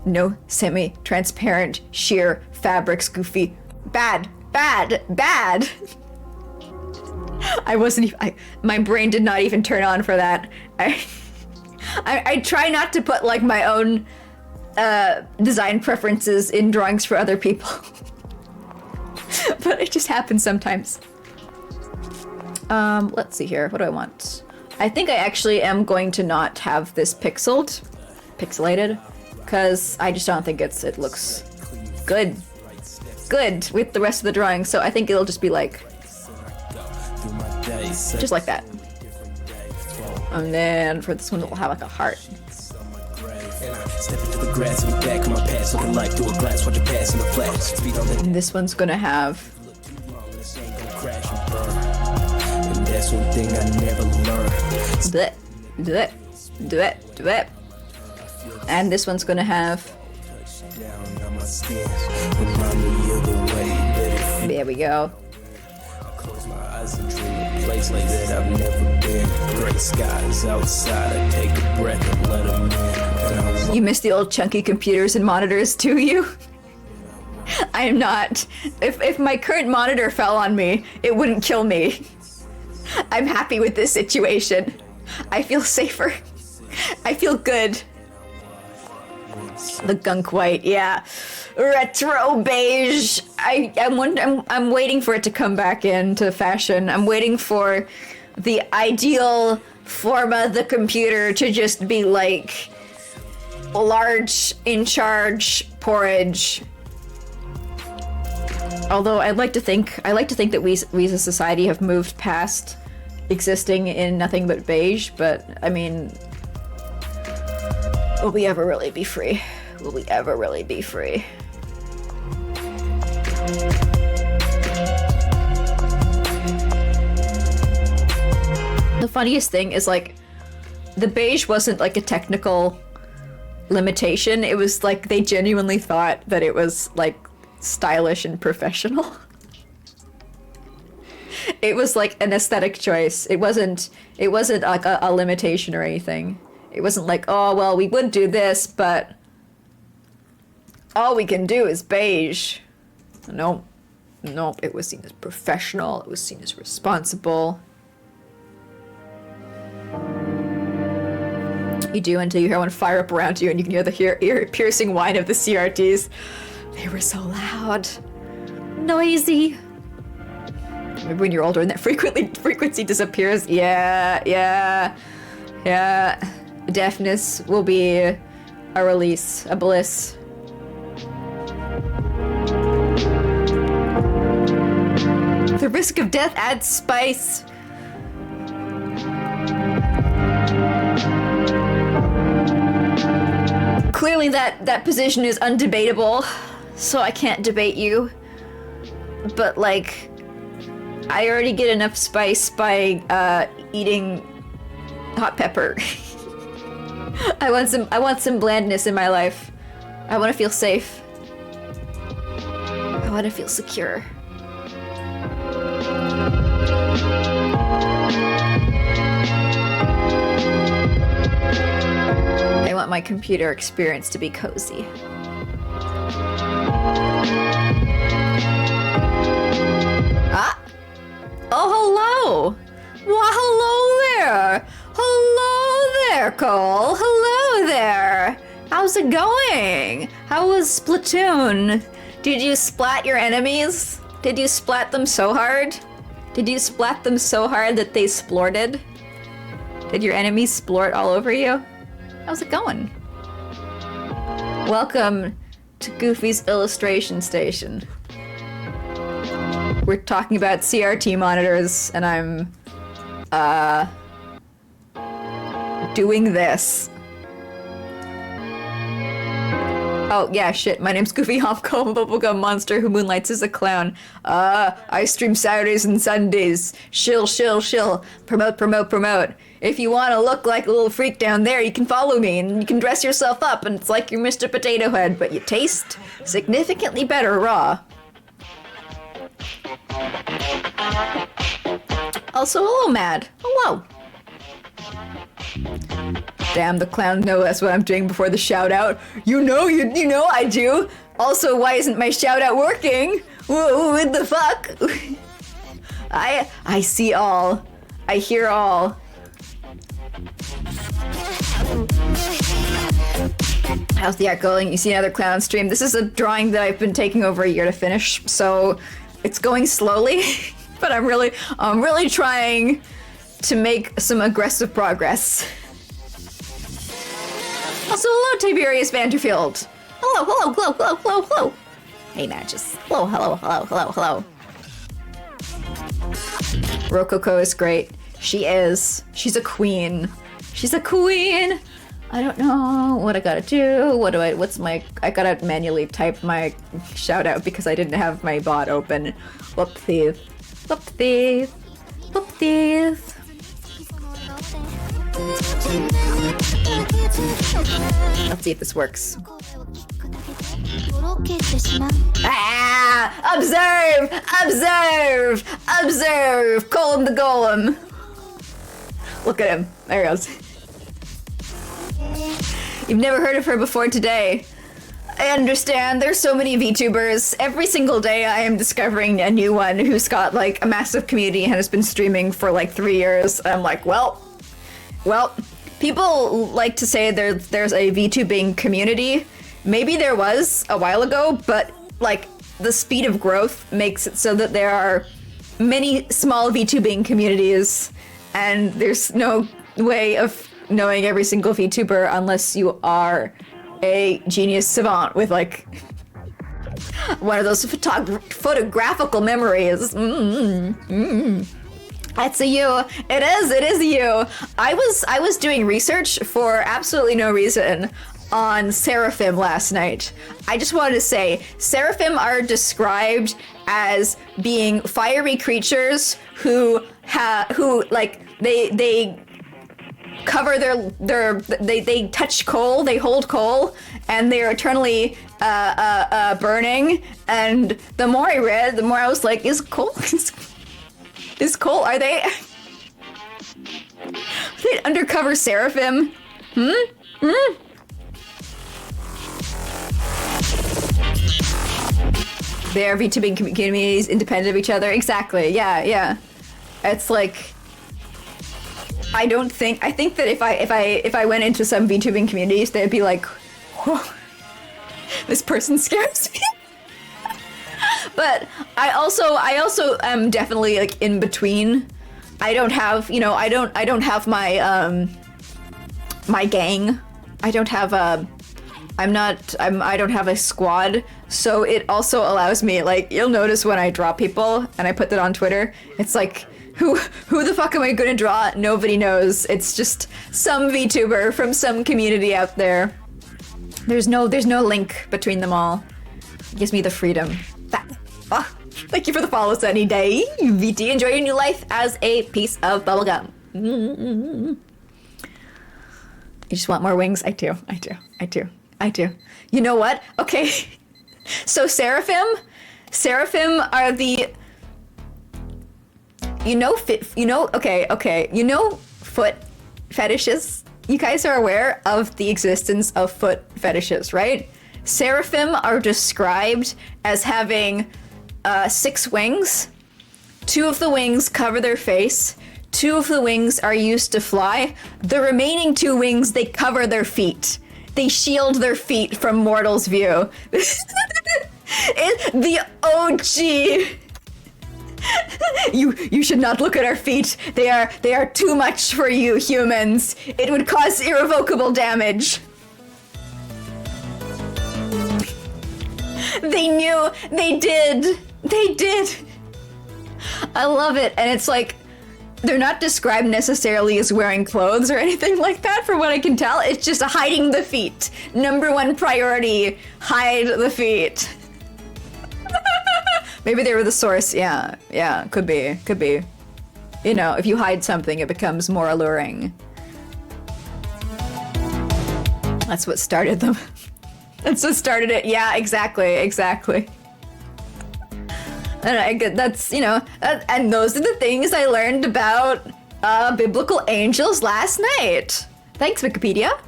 S1: No semi-transparent sheer fabrics, Goofy. Bad. I wasn't even, my brain did not even turn on for that. I try not to put like my own design preferences in drawings for other people. But it just happens sometimes. Let's see here. What do I want? I think I actually am going to not have this pixelated, because I just don't think it looks good with the rest of the drawing. So I think it'll just be like, just like that. And then for this one, it'll have like a heart. And this one's gonna have. That's one thing I never learned. Do it. And this one's gonna have. There we go. Place like that I've never been. Gray skies outside, I take a breath and let them in. You miss the old chunky computers and monitors, do you? I am not. If my current monitor fell on me, it wouldn't kill me. I'm happy with this situation. I feel safer. I feel good. The gunk white, yeah. Retro beige. I'm waiting for it to come back into fashion. I'm waiting for the ideal form of the computer to just be like large, in charge porridge. Although I like to think that we as a society have moved past existing in nothing but beige, but I mean, will we ever really be free? Will we ever really be free? The funniest thing is, like, the beige wasn't like a technical limitation. It was like they genuinely thought that it was like stylish and professional. It was like an aesthetic choice. It wasn't like a limitation or anything. It wasn't like, oh well, we would do this, but all we can do is beige. No, it was seen as professional. It was seen as responsible. You do until you hear one fire up around you and you can hear the ear-piercing whine of the CRTs. They were so loud. Noisy. Maybe when you're older and that frequency disappears. Yeah. Deafness will be a release, a bliss. The risk of death adds spice. Clearly that position is undebatable, so I can't debate you. But like, I already get enough spice by eating hot pepper. I want some blandness in my life. I want to feel safe. I want to feel secure. I want my computer experience to be cozy. Ah! Oh, hello! Well, hello there! Hello there, Cole! Hello there! How's it going? How was Splatoon? Did you splat your enemies? Did you splat them so hard? Did you splat them so hard that they splorted? Did your enemies splort all over you? How's it going? Welcome to Goofy's Illustration Station. We're talking about CRT monitors, and I'm, doing this. Oh, yeah, shit. My name's Goofy Ha0nk, I'm a bubblegum monster who moonlights as a clown. I stream Saturdays and Sundays. Shill. Promote. If you want to look like a little freak down there, you can follow me and you can dress yourself up and it's like you're Mr. Potato Head, but you taste significantly better raw. Also, hello, Mad. Hello. Damn, the clown knows that's what I'm doing before the shout out. You know I do. Also, why isn't my shout out working? What the fuck? I see all. I hear all. How's the art going? You see another clown on stream. This is a drawing that I've been taking over a year to finish, so it's going slowly, but I'm really trying to make some aggressive progress. Also, hello, Tiberius Vanderfield. Hello. Hey, Matches. Hello. Rococo is great. She is. She's a queen. I don't know what I gotta do. I gotta manually type my shout out because I didn't have my bot open. Whoopsies. Let's see if this works. Observe! Golem the golem. Look at him. There he goes. You've never heard of her before today. I understand. There's so many VTubers. Every single day I am discovering a new one who's got like a massive community and has been streaming for like 3 years. I'm like, well, people like to say there's a VTubing community. Maybe there was a while ago, but like the speed of growth makes it so that there are many small VTubing communities, and there's no way of knowing every single VTuber unless you are a genius savant with like one of those photographical memories. That's a you. It is a you. I was doing research for absolutely no reason on Seraphim last night. I just wanted to say, Seraphim are described as being fiery creatures who like they cover they touch coal, they hold coal, and they're eternally burning. And the more I read, the more I was like, is coal are they undercover Seraphim? They are VTubing communities independent of each other. Exactly. Yeah. It's like, I think that if I went into some VTubing communities, they'd be like, whoa, this person scares me. But I also am definitely like in between. I don't have my my gang. I don't have I don't have a squad, so it also allows me, like, you'll notice when I draw people and I put that on Twitter, it's like, who the fuck am I gonna draw? Nobody knows. It's just some VTuber from some community out there. There's no link between them all. It gives me the freedom. Thank you for the follow, Sunny Day. VT, enjoy your new life as a piece of bubblegum. You just want more wings? I do. You know what? Okay. So Seraphim are the, foot fetishes? You guys are aware of the existence of foot fetishes, right? Seraphim are described as having 6 wings. 2 of the wings cover their face. 2 of the wings are used to fly. The remaining 2 wings, they cover their feet. They shield their feet from mortals' view. The OG. You should not look at our feet. They are too much for you humans. It would cause irrevocable damage. They knew. They did. I love it. And it's like, they're not described necessarily as wearing clothes or anything like that, from what I can tell. It's just hiding the feet. Number 1 priority, hide the feet. Maybe they were the source. Yeah, could be. You know, if you hide something, it becomes more alluring. That's what started them. That's what started it. Yeah, exactly. And that's, and those are the things I learned about biblical angels last night. Thanks, Wikipedia.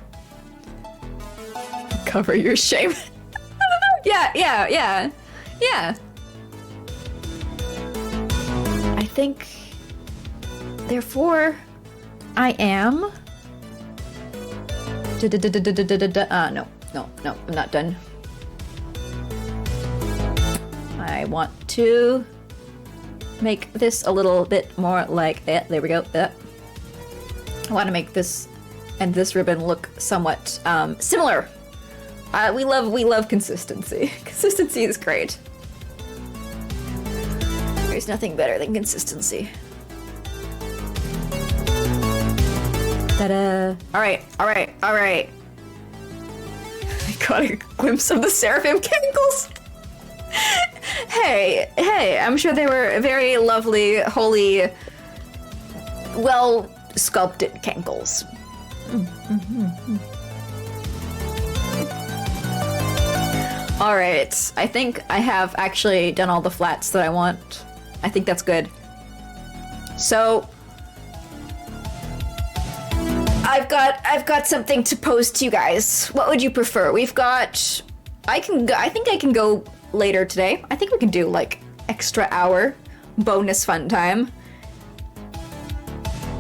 S1: Cover your shame. Yeah. I think, therefore, I am. No, I'm not done. I want to make this a little bit more like it. There we go. I want to make this and this ribbon look somewhat similar. We love consistency. Consistency is great. There's nothing better than consistency. Ta-da! All right. I got a glimpse of the Seraphim cankles. Hey, I'm sure they were very lovely, holy, well sculpted cankles. All right, I think I have actually done all the flats that I want. I think that's good. So I've got something to pose to you guys. What would you prefer? We've got. I think I can go later today. I think we can do like extra hour bonus fun time.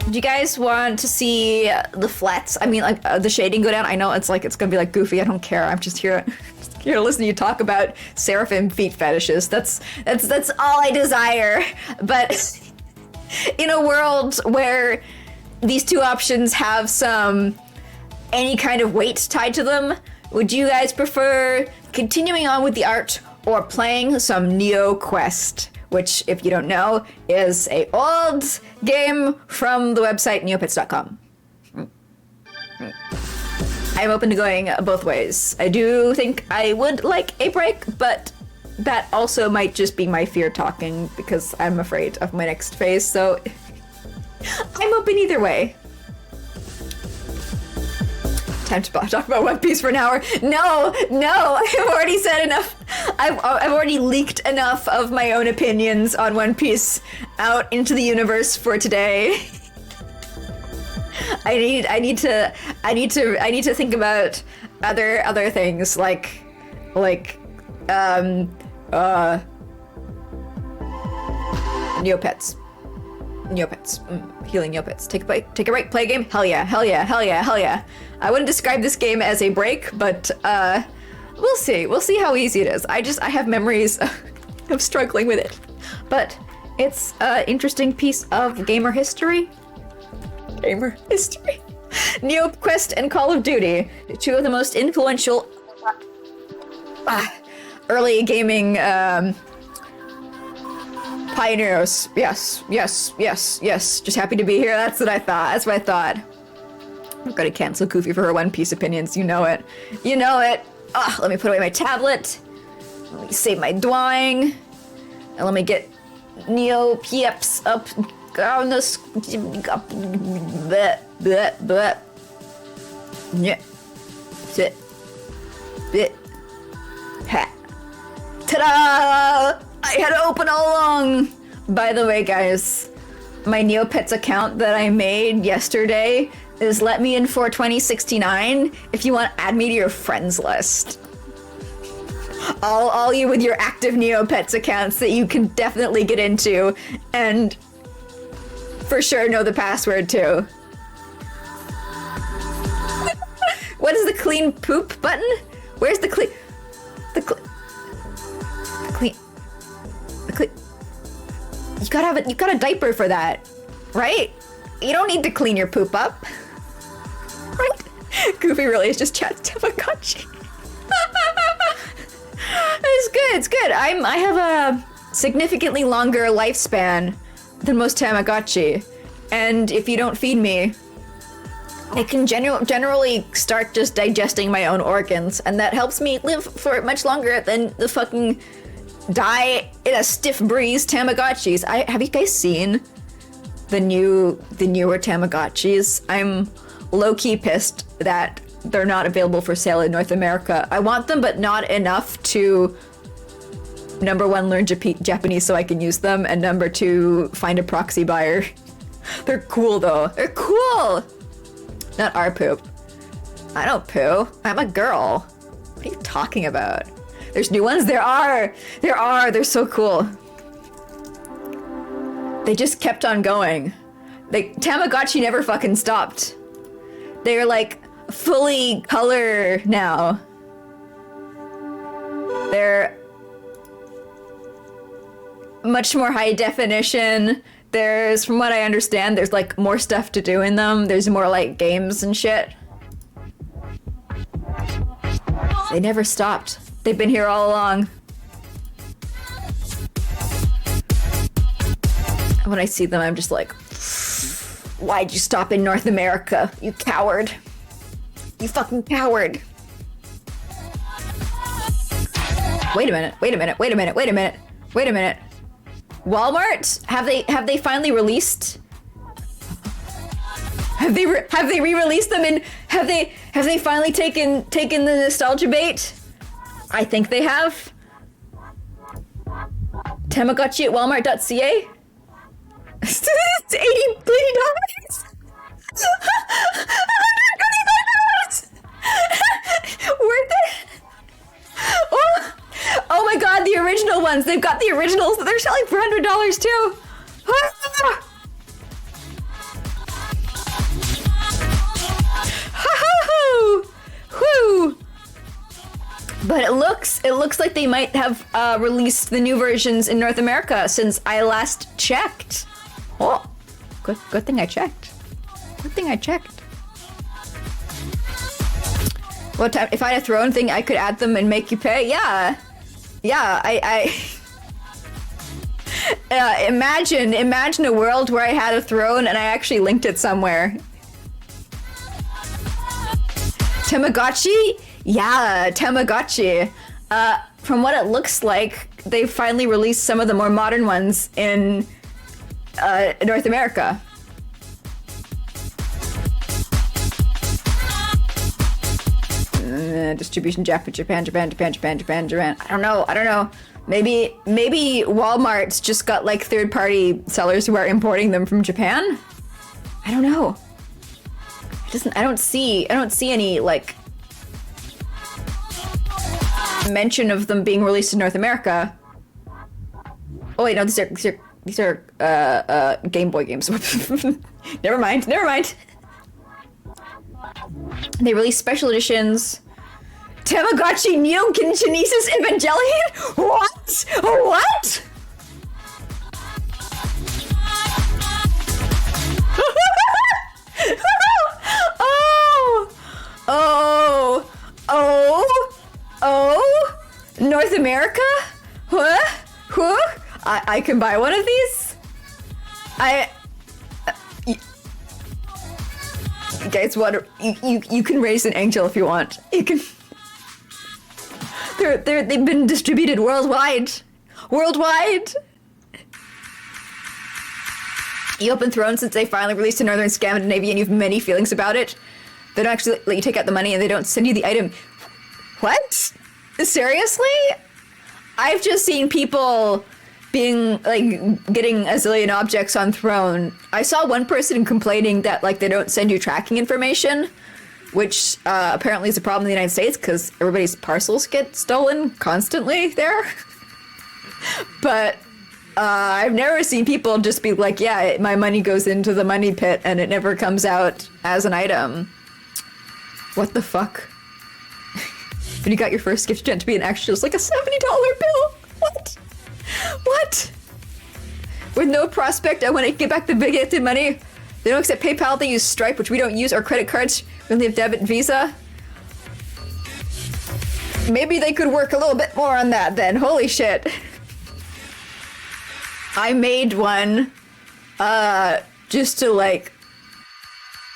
S1: Do you guys want to see the flats? I mean, like the shading go down. I know it's gonna be like goofy. I don't care. I'm just here to listen to you talk about Seraphim feet fetishes. That's all I desire. But in a world where these two options have any kind of weight tied to them, would you guys prefer continuing on with the art or playing some NeoQuest, which, if you don't know, is a old game from the website neopets.com. I'm open to going both ways. I do think I would like a break, but that also might just be my fear talking because I'm afraid of my next phase, so I'm open either way. Time to talk about One Piece for an hour. No, I've already said enough. I've already leaked enough of my own opinions on One Piece out into the universe for today. I need to think about other things like Neopets. Healing Neopets. Take a break, play a game? Hell yeah. I wouldn't describe this game as a break, but we'll see. We'll see how easy it is. I have memories of struggling with it. But it's an interesting piece of gamer history. NeoQuest and Call of Duty, two of the most influential early gaming pioneers. Yes. Just happy to be here. That's what I thought. I'm gonna cancel Goofy for her One Piece opinions. You know it. Let me put away my tablet. Let me save my dwang. And let me get Neo-Pieps up on the yeah. Sit. Bit. Ha. Ta-da! I had it open all along. By the way, guys, my Neopets account that I made yesterday is let me in for 2069 if you want to add me to your friends list. All you with your active Neopets accounts that you can definitely get into and for sure know the password too. What is the clean poop button? Where's the clean? You got a diaper for that, right? You don't need to clean your poop up, right? Goofy really is just chat Tamagotchi. It's good. I have a significantly longer lifespan than most Tamagotchi, and if you don't feed me, I can generally start just digesting my own organs, and that helps me live for much longer than the fucking die in a stiff breeze Tamagotchis. Have you guys seen the newer Tamagotchis? I'm low-key pissed that they're not available for sale in North America. I want them, but not enough to, number one, learn Japanese so I can use them, and number two, find a proxy buyer. They're cool though. They're cool! Not our poop. I don't poo. I'm a girl. What are you talking about? There's new ones? There are! There are! They're so cool. They just kept on going. Tamagotchi never fucking stopped. They're like fully color now. They're much more high definition. There's, from what I understand, there's like more stuff to do in them. There's more like games and shit. They never stopped. They've been here all along. When I see them, I'm just like, why'd you stop in North America, you coward? You fucking coward. Wait a minute, wait a minute, wait a minute, wait a minute, wait a minute. Walmart? Have they finally released? Have they re-released them and have they finally taken the nostalgia bait? I think they have. Tamagotchi at Walmart.ca? It's $80 $125. Worth it? Oh my god, the original ones. They've got the originals that they're selling for $100 too. Whoo! But it looks like they might have released the new versions in North America since I last checked. Oh, good thing I checked. Good thing I checked. What time? If I had a throne thing, I could add them and make you pay. Yeah. I imagine a world where I had a throne and I actually linked it somewhere. Tamagotchi? Yeah, Tamagotchi. From what it looks like, they finally released some of the more modern ones in North America. Distribution Japan. I don't know. Maybe Walmart's just got like third-party sellers who are importing them from Japan. I don't know. I don't see any like mention of them being released in North America. Oh wait, no, these are Game Boy games. Never mind. They released special editions. Tamagotchi Neo Genesis Evangelion? What? What? Oh! North America? Huh? I can buy one of these? You guys want you can raise an angel if you want. You can. They've been distributed worldwide. You open Throne since they finally released in Northern Scandinavia and you have many feelings about it. They don't actually let you take out the money and they don't send you the item. What? Seriously? I've just seen people being like getting a zillion objects on Throne. I saw one person complaining that like they don't send you tracking information, which apparently is a problem in the United States because everybody's parcels get stolen constantly there. But I've never seen people just be like, yeah, my money goes into the money pit and it never comes out as an item. What the fuck? When you got your first gift, you had to be an extra, it's like a $70 bill. What? With no prospect, I want to get back the big gifted money. They don't accept PayPal, they use Stripe, which we don't use, or credit cards. We only have debit and Visa. Maybe they could work a little bit more on that then. Holy shit. I made one just to like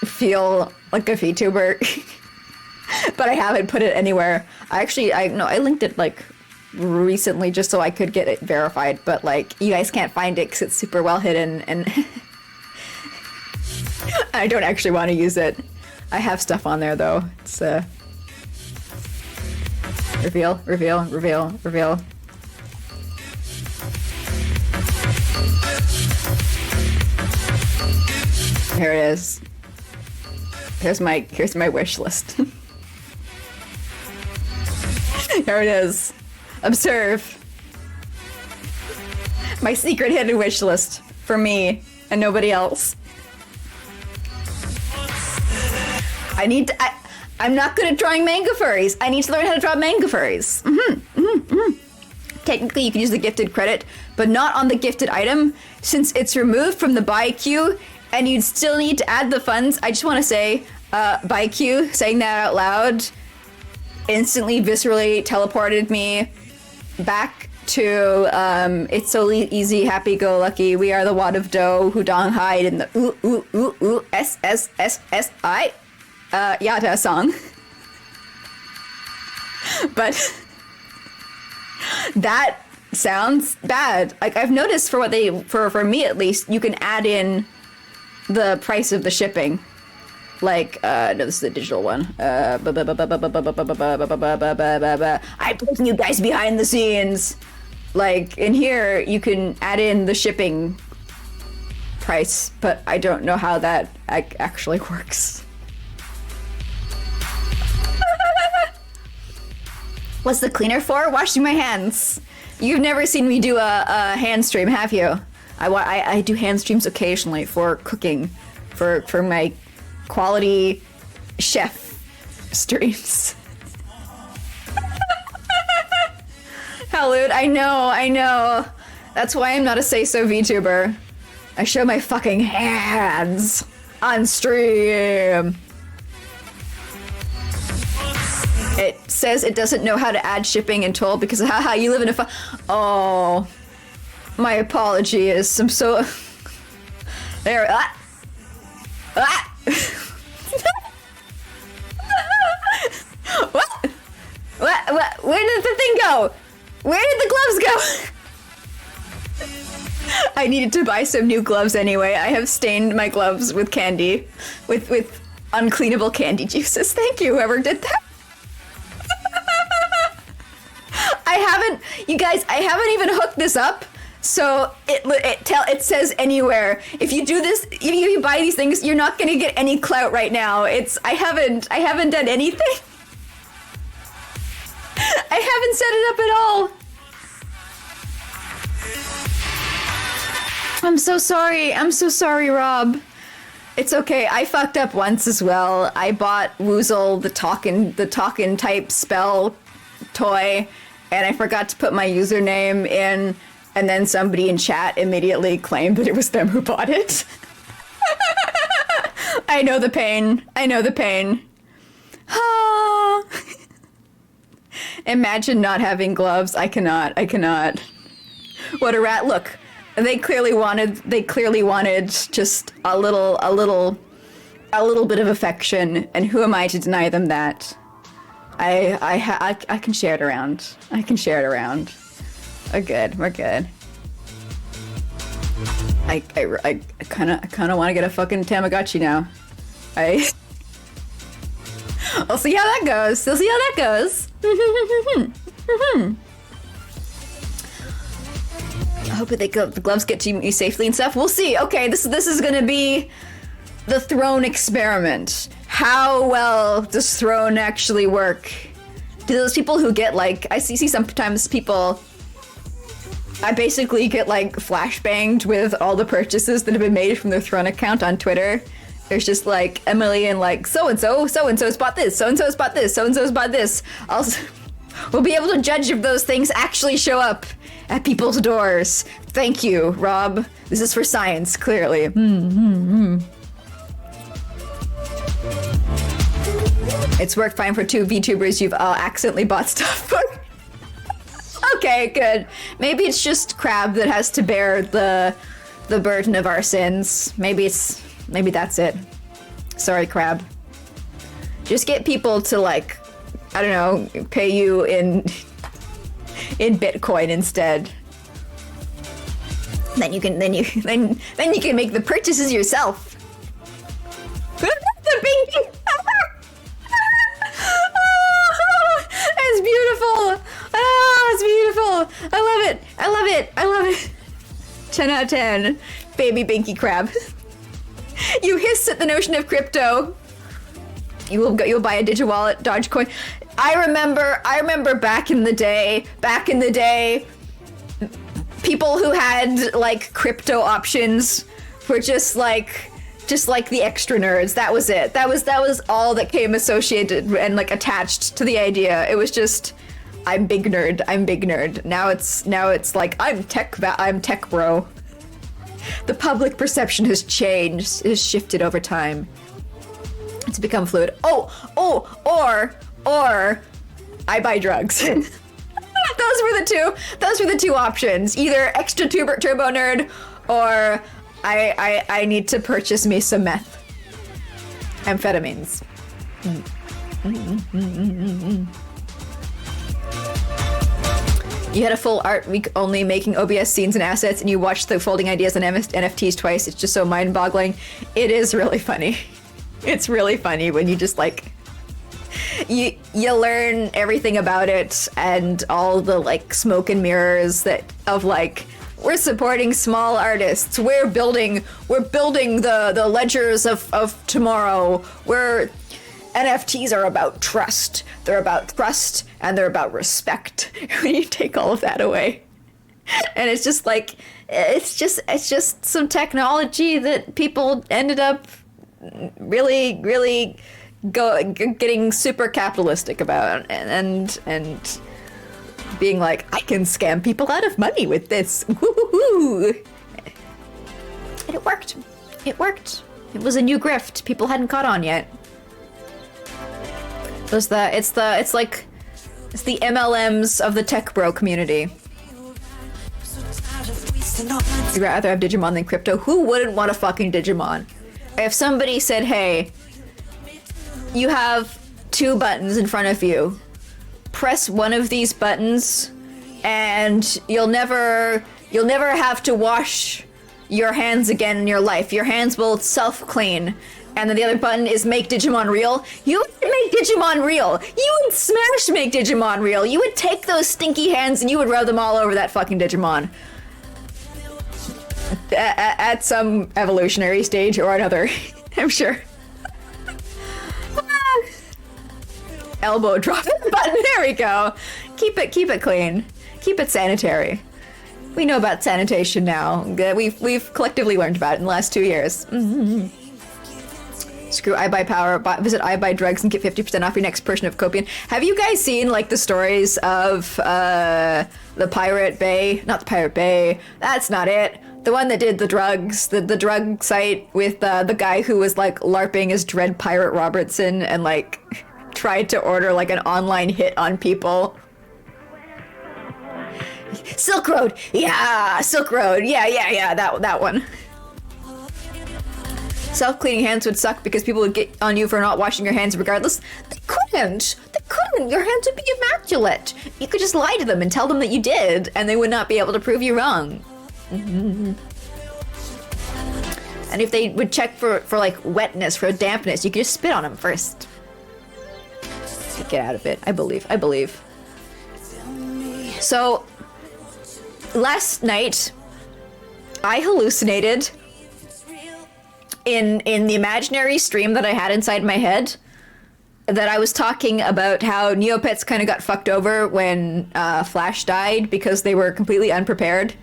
S1: feel like a VTuber. But I haven't put it anywhere. I linked it like recently just so I could get it verified, but like you guys can't find it because it's super well hidden and I don't actually want to use it. I have stuff on there though. It's reveal. Here it is. Here's my wish list. Here it is. Observe. My secret hidden wish list for me and nobody else. I'm not good at drawing manga furries. I need to learn how to draw manga furries. Technically, you can use the gifted credit, but not on the gifted item, since it's removed from the buy queue, and you'd still need to add the funds. I just want to say, buy queue, saying that out loud, instantly, viscerally teleported me back to, it's so easy, happy-go-lucky, we are the wad of dough who don't hide in the S-S-S-S-I, Yata song. But that sounds bad. Like, I've noticed for me at least, you can add in the price of the shipping. Like, no, this is the digital one. I'm putting you guys behind the scenes. Like, in here, you can add in the shipping price, but I don't know how that actually works. What's the cleaner for? Washing my hands. You've never seen me do a hand stream, have you? I do hand streams occasionally for cooking, for my quality chef streams. Hallowed, I know. That's why I'm not a say-so VTuber. I show my fucking hands on stream. It says it doesn't know how to add shipping and toll because haha, you live in a oh, my apologies. I'm so there. What? Where did the thing go? Where did the gloves go? I needed to buy some new gloves anyway. I have stained my gloves with candy, with uncleanable candy juices. Thank you, whoever did that. You guys, I haven't even hooked this up, so it says anywhere. If you do this, if you buy these things, you're not gonna get any clout right now. I haven't done anything. I haven't set it up at all. I'm so sorry, Rob. It's okay. I fucked up once as well. I bought Woozle, the talkin' type spell toy, and I forgot to put my username in, and then somebody in chat immediately claimed that it was them who bought it. I know the pain. Imagine not having gloves. I cannot. What a rat. Look, they clearly wanted just a little bit of affection, and who am I to deny them that? I can share it around. We're good. I kind of want to get a fucking Tamagotchi now. I'll see how that goes. I hope that the gloves get to me safely and stuff. We'll see. Okay, this is gonna be the throne experiment. How well does throne actually work? Do those people who get like, I see sometimes people, I basically get like flashbanged with all the purchases that have been made from their throne account on Twitter. There's just like Emily and like so-and-so's bought this, so-and-so's bought this, so-and-so's bought this. We'll be able to judge if those things actually show up at people's doors. Thank you, Rob. This is for science, clearly. It's worked fine for 2 VTubers you've all accidentally bought stuff for. Okay, good. Maybe it's just Crab that has to bear the burden of our sins. Maybe that's it. Sorry, Crab. Just get people to like, I don't know, pay you in Bitcoin instead. Then you can make the purchases yourself. The binky. It's beautiful. Oh, it's beautiful. I love it. 10 out of 10. Baby Binky Crab. You hiss at the notion of crypto. you'll buy a DigiWallet Dogecoin. I remember back in the day, people who had like crypto options were just like the extra nerds. That was it. That was all that came associated and like attached to the idea. It was just, I'm big nerd. Now it's like I'm tech bro. The public perception has changed, has shifted over time. It's become fluid. Or I buy drugs. Those were the two options. Either extra turbo nerd, or I need to purchase me some meth. Amphetamines. You had a full art week only making OBS scenes and assets, and you watched the folding ideas and NFTs twice. It's just so mind-boggling. It is really funny. It's really funny when you just like you learn everything about it and all the like smoke and mirrors that of like, we're supporting small artists. We're building the ledgers of tomorrow. Where NFTs are about trust. They're about trust and they're about respect. When you take all of that away, and it's just like it's just some technology that people ended up really getting super capitalistic about and being like, I can scam people out of money with this. Woo-hoo-hoo. And it worked. It was a new grift people hadn't caught on yet. It's the MLMs of the tech bro community. You'd rather have Digimon than crypto? Who wouldn't want a fucking Digimon? If somebody said, hey, you have 2 buttons in front of you, press one of these buttons and you'll never have to wash your hands again in your life. Your hands will self-clean. And then the other button is make Digimon real. You would make Digimon real. You would smash make Digimon real. You would take those stinky hands and you would rub them all over that fucking Digimon. At some evolutionary stage or another, I'm sure. Elbow drop button. There we go. Keep it clean. Keep it sanitary. We know about sanitation now. We've collectively learned about it in the last 2 years. Mm-hmm. Screw I Buy Power. Visit I Buy Drugs and get 50% off your next purchase of Copian. Have you guys seen like the stories of the Pirate Bay? Not the Pirate Bay. That's not it. The one that did the drugs, the drug site with the guy who was like LARPing as Dread Pirate Robertson and like tried to order like an online hit on people. Silk Road. Yeah, Silk Road. Yeah. That one. Self-cleaning hands would suck because people would get on you for not washing your hands regardless. They couldn't. Your hands would be immaculate. You could just lie to them and tell them that you did, and they would not be able to prove you wrong. Mm-hmm. And if they would check for like wetness, for dampness, you could just spit on them first. Get out of it. I believe. So, last night, I hallucinated in the imaginary stream that I had inside my head that I was talking about how Neopets kind of got fucked over when Flash died because they were completely unprepared.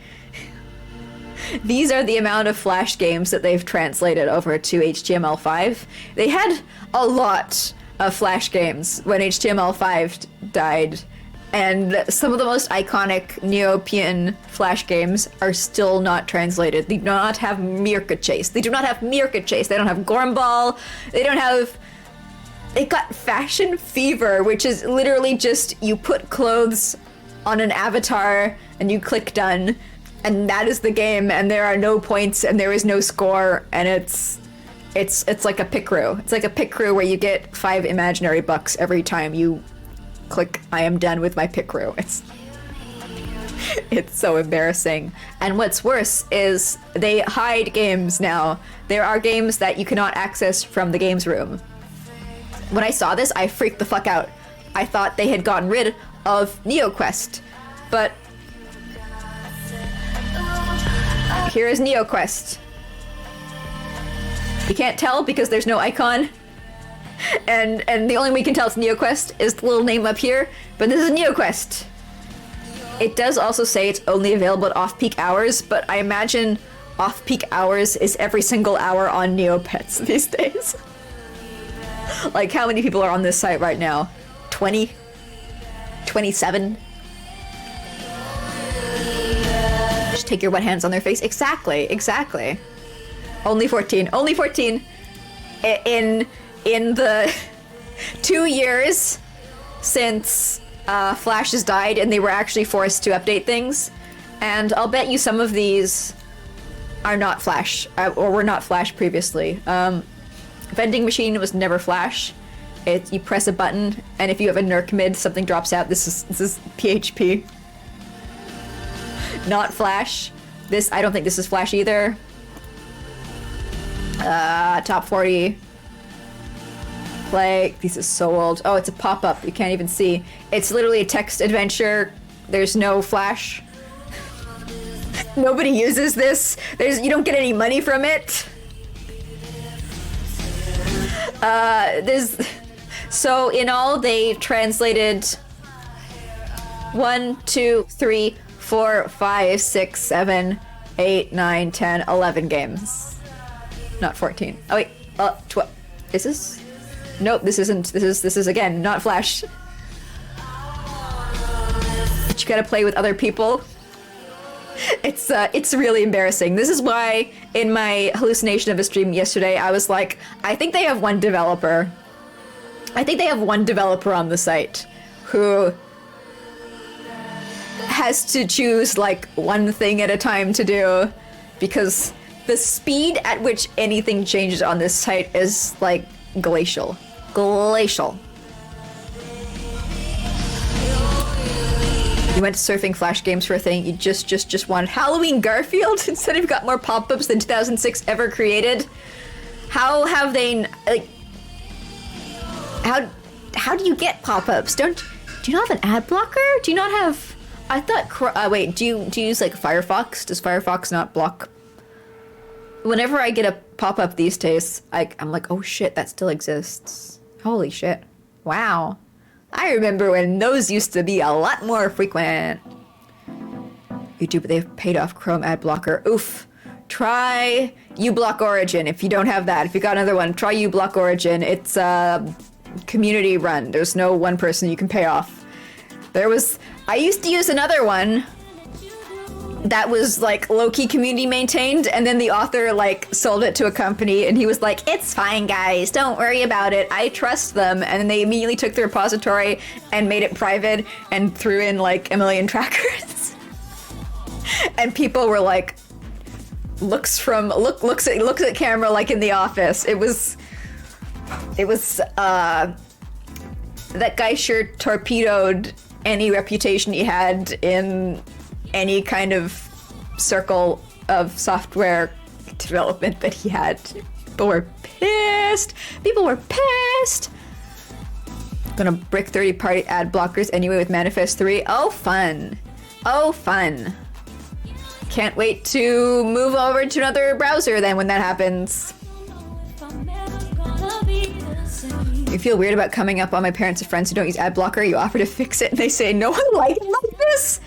S1: These are the amount of Flash games that they've translated over to HTML5. They had a lot of Flash games when HTML5 died, and some of the most iconic Neopian Flash games are still not translated. They do not have Meerka Chase. They don't have Gormball. They've got Fashion Fever, which is literally just you put clothes on an avatar and you click done, and that is the game, and there are no points and there is no score, and it's like a pick crew. It's like a pick crew where you get 5 imaginary bucks every time you click I am done with my pick crew. It's so embarrassing. And what's worse is they hide games now. There are games that you cannot access from the games room. When I saw this, I freaked the fuck out. I thought they had gotten rid of NeoQuest. But here is NeoQuest. You can't tell because there's no icon. And the only way we can tell it's NeoQuest is the little name up here, but this is NeoQuest. It does also say it's only available at off-peak hours, but I imagine off-peak hours is every single hour on Neopets these days. Like, how many people are on this site right now? 20? 27? Just take your wet hands on their face. Exactly, exactly. Only 14. Only 14 in the 2 years since Flash has died and they were actually forced to update things. And I'll bet you some of these are not Flash, or were not Flash previously. Vending machine was never Flash. You press a button, and if you have a NeRK mid, something drops out. This is PHP. Not Flash. This, I don't think this is Flash either. Top 40. Play. This is so old. Oh, it's a pop-up. You can't even see. It's literally a text adventure. There's no Flash. Nobody uses this. You don't get any money from it. So in all they translated 1, 2, 3, 4, 5, 6, 7, 8, 9, 10, 11 games. Not 14. Oh wait, 12. Is this? Nope, this isn't. This is again not Flash. But you gotta play with other people. It's really embarrassing. This is why in my hallucination of a stream yesterday, I was like, I think they have one developer. I think they have one developer on the site who has to choose like one thing at a time to do, because the speed at which anything changes on this site is like glacial. Glacial. You went to surfing Flash games for a thing. You just wanted Halloween Garfield instead of got more pop-ups than 2006 ever created. How have they like? How do you get pop-ups? Do you not have an ad blocker? Do you not have? I thought. Wait. Do you use like Firefox? Does Firefox not block? Whenever I get a pop-up these days, I'm like, oh shit, that still exists. Holy shit! Wow. I remember when those used to be a lot more frequent. YouTube, they've paid off Chrome ad blocker. Oof. Try uBlock Origin if you don't have that. If you got another one, try uBlock Origin. It's community run. There's no one person you can pay off. I used to use another one that was like low-key community maintained, and then the author like sold it to a company and he was like, it's fine guys, don't worry about it, I trust them. And then they immediately took the repository and made it private and threw in like a million trackers. And people were like, looks at camera like in The Office. It was that guy sure torpedoed any reputation he had in any kind of circle of software development that he had. People were pissed. People were pissed. Gonna brick 30-party ad blockers anyway with Manifest 3. Oh, fun. Oh, fun. Can't wait to move over to another browser then when that happens. You feel weird about coming up on my parents and friends who don't use ad blocker. You offer to fix it and they say, no one likes it like this.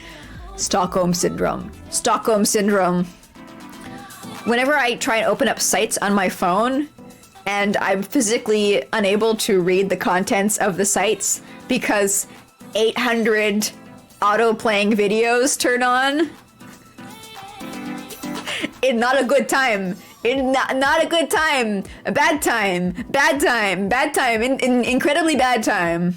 S1: Stockholm Syndrome. Stockholm Syndrome. Whenever I try and open up sites on my phone and I'm physically unable to read the contents of the sites because 800 auto-playing videos turn on, it's not a good time. Not a good time. A bad time. Bad time. Bad time. Incredibly bad time.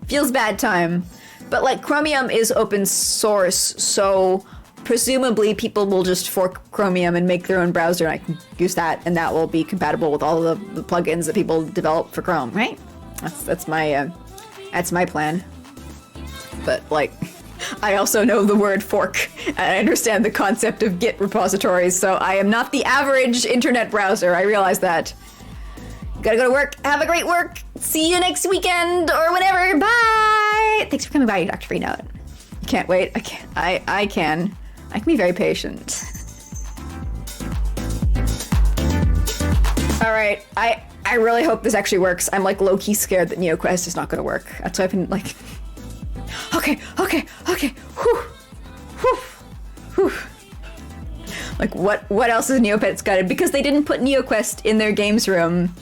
S1: Feels bad time. But like Chromium is open source, so presumably people will just fork Chromium and make their own browser, and I can use that, and that will be compatible with all of the plugins that people develop for Chrome, right? That's my plan. But like, I also know the word fork, and I understand the concept of Git repositories, so I am not the average internet browser. I realize that. Gotta go to work. Have a great work. See you next weekend or whenever. Bye. Thanks for coming by, Dr. Freenote. You can't wait. I can be very patient. All right. I I really hope this actually works. I'm like low-key scared that NeoQuest is not gonna work. That's why I've been like, okay, whew, whew, whew. Like what else is Neopets got? Because they didn't put NeoQuest in their games room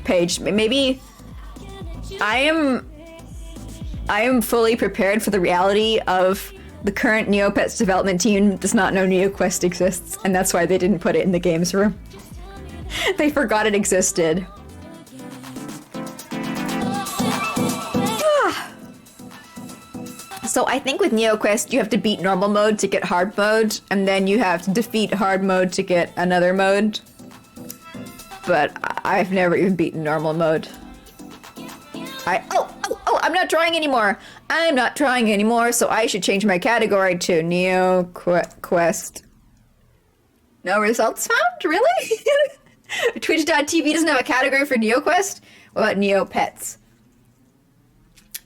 S1: page. Maybe I am fully prepared for the reality of the current Neopets development team does not know NeoQuest exists, and that's why they didn't put it in the games room. They forgot it existed. So I think with NeoQuest, you have to beat normal mode to get hard mode, and then you have to defeat hard mode to get another mode. But I've never even beaten normal mode. I'm not drawing anymore. I'm not drawing anymore, so I should change my category to NeoQuest. No results found? Really? Twitch.tv doesn't have a category for NeoQuest? What about Neopets?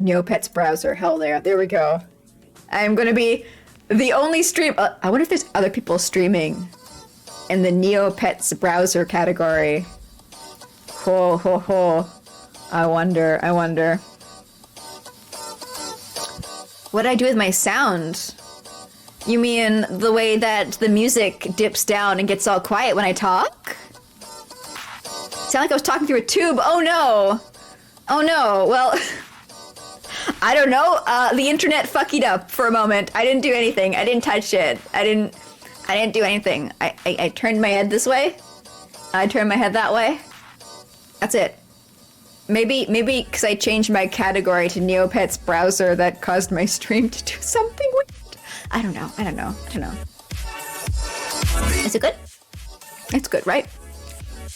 S1: Neopets browser. Hell there. There we go. I'm gonna be the only stream. I wonder if there's other people streaming in the Neopets browser category. Ho ho ho. I wonder. What I do with my sound? You mean the way that the music dips down and gets all quiet when I talk? Sound like I was talking through a tube. Oh no. Oh no. Well, I don't know. The internet fucked it up for a moment. I didn't do anything. I didn't touch it. I didn't do anything. I turned my head this way. I turned my head that way. That's it. Maybe because I changed my category to Neopets browser that caused my stream to do something weird. I don't know. Is it good? It's good, right?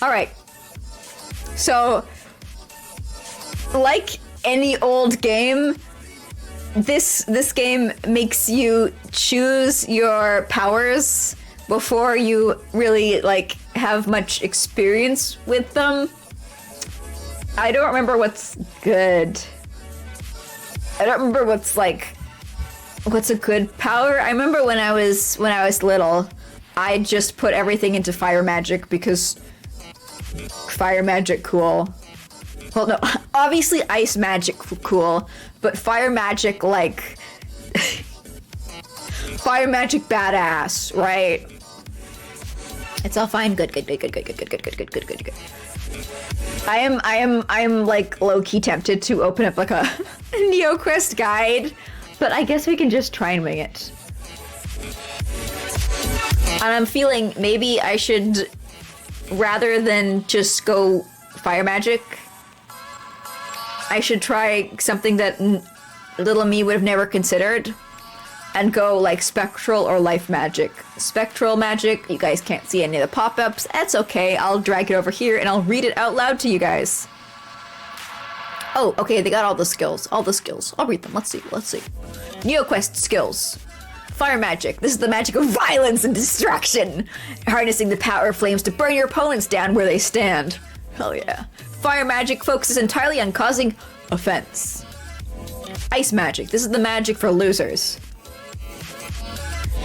S1: All right. So, like any old game, this game makes you choose your powers before you really like have much experience with them. I don't remember what's good. I don't remember what's a good power. I remember when I was little, I just put everything into fire magic because fire magic cool. Well, no, obviously ice magic cool, but fire magic like fire magic badass, right? It's all fine. Good. I am like low-key tempted to open up like a NeoQuest guide, but I guess we can just try and wing it. And I'm feeling maybe I should, rather than just go fire magic, I should try something that little me would have never considered and go like spectral or life magic. Spectral magic, you guys can't see any of the pop-ups. That's okay, I'll drag it over here and I'll read it out loud to you guys. Oh, okay, they got all the skills. I'll read them, let's see. NeoQuest skills. Fire magic. This is the magic of violence and destruction. Harnessing the power of flames to burn your opponents down where they stand. Hell yeah. Fire magic focuses entirely on causing offense. Ice magic. This is the magic for losers.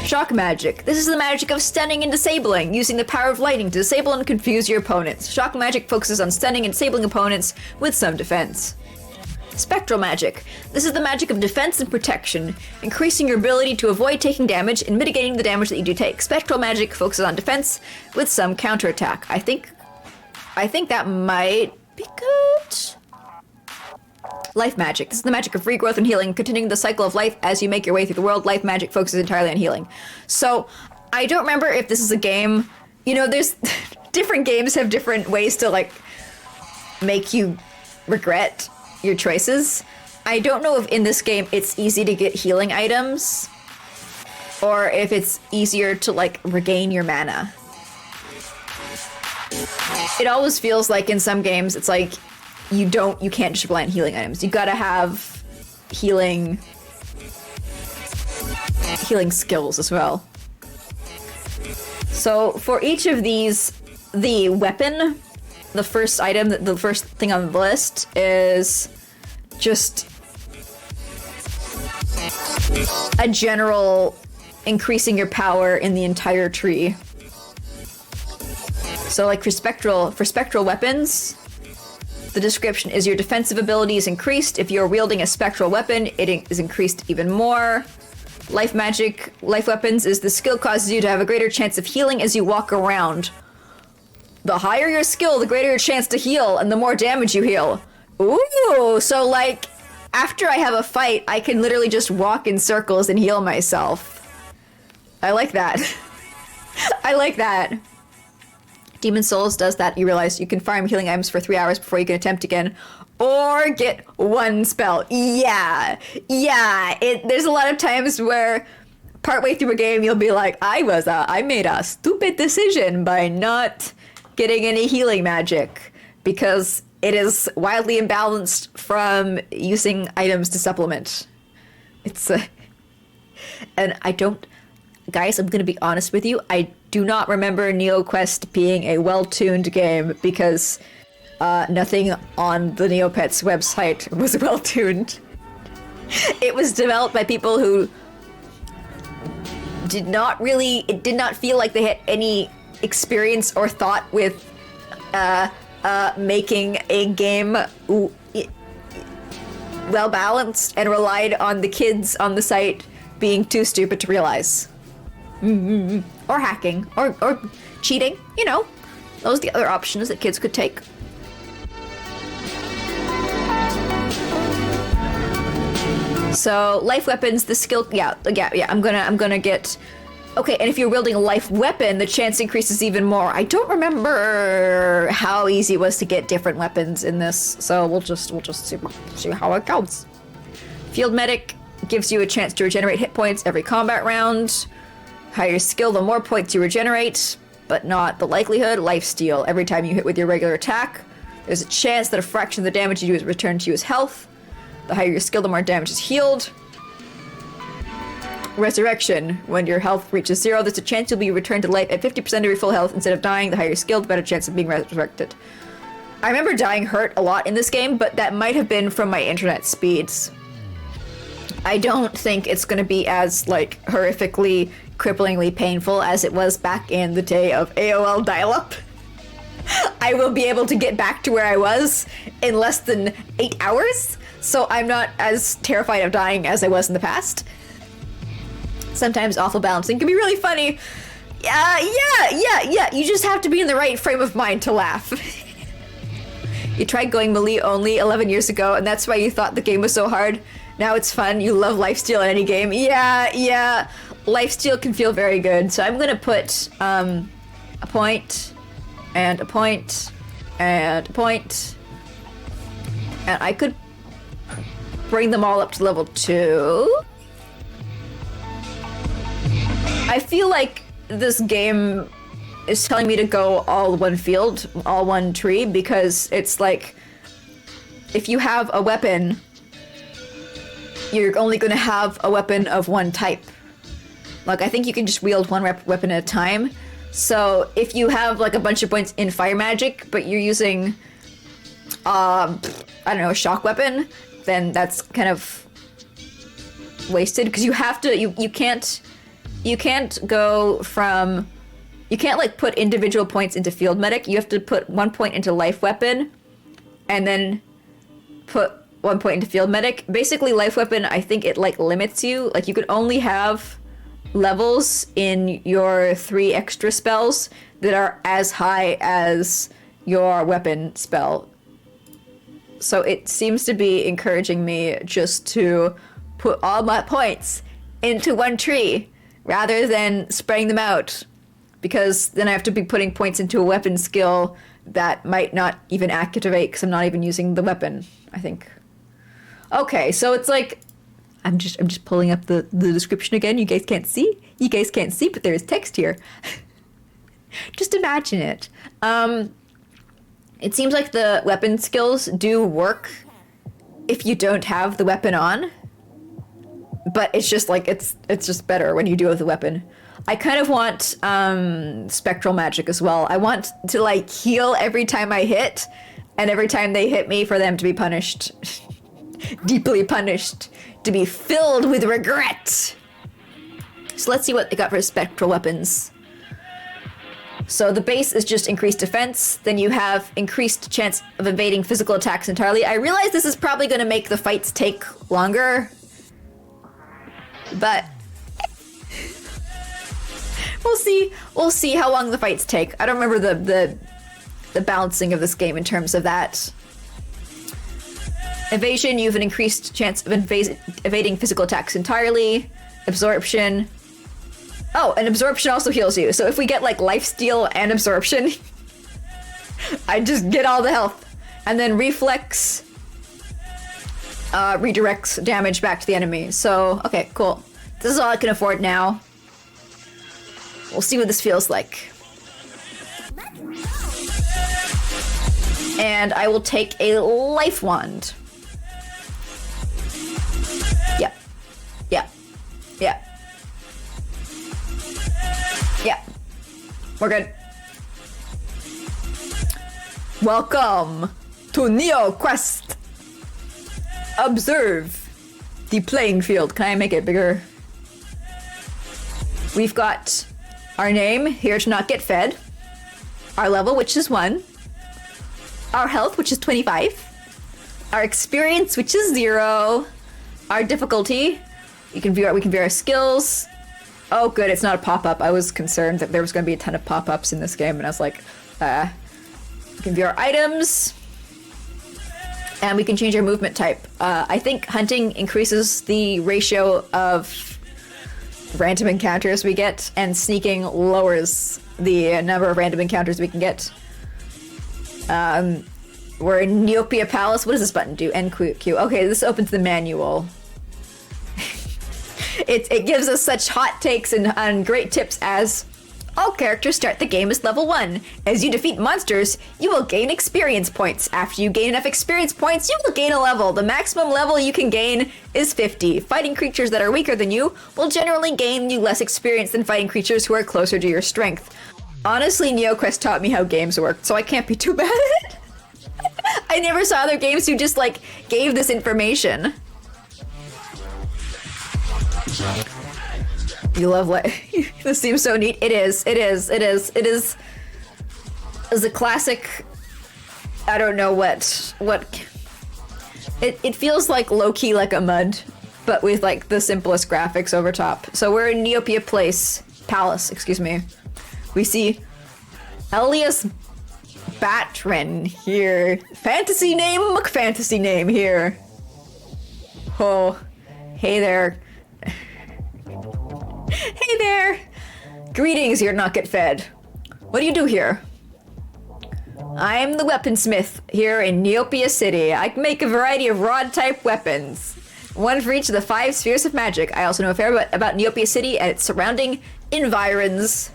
S1: Shock magic. This is the magic of stunning and disabling, using the power of lightning to disable and confuse your opponents. Shock magic focuses on stunning and disabling opponents with some defense. Spectral magic. This is the magic of defense and protection, increasing your ability to avoid taking damage and mitigating the damage that you do take. Spectral magic focuses on defense with some counterattack. I think that might be good. Life magic. This is the magic of regrowth and healing, continuing the cycle of life as you make your way through the world. Life magic focuses entirely on healing. So, I don't remember if this is a game. You know, there's different games have different ways to like make you regret your choices. I don't know if in this game it's easy to get healing items or if it's easier to like regain your mana. It always feels like in some games it's like you can't just rely on healing items. You gotta have healing skills as well. So for each of these, the weapon, the first item, the first thing on the list is just a general increasing your power in the entire tree. So like for spectral weapons, The description is your defensive ability is increased. If you're wielding a spectral weapon, it is increased even more. Life magic, life weapons is the skill causes you to have a greater chance of healing as you walk around. The higher your skill, the greater your chance to heal, and the more damage you heal. Ooh, so like, after I have a fight, I can literally just walk in circles and heal myself. I like that. I like that. Demon Souls does that. You realize you can farm healing items for 3 hours before you can attempt again. Or get one spell. Yeah. Yeah. There's a lot of times where partway through a game you'll be like, I made a stupid decision by not getting any healing magic. Because it is wildly imbalanced from using items to supplement. And I don't... Guys, I'm gonna be honest with you. I do not remember NeoQuest being a well-tuned game because nothing on the Neopets website was well-tuned. It was developed by people who did not feel like they had any experience or thought with making a game well-balanced and relied on the kids on the site being too stupid to realize. Or hacking, or cheating, you know. Those are the other options that kids could take. So, life weapons, the skill, yeah, I'm gonna get... Okay, and if you're wielding a life weapon, the chance increases even more. I don't remember how easy it was to get different weapons in this, so we'll just see how it goes. Field Medic gives you a chance to regenerate hit points every combat round. Higher skill, the more points you regenerate, but not the likelihood. Lifesteal, every time you hit with your regular attack, there's a chance that a fraction of the damage you do is returned to you as health. The higher your skill, the more damage is healed. Resurrection, when your health reaches 0, there's a chance you'll be returned to life at 50% of your full health instead of dying. The higher your skill, the better chance of being resurrected. I remember dying hurt a lot in this game, but that might have been from my internet speeds. I don't think it's gonna be as, like, horrifically, cripplingly painful as it was back in the day of AOL dial-up. I will be able to get back to where I was in less than 8 hours, so I'm not as terrified of dying as I was in the past. Sometimes awful balancing can be really funny. Yeah, you just have to be in the right frame of mind to laugh. You tried going melee only 11 years ago, and that's why you thought the game was so hard. Now it's fun, you love lifesteal in any game. Yeah. Lifesteal can feel very good, so I'm gonna put a point, and a point, and a point, and I could bring them all up to level 2. I feel like this game is telling me to go all one field, all one tree, because it's like, if you have a weapon, you're only gonna have a weapon of one type. Like, I think you can just wield one weapon at a time. So, if you have, like, a bunch of points in fire magic, but you're using, I don't know, a shock weapon, then that's kind of wasted, because you have to, you can't go from, you can't, like, put individual points into field medic. You have to put 1 point into life weapon, and then put 1 point into field medic. Basically, life weapon, I think it, like, limits you. Like, you could only have levels in your 3 extra spells that are as high as your weapon spell. So it seems to be encouraging me just to put all my points into one tree rather than spreading them out, because then I have to be putting points into a weapon skill that might not even activate because I'm not even using the weapon, I think. Okay, so it's like, I'm just pulling up the description again. You guys can't see, but there is text here. Just imagine it. It seems like the weapon skills do work if you don't have the weapon on, but it's just like, it's just better when you do have the weapon. I kind of want spectral magic as well. I want to, like, heal every time I hit, and every time they hit me for them to be punished. Deeply punished. To be filled with regret. So let's see what they got for spectral weapons. So the base is just increased defense, then you have increased chance of evading physical attacks entirely. I realize this is probably going to make the fights take longer, but we'll see how long the fights take. I don't remember the balancing of this game in terms of that. Evasion, you have an increased chance of evading physical attacks entirely. Absorption. Oh, and absorption also heals you. So if we get like lifesteal and absorption, I just get all the health. And then reflex redirects damage back to the enemy. So, okay, cool. This is all I can afford now. We'll see what this feels like. And I will take a life wand. Yeah. Yeah. Yeah. Yeah. We're good. Welcome to NeoQuest. Observe the playing field. Can I make it bigger? We've got our name, here to not get fed. Our level, which is 1. Our health, which is 25. Our experience, which is 0. Our difficulty. We can view our skills. Oh, good, it's not a pop-up. I was concerned that there was going to be a ton of pop-ups in this game, and I was like, we can view our items. And we can change our movement type. I think hunting increases the ratio of random encounters we get, and sneaking lowers the number of random encounters we can get. We're in Neopia Palace. What does this button do? NQ. Okay, this opens the manual. It gives us such hot takes and great tips as: all characters start the game as level 1. As you defeat monsters, you will gain experience points. After you gain enough experience points, you will gain a level. The maximum level you can gain is 50. Fighting creatures that are weaker than you will generally gain you less experience than fighting creatures who are closer to your strength. Honestly, NeoQuest taught me how games work, so I can't be too bad. I never saw other games who just, like, gave this information. You love this seems so neat. It is a classic. I don't know what it feels like, low-key like a mud, but with like the simplest graphics over top. So we're in Neopia Palace, excuse me. We see Elias Batrin here. Fantasy name here. Oh, hey there. Hey there! Greetings, here not get fed. What do you do here? I'm the weaponsmith here in Neopia City. I can make a variety of rod-type weapons. One for each of the 5 spheres of magic. I also know a fair bit about Neopia City and its surrounding environs.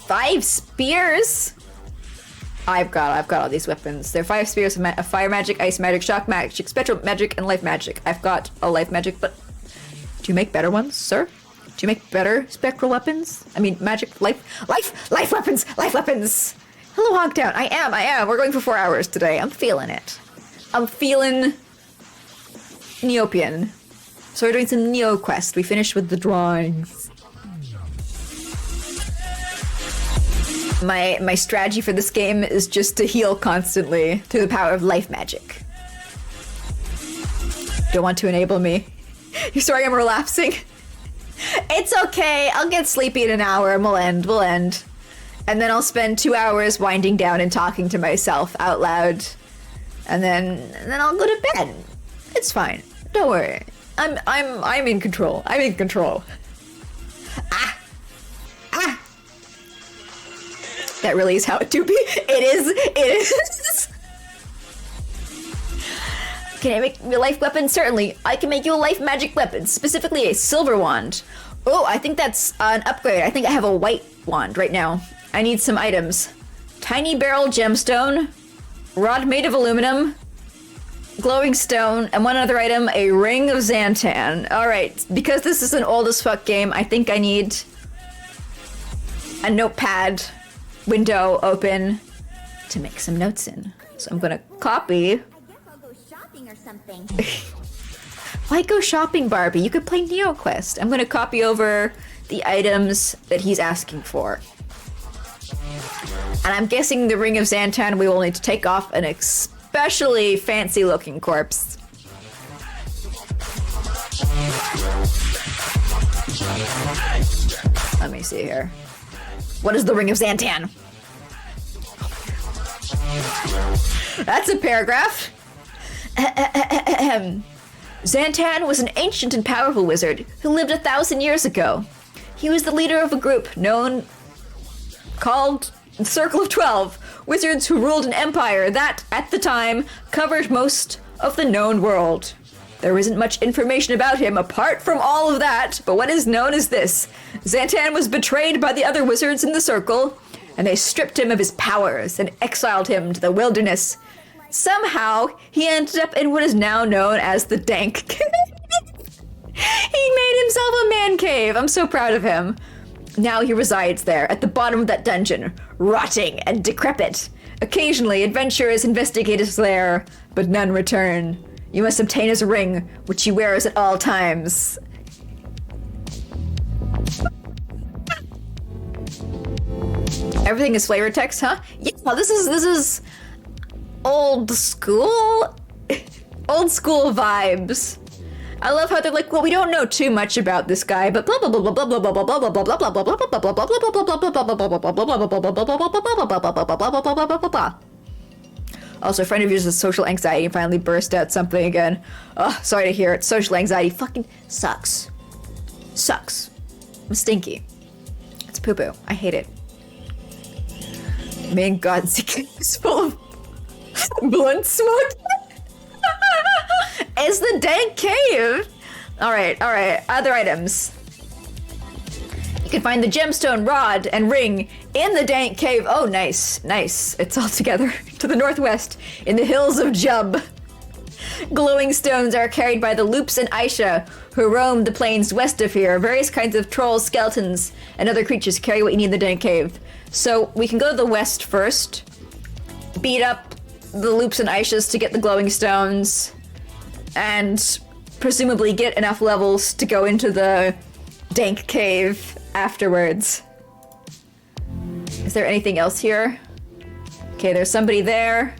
S1: 5 spears? I've got all these weapons. They're 5 spheres of fire magic, ice magic, shock magic, spectral magic, and life magic. I've got a life magic, but do you make better ones, sir? Do you make better spectral weapons? I mean, magic, life weapons! Hello, Ha0nk. I am. We're going for 4 hours today. I'm feeling it. I'm feeling Neopian. So we're doing some NeoQuest. We finished with the drawings. My strategy for this game is just to heal constantly through the power of life magic. Don't want to enable me. You're sorry I'm relapsing. It's okay. I'll get sleepy in an hour and we'll end. And then I'll spend 2 hours winding down and talking to myself out loud. And then I'll go to bed. It's fine. Don't worry. I'm in control. I'm in control. Ah. That really is how it do be. It is. Can I make your life weapon? Certainly. I can make you a life magic weapon, specifically a silver wand. Oh, I think that's an upgrade. I think I have a white wand right now. I need some items. Tiny barrel gemstone, rod made of aluminum, glowing stone, and one other item, a ring of Xanthan. Alright, because this is an old as fuck game, I think I need a notepad window open to make some notes in. So I'm gonna copy.
S3: Something.
S1: Why go shopping, Barbie? You could play NeoQuest. I'm gonna copy over the items that he's asking for. And I'm guessing the Ring of Zantan we will need to take off an especially fancy looking corpse. Let me see here. What is the Ring of Zantan? That's a paragraph. Zantan was an ancient and powerful wizard who lived 1,000 years ago. He was the leader of a group called the Circle of 12, wizards who ruled an empire that, at the time, covered most of the known world. There isn't much information about him apart from all of that, but what is known is this. Zantan was betrayed by the other wizards in the Circle, and they stripped him of his powers and exiled him to the wilderness. Somehow, he ended up in what is now known as the Dank Cave. He made himself a man cave. I'm so proud of him. Now he resides there, at the bottom of that dungeon, rotting and decrepit. Occasionally, adventurers investigate his lair, but none return. You must obtain his ring, which he wears at all times. Everything is flavor text, huh? Yeah, this is old school vibes. I love how they're like, well, we don't know too much about this guy, but blah blah blah blah blah blah blah blah blah blah blah blah blah blah blah blah. Also, a friend of yours with social anxiety finally burst out something again. Oh, sorry to hear it. Social anxiety fucking sucks. Sucks. I'm stinky. It's poo-poo. I hate it. Main god secret is full of blunt smoke. It's the Dank Cave. All right. Other items. You can find the gemstone rod and ring in the Dank Cave. Oh, nice. It's all together to the northwest in the hills of Jub. Glowing stones are carried by the Loops and Aisha, who roam the plains west of here. Various kinds of trolls, skeletons, and other creatures carry what you need in the Dank Cave. So we can go to the west first, beat up the Loops and Aishas to get the glowing stones, and presumably get enough levels to go into the Dank Cave afterwards. Is there anything else here? Okay, there's somebody there.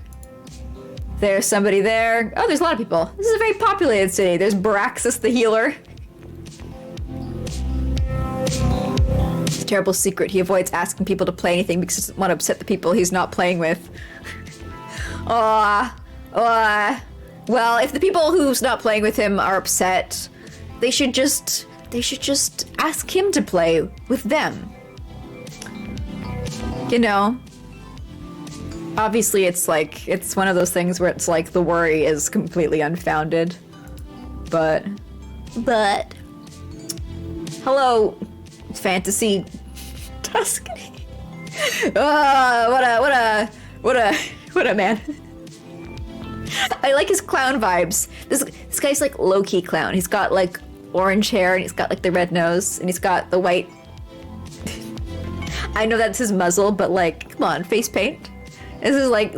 S1: There's somebody there. Oh, there's a lot of people. This is a very populated city. There's Baraxis the healer. It's a terrible secret. He avoids asking people to play anything because he doesn't want to upset the people he's not playing with. Well, if the people who's not playing with him are upset, they should just ask him to play with them. You know? Obviously, it's one of those things where it's like the worry is completely unfounded. But hello, fantasy Tuscany. What a man. I like his clown vibes. This guy's like low-key clown. He's got like orange hair and he's got like the red nose and he's got the white. I know that's his muzzle, but like, come on, face paint. This is like,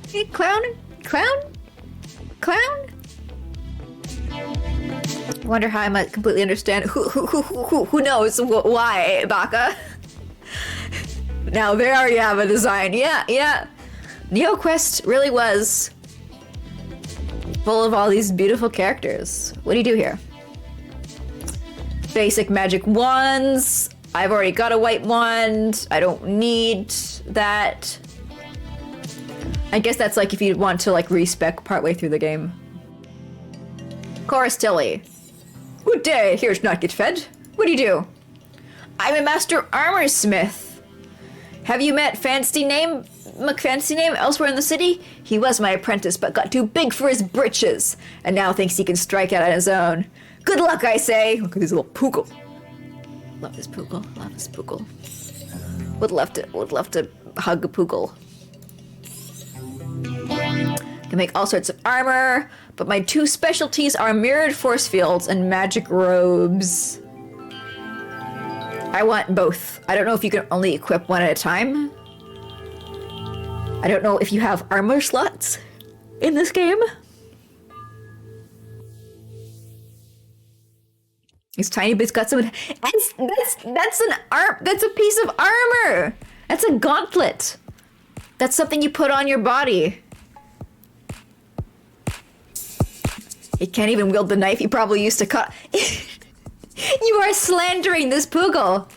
S1: hey, clown. Wonder how I might completely understand. Who knows why, Baka? Now there you have a design. Yeah. NeoQuest really was full of all these beautiful characters. What do you do here? Basic magic wands. I've already got a white wand. I don't need that. I guess that's like if you want to like respec partway through the game. Chorus Tilly. Good day, here's not get fed. What do you do? I'm a master armor smith. Have you met Fancy Name elsewhere in the city? He was my apprentice but got too big for his britches and now thinks he can strike out on his own. Good luck, I say. Look at this little poogle. Love this poogle. Would love to hug a poogle. Can make all sorts of armor, but my two specialties are mirrored force fields and magic robes. I want both. I don't know if you can only equip one at a time. I don't know if you have armor slots in this game. He's tiny, but he's got some. That's an arm. That's a piece of armor. That's a gauntlet. That's something you put on your body. He can't even wield the knife he probably used to cut. You are slandering this Poogle.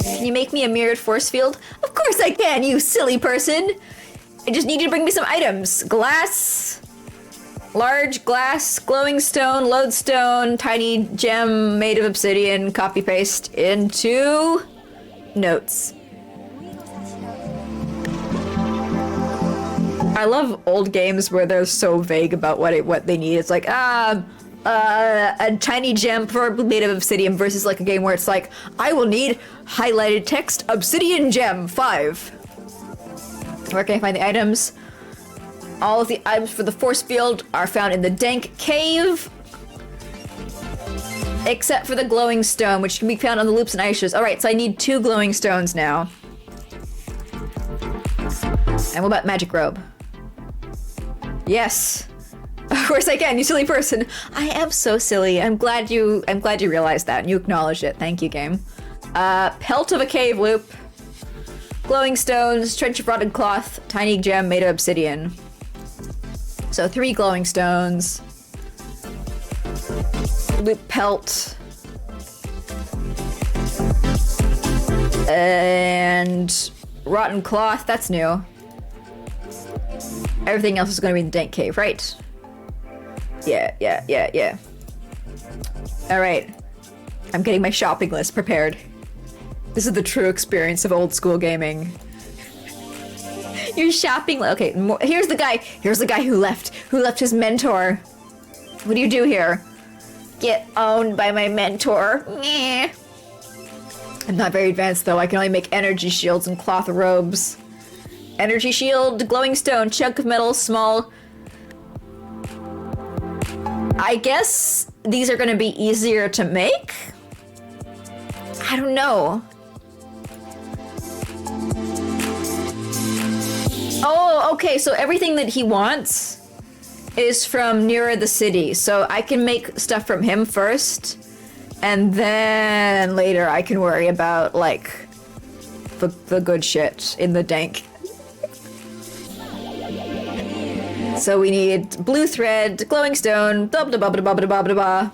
S1: Can you make me a mirrored force field? Of course I can, you silly person. I just need you to bring me some items. Glass, large glass, glowing stone, lodestone, tiny gem made of obsidian, copy paste into notes. I love old games where they're so vague about what they need. It's like, a tiny gem preferably made of obsidian versus like a game where it's like, I will need highlighted text, obsidian gem 5. Where can I find the items? All of the items for the force field are found in the dank cave. Except for the glowing stone, which can be found on the loops and ices. Alright, so I need 2 glowing stones now. And what about magic robe? Yes. Of course I can, you silly person. I am so silly. I'm glad you realized that and you acknowledged it. Thank you, game. Pelt of a cave loop. Glowing stones, trench of rotted cloth, tiny gem made of obsidian. So 3 glowing stones. Loop pelt. And rotten cloth, that's new. Everything else is going to be in the dank cave, right? Yeah. Alright. I'm getting my shopping list prepared. This is the true experience of old school gaming. Your shopping okay, here's the guy who left his mentor. What do you do here? Get owned by my mentor. Nyeh. I'm not very advanced though. I can only make energy shields and cloth robes. Energy shield, glowing stone, chunk of metal, small. I guess these are gonna be easier to make? I don't know. Oh, okay, so everything that he wants is from nearer the city. So I can make stuff from him first, and then later I can worry about, like, the good shit in the dank. So we need blue thread, glowing stone, blah blah blah blah blah blah blah blah.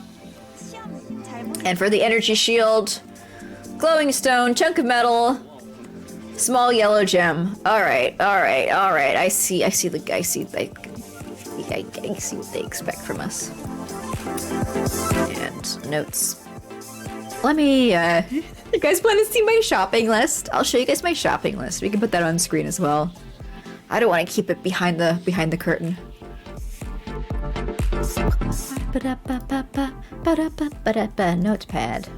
S1: And for the energy shield, glowing stone, chunk of metal, small yellow gem. All right. I see what they expect from us. And notes. Let me. You guys want to see my shopping list? I'll show you guys my shopping list. We can put that on screen as well. I don't want to keep it behind the curtain. Notepad.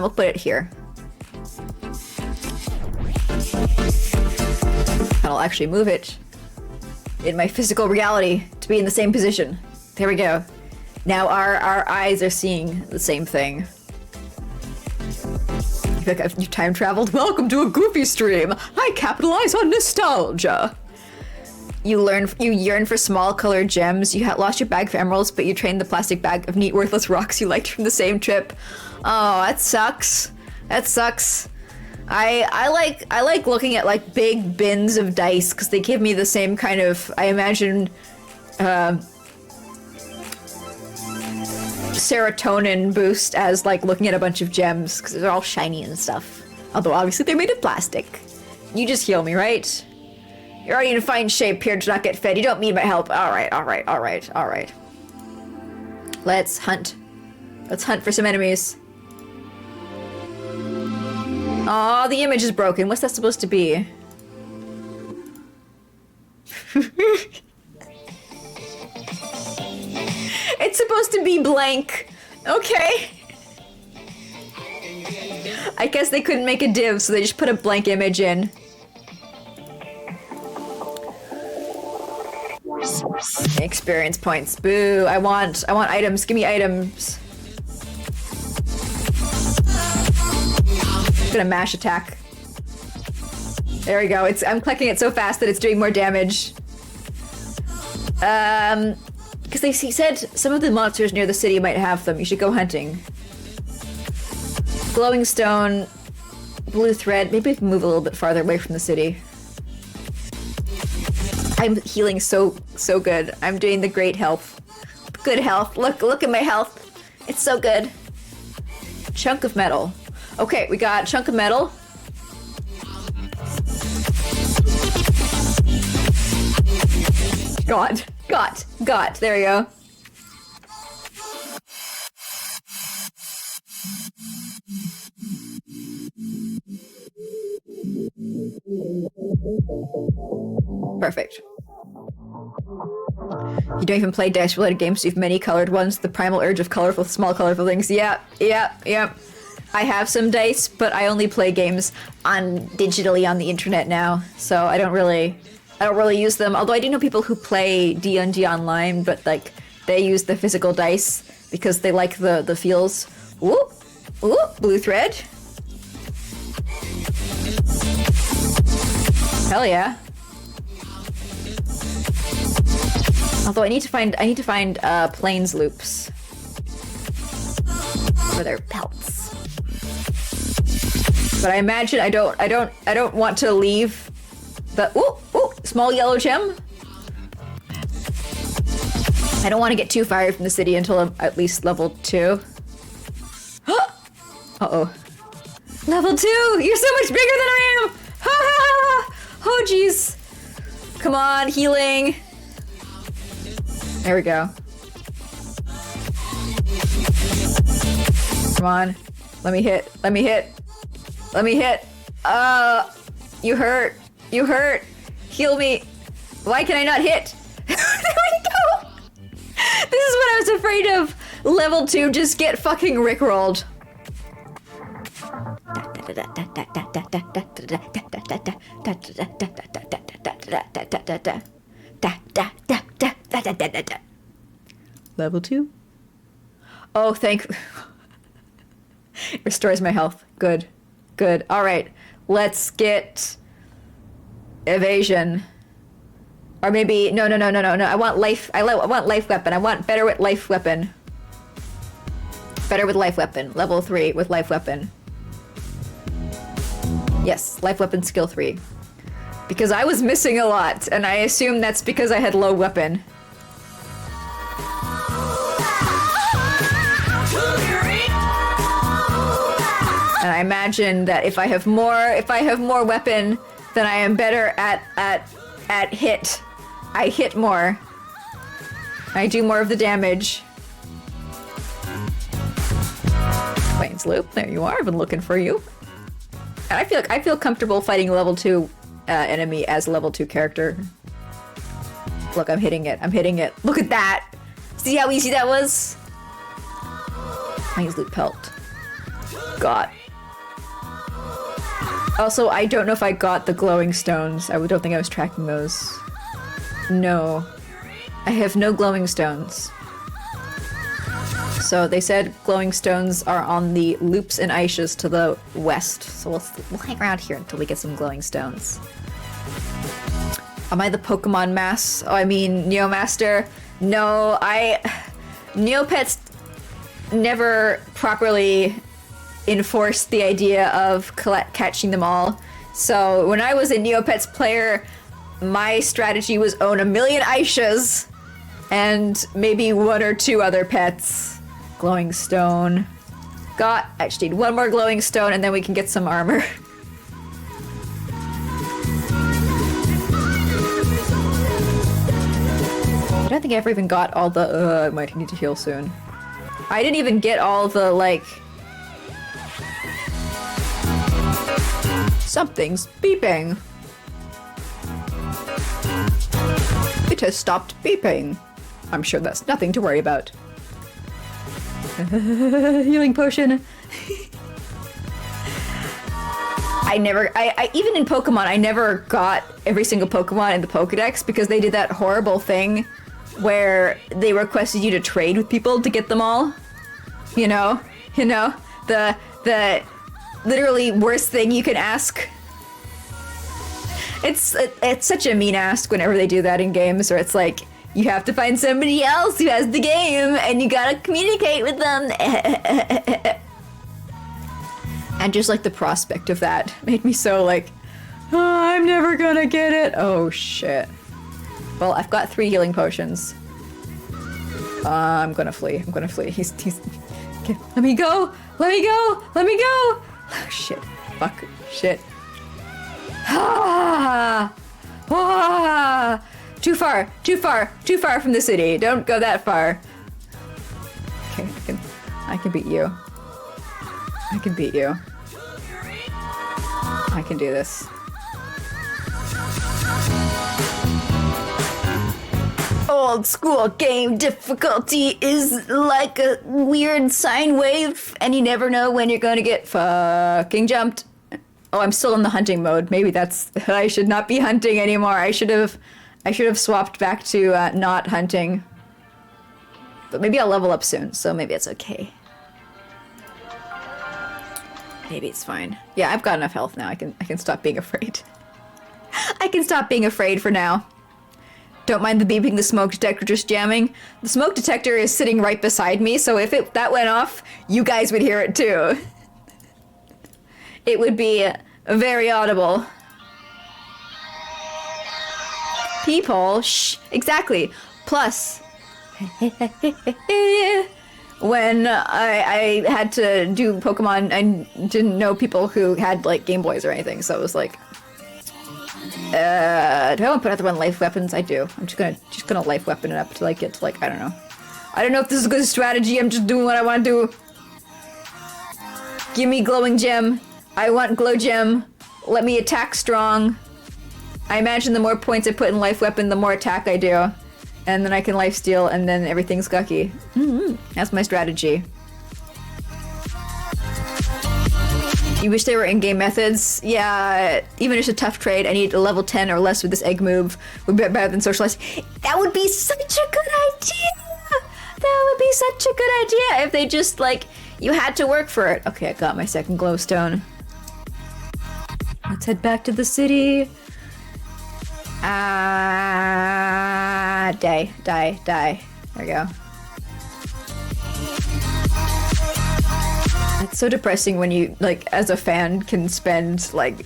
S1: We'll put it here. I'll actually move it in my physical reality to be in the same position. There we go. Now our eyes are seeing the same thing. Like I've time traveled. Welcome to a goofy stream. I capitalize on nostalgia. You yearn for small colored gems. You lost your bag for emeralds, but you trained the plastic bag of neat worthless rocks you liked from the same trip. Oh, that sucks. That sucks. I like looking at like big bins of dice because they give me the same kind of, I imagine, serotonin boost as like looking at a bunch of gems because they're all shiny and stuff. Although obviously they're made of plastic. You just heal me, right? You're already in fine shape here to not get fed. You don't need my help. All right. Let's hunt. Let's hunt for some enemies. Aw, the image is broken. What's that supposed to be? It's supposed to be blank. Okay. I guess they couldn't make a div, so they just put a blank image in. Experience points. Boo. I want items. Give me items. I'm gonna mash attack. There we go. I'm clicking it so fast that it's doing more damage. Because he said some of the monsters near the city might have them. You should go hunting. Glowing stone, blue thread. Maybe we can move a little bit farther away from the city. I'm healing so good. I'm doing the great health. Good health. Look at my health. It's so good. Chunk of metal. Okay, we got a chunk of metal. Got. There we go. Perfect. You don't even play dice-related games, you have many colored ones. The primal urge of colorful, small colorful things. Yeah. I have some dice, but I only play games digitally on the internet now, so I don't really use them. Although I do know people who play D&D online, but like they use the physical dice because they like the feels. Ooh, blue thread. Hell yeah. Although I need to find plains loops for their pelts. But I imagine I don't want to leave the small yellow gem. I don't want to get too far from the city until I'm at least level 2. Uh-oh. Level 2! You're so much bigger than I am! Ha ha! Oh jeez. Come on, healing. There we go. Come on. Let me hit. You hurt. Heal me. Why can I not hit? There we go. This is what I was afraid of. Level 2, just get fucking rickrolled. Level 2? Oh, restores my health. Good. Alright. Let's get evasion. Or maybe no. I want life. I want life weapon. I want better with life weapon. Better with life weapon. Level 3 with life weapon. Yes, life weapon skill 3. Because I was missing a lot, and I assume that's because I had low weapon. And I imagine that if I have more weapon, then I am better at hit. I hit more. I do more of the damage. Plains loop, there you are. I've been looking for you. And I feel comfortable fighting level 2 enemy as a level 2 character. Look, I'm hitting it. Look at that. See how easy that was? Plains loop pelt. Got. Also, I don't know if I got the glowing stones. I don't think I was tracking those. No. I have no glowing stones. So they said glowing stones are on the loops and Aishas to the west. So we'll hang around here until we get some glowing stones. Am I the Pokemon Neomaster? No, Neopets never properly enforced the idea of catching them all. So when I was a Neopets player, my strategy was own 1 million Aishas and maybe 1 or 2 other pets. Glowing stone. I just need 1 more glowing stone and then we can get some armor. I don't think I ever even got all the, I might need to heal soon. I didn't even get all the, like... Something's beeping. It has stopped beeping. I'm sure that's nothing to worry about. Healing potion. Even in Pokemon, I never got every single Pokemon in the Pokedex because they did that horrible thing where they requested you to trade with people to get them all. You know, the literally worst thing you can ask. It's such a mean ask whenever they do that in games, where it's like, you have to find somebody else who has the game, and you gotta communicate with them. And just like the prospect of that made me so like, oh, I'm never gonna get it. Oh shit. Well, I've got 3 healing potions. I'm gonna flee. I'm gonna flee. He's. Okay, let me go. Let me go. Let me go. Oh, shit. Fuck. Shit. Ah! Ah! Too far. Too far. Too far from the city. Don't go that far. Okay, I can beat you. I can beat you. I can do this. Old school game difficulty is like a weird sine wave, and you never know when you're going to get fucking jumped. Oh, I'm still in the hunting mode. Maybe that's... I should not be hunting anymore. I should have swapped back to not hunting. But maybe I'll level up soon, so maybe it's okay. Maybe it's fine. Yeah, I've got enough health now. I can stop being afraid. I can stop being afraid for now. Don't mind the beeping, the smoke detector just jamming. The smoke detector is sitting right beside me, so if that went off, you guys would hear it too. It would be very audible. People, shh, exactly. Plus, when I had to do Pokemon, I didn't know people who had like Game Boys or anything, so it was like, do I want to put other one life weapons? I do. I'm just gonna life weapon it up till I get to like, I don't know. I don't know if this is a good strategy. I'm just doing what I want to do. Give me glowing gem. I want glow gem. Let me attack strong. I imagine the more points I put in life weapon, the more attack I do. And then I can life steal, and then everything's gucky. That's my strategy. You wish there were in-game methods? Yeah, even if it's a tough trade, I need a level 10 or less with this egg move. Would be better than socializing. That would be such a good idea! That would be such a good idea if they just, like, you had to work for it. Okay, I got my second glowstone. Let's head back to the city. Die. There we go. It's so depressing when you, like, as a fan, can spend, like,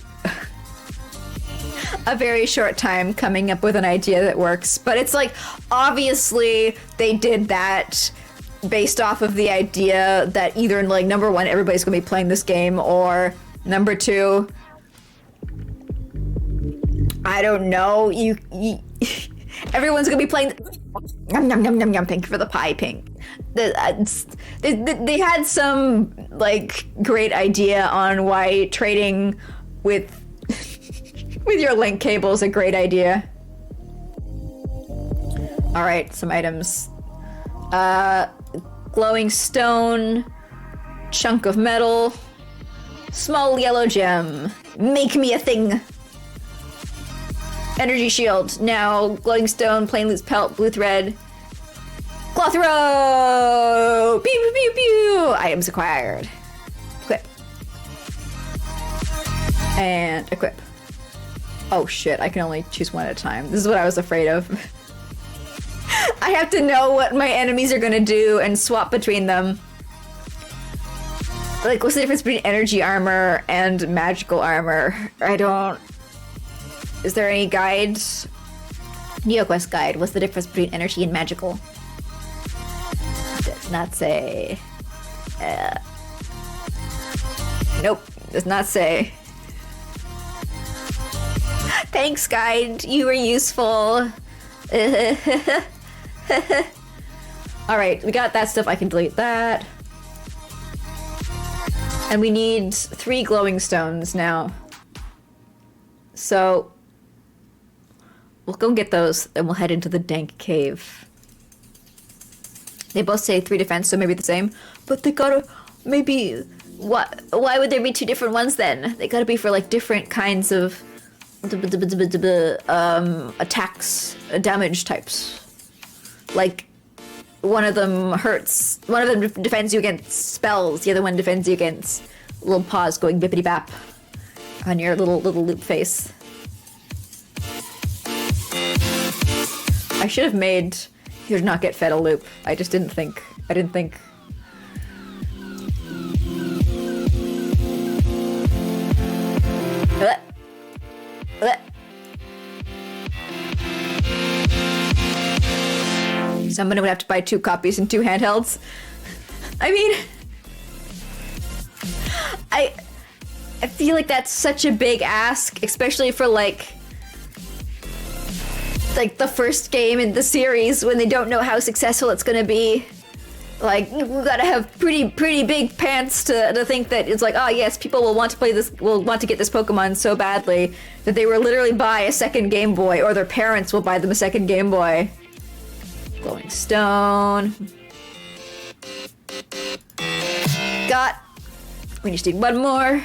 S1: a very short time coming up with an idea that works. But it's like, obviously, they did that based off of the idea that either, like, number one, everybody's gonna be playing this game, or number two, I don't know, you everyone's gonna be playing. Yum, yum, yum, yum, yum. Thank you for the pie, Pink. They had some, like, great idea on why trading with with your link cable is a great idea. All right, some items. Glowing stone, chunk of metal, small yellow gem. Make me a thing. Energy shield. Now, glowing stone, plain loose pelt, blue thread. Cloth robe! Pew pew pew pew! Items acquired. Equip. And equip. Oh shit, I can only choose one at a time. This is what I was afraid of. I have to know what my enemies are gonna do and swap between them. Like, what's the difference between energy armor and magical armor? I don't... Is there any guides? NeoQuest guide. What's the difference between energy and magical? Does not say. Nope. Does not say. Thanks, guide. You were useful. Alright, we got that stuff. I can delete that. And we need 3 glowing stones now. So... we'll go get those, then we'll head into the dank cave. They both say 3 defense, so maybe the same. But they gotta... maybe... why would there be 2 different ones then? They gotta be for, like, different kinds of... attacks, damage types. Like, one of them hurts... one of them defends you against spells, the other one defends you against little paws going bippity-bap on your little loop face. I should have made you not get fed a loop. I just didn't think. I didn't think. Someone would have to buy 2 copies and 2 handhelds. I mean, I feel like that's such a big ask, especially for like the first game in the series when they don't know how successful it's gonna be. Like, we gotta have pretty big pants to think that it's like, oh yes, people will want to play this, will want to get this Pokemon so badly that they will literally buy a second Game Boy, or their parents will buy them a second Game Boy. Glowing Stone. Got. We just need one more.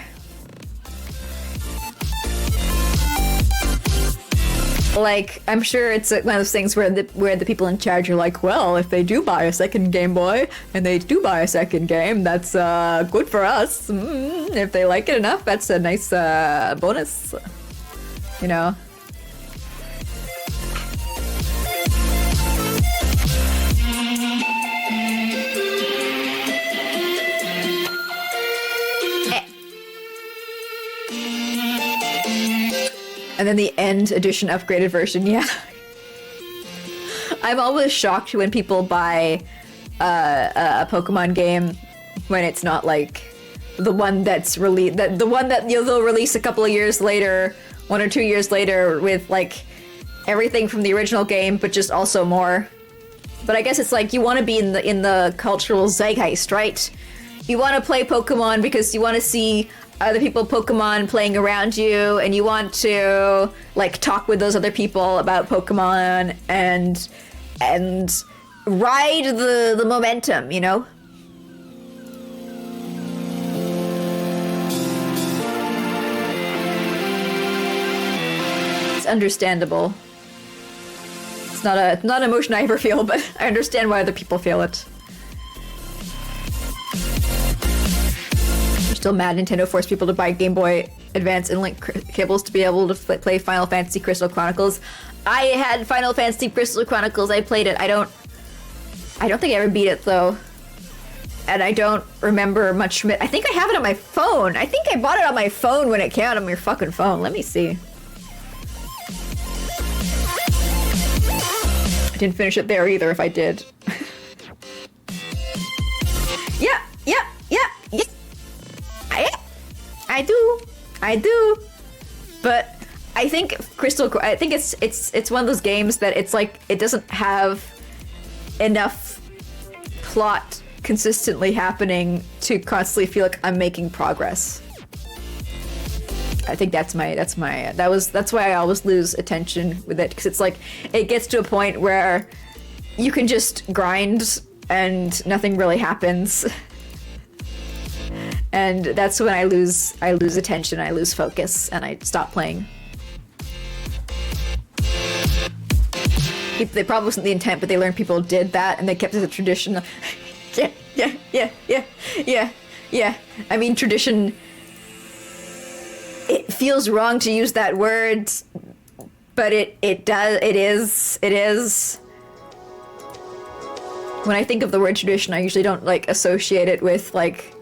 S1: Like, I'm sure it's one of those things where the people in charge are like, well, if they do buy a second Game Boy and they do buy a second game, that's good for us. If they like it enough, that's a nice bonus. You know. And then the end edition upgraded version, yeah. I'm always shocked when people buy a Pokemon game when it's not like the one that's released, the one that they'll release a couple of years later, 1 or 2 years later, with like everything from the original game, but just also more. But I guess it's like you want to be in the cultural zeitgeist, right? You want to play Pokemon because you want to see other people Pokemon playing around you, and you want to like talk with those other people about Pokemon and ride the momentum, you know? It's understandable. It's not an emotion I ever feel, but I understand why other people feel it. Still mad Nintendo forced people to buy Game Boy Advance and Link cables to be able to play Final Fantasy Crystal Chronicles. I had Final Fantasy Crystal Chronicles. I played it. I don't think I ever beat it though, and I don't remember much from it. I think I have it on my phone. I think I bought it on my phone when it came out on your fucking phone. Let me see. I didn't finish it there either. If I did. Yeah. I do, but I think I think it's one of those games that it's like it doesn't have enough plot consistently happening to constantly feel like I'm making progress. I think that's why I always lose attention with it, because it's like it gets to a point where you can just grind and nothing really happens. And that's when I lose attention, I lose focus, and I stop playing. They probably wasn't the intent, but they learned people did that, and they kept it a tradition. Yeah. I mean, tradition. It feels wrong to use that word, but it is. When I think of the word tradition, I usually don't like associate it with like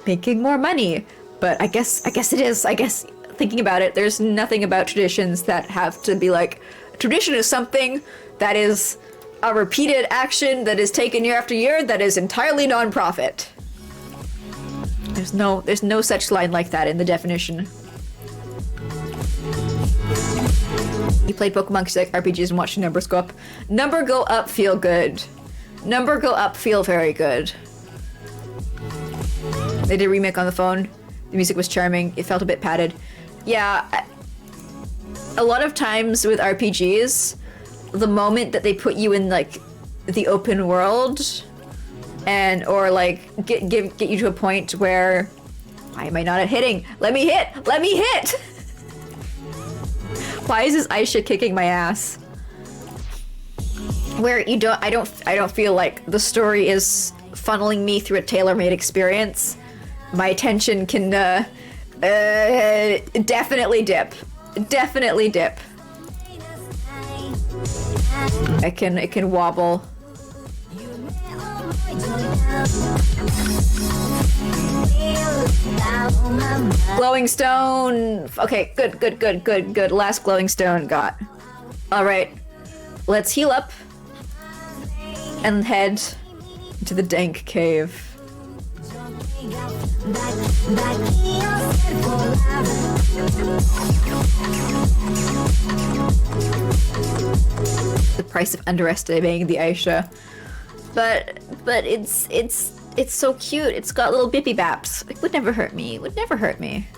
S1: making more money, but I guess it is. I guess thinking about it, there's nothing about traditions that have to be like, tradition is something that is a repeated action that is taken year after year that is entirely non-profit. There's no such line like that in the definition. You played Pokemon because you like RPGs and watching numbers go up. Number go up feel good. Number go up feel very good. They did a remake on the phone. The music was charming. It felt a bit padded. Yeah, a lot of times with RPGs, the moment that they put you in like the open world, and or like get you to a point where, why am I not at hitting? Let me hit! Why is this ice shit kicking my ass? Where I don't feel like the story is funneling me through a tailor-made experience. My attention can definitely dip. It can wobble. Glowing stone. Okay, good. Last glowing stone got. All right, let's heal up and head to the dank cave. The price of underestimating the Aisha. But it's so cute. It's got little bippy baps. It would never hurt me. It would never hurt me.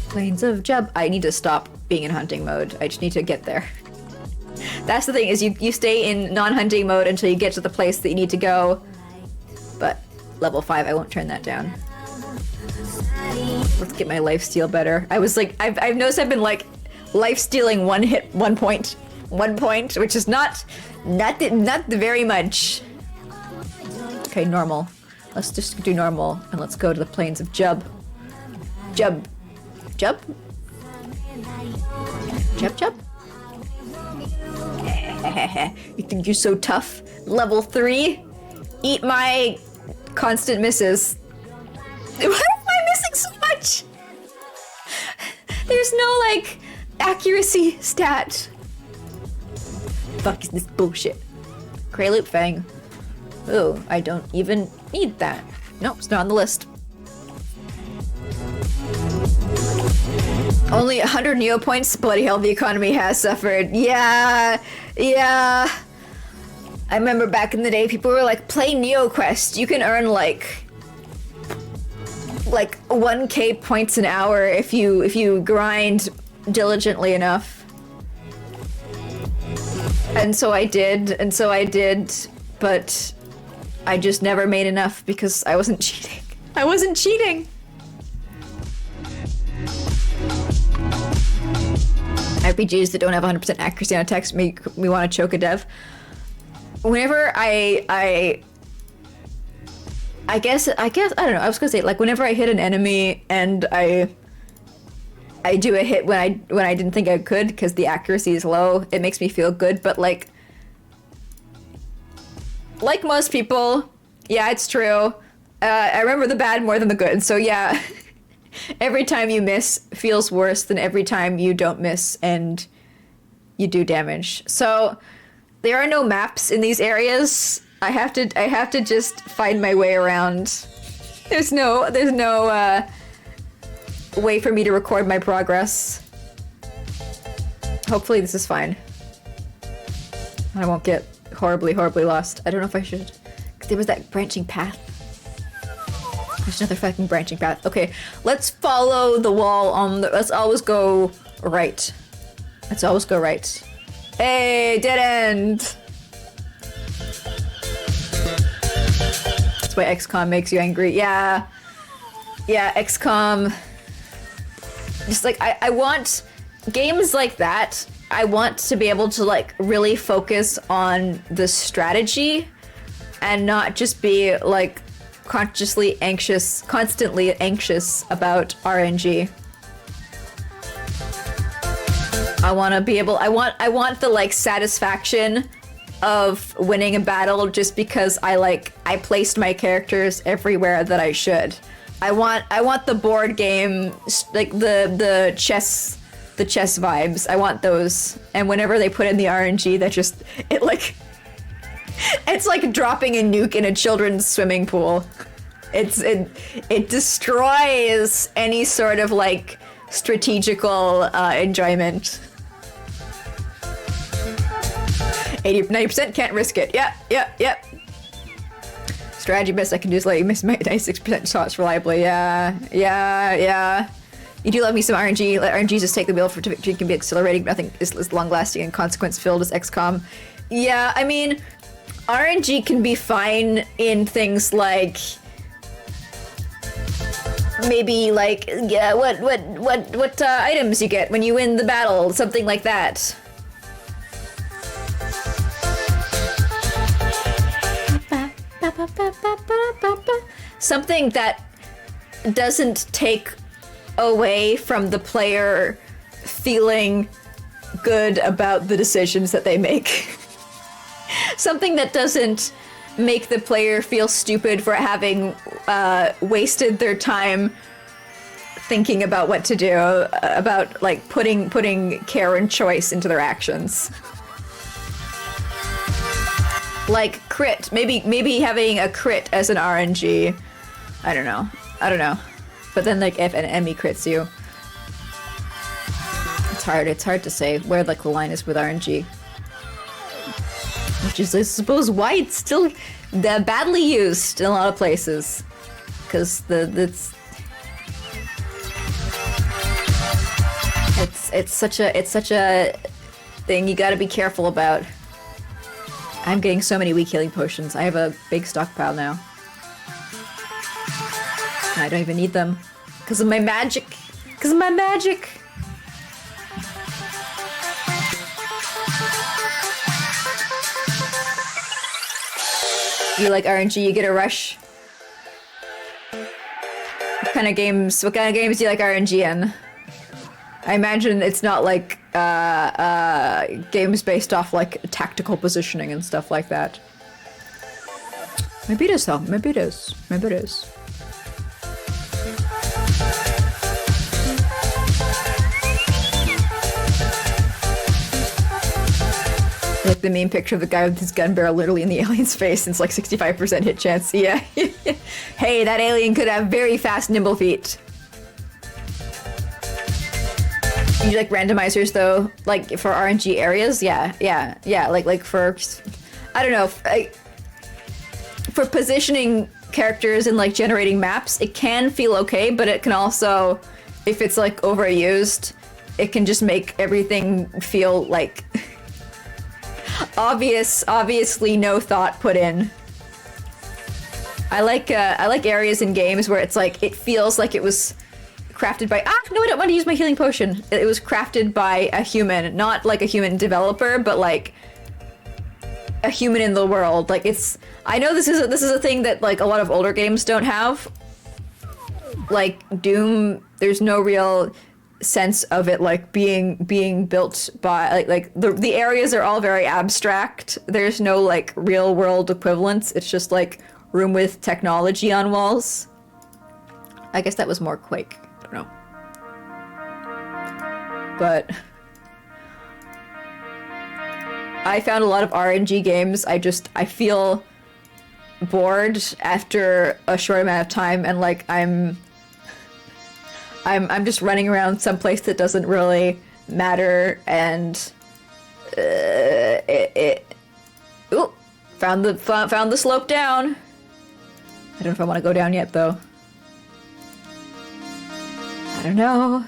S1: Plains of Jub. I need to stop being in hunting mode. I just need to get there. That's the thing, is you stay in non-hunting mode until you get to the place that you need to go. But level 5, I won't turn that down. Let's get my lifesteal better. I was like, I've noticed I've been like lifestealing one point, which is not very much. Okay, normal. Let's just do normal and let's go to the plains of Jub. Jub. You think you're so tough? Level 3? Eat my constant misses. Why am I missing so much? There's no, like, accuracy stat. Fuck is this bullshit? Krayloop Fang. Oh, I don't even need that. Nope, it's not on the list. Only 100 Neo points? Bloody hell, the economy has suffered. Yeah. I remember back in the day, people were like, play NeoQuest. You can earn like 1k points an hour if you grind diligently enough. And so I did, but I just never made enough because I wasn't cheating. RPGs that don't have 100% accuracy on text make me want to choke a dev. Whenever I guess I don't know. I was gonna say, like, whenever I hit an enemy and I do a hit when I didn't think I could because the accuracy is low, it makes me feel good. But like most people, yeah, it's true. I remember the bad more than the good. So yeah, every time you miss feels worse than every time you don't miss and you do damage. So there are no maps in these areas. I have to just find my way around. There's no way for me to record my progress. Hopefully this is fine. I won't get horribly lost. I don't know if I should, because there was that branching path. There's another fucking branching path. Okay, let's follow the wall on the. Let's always go right. Hey, dead end. That's why XCOM makes you angry. Yeah, XCOM. Just like I want games like that. I want to be able to like really focus on the strategy and not just be like constantly anxious about RNG. I want to be able. I want the like satisfaction of winning a battle just because I placed my characters everywhere that I should. I want the board game, like the chess vibes. I want those. And whenever they put in the RNG, it's like dropping a nuke in a children's swimming pool. It destroys any sort of like strategical enjoyment. 90% can't risk it. Yep. Strategy best I can do is let you miss my 96% shots reliably. Yeah. You do love me some RNG. Let RNG just take the wheel for victory. Can be accelerating. Nothing is as long-lasting and consequence-filled as XCOM. Yeah, I mean, RNG can be fine in things like maybe like what items you get when you win the battle, something like that. Something that doesn't take away from the player feeling good about the decisions that they make. something that doesn't make the player feel stupid for having wasted their time thinking about what to do, about like putting care and choice into their actions. Like crit, maybe having a crit as an RNG. I don't know. But then like if an enemy crits you, it's hard to say where like the line is with RNG. Which is, I suppose, why it's still badly used in a lot of places, because it's such a thing you got to be careful about. I'm getting so many weak healing potions. I have a big stockpile now. I don't even need them because of my magic. You like RNG, you get a rush. What kind of games do you like RNG in? I imagine it's not like games based off like tactical positioning and stuff like that. Maybe it is though. Maybe it is. Like the meme picture of the guy with his gun barrel literally in the alien's face, and it's like 65% hit chance. Yeah. Hey, that alien could have very fast, nimble feet. You like randomizers though, like for RNG areas? Yeah. Like for, I don't know, for positioning characters and like generating maps, it can feel okay, but it can also, if it's like overused, it can just make everything feel like obviously no thought put in. I like areas in games where it's like it feels like it was crafted by no, I don't want to use my healing potion. It was crafted by a human, not like a human developer, but like a human in the world. Like it's, I know this is a thing that like a lot of older games don't have. Like Doom, there's no real sense of it like being built by like the areas are all very abstract. There's no like real world equivalents. It's just like room with technology on walls. I guess that was more Quake. I don't know. But I found a lot of RNG games. I feel bored after a short amount of time, and like I'm just running around someplace that doesn't really matter, and ooh, found the slope down. I don't know if I want to go down yet though. I don't know.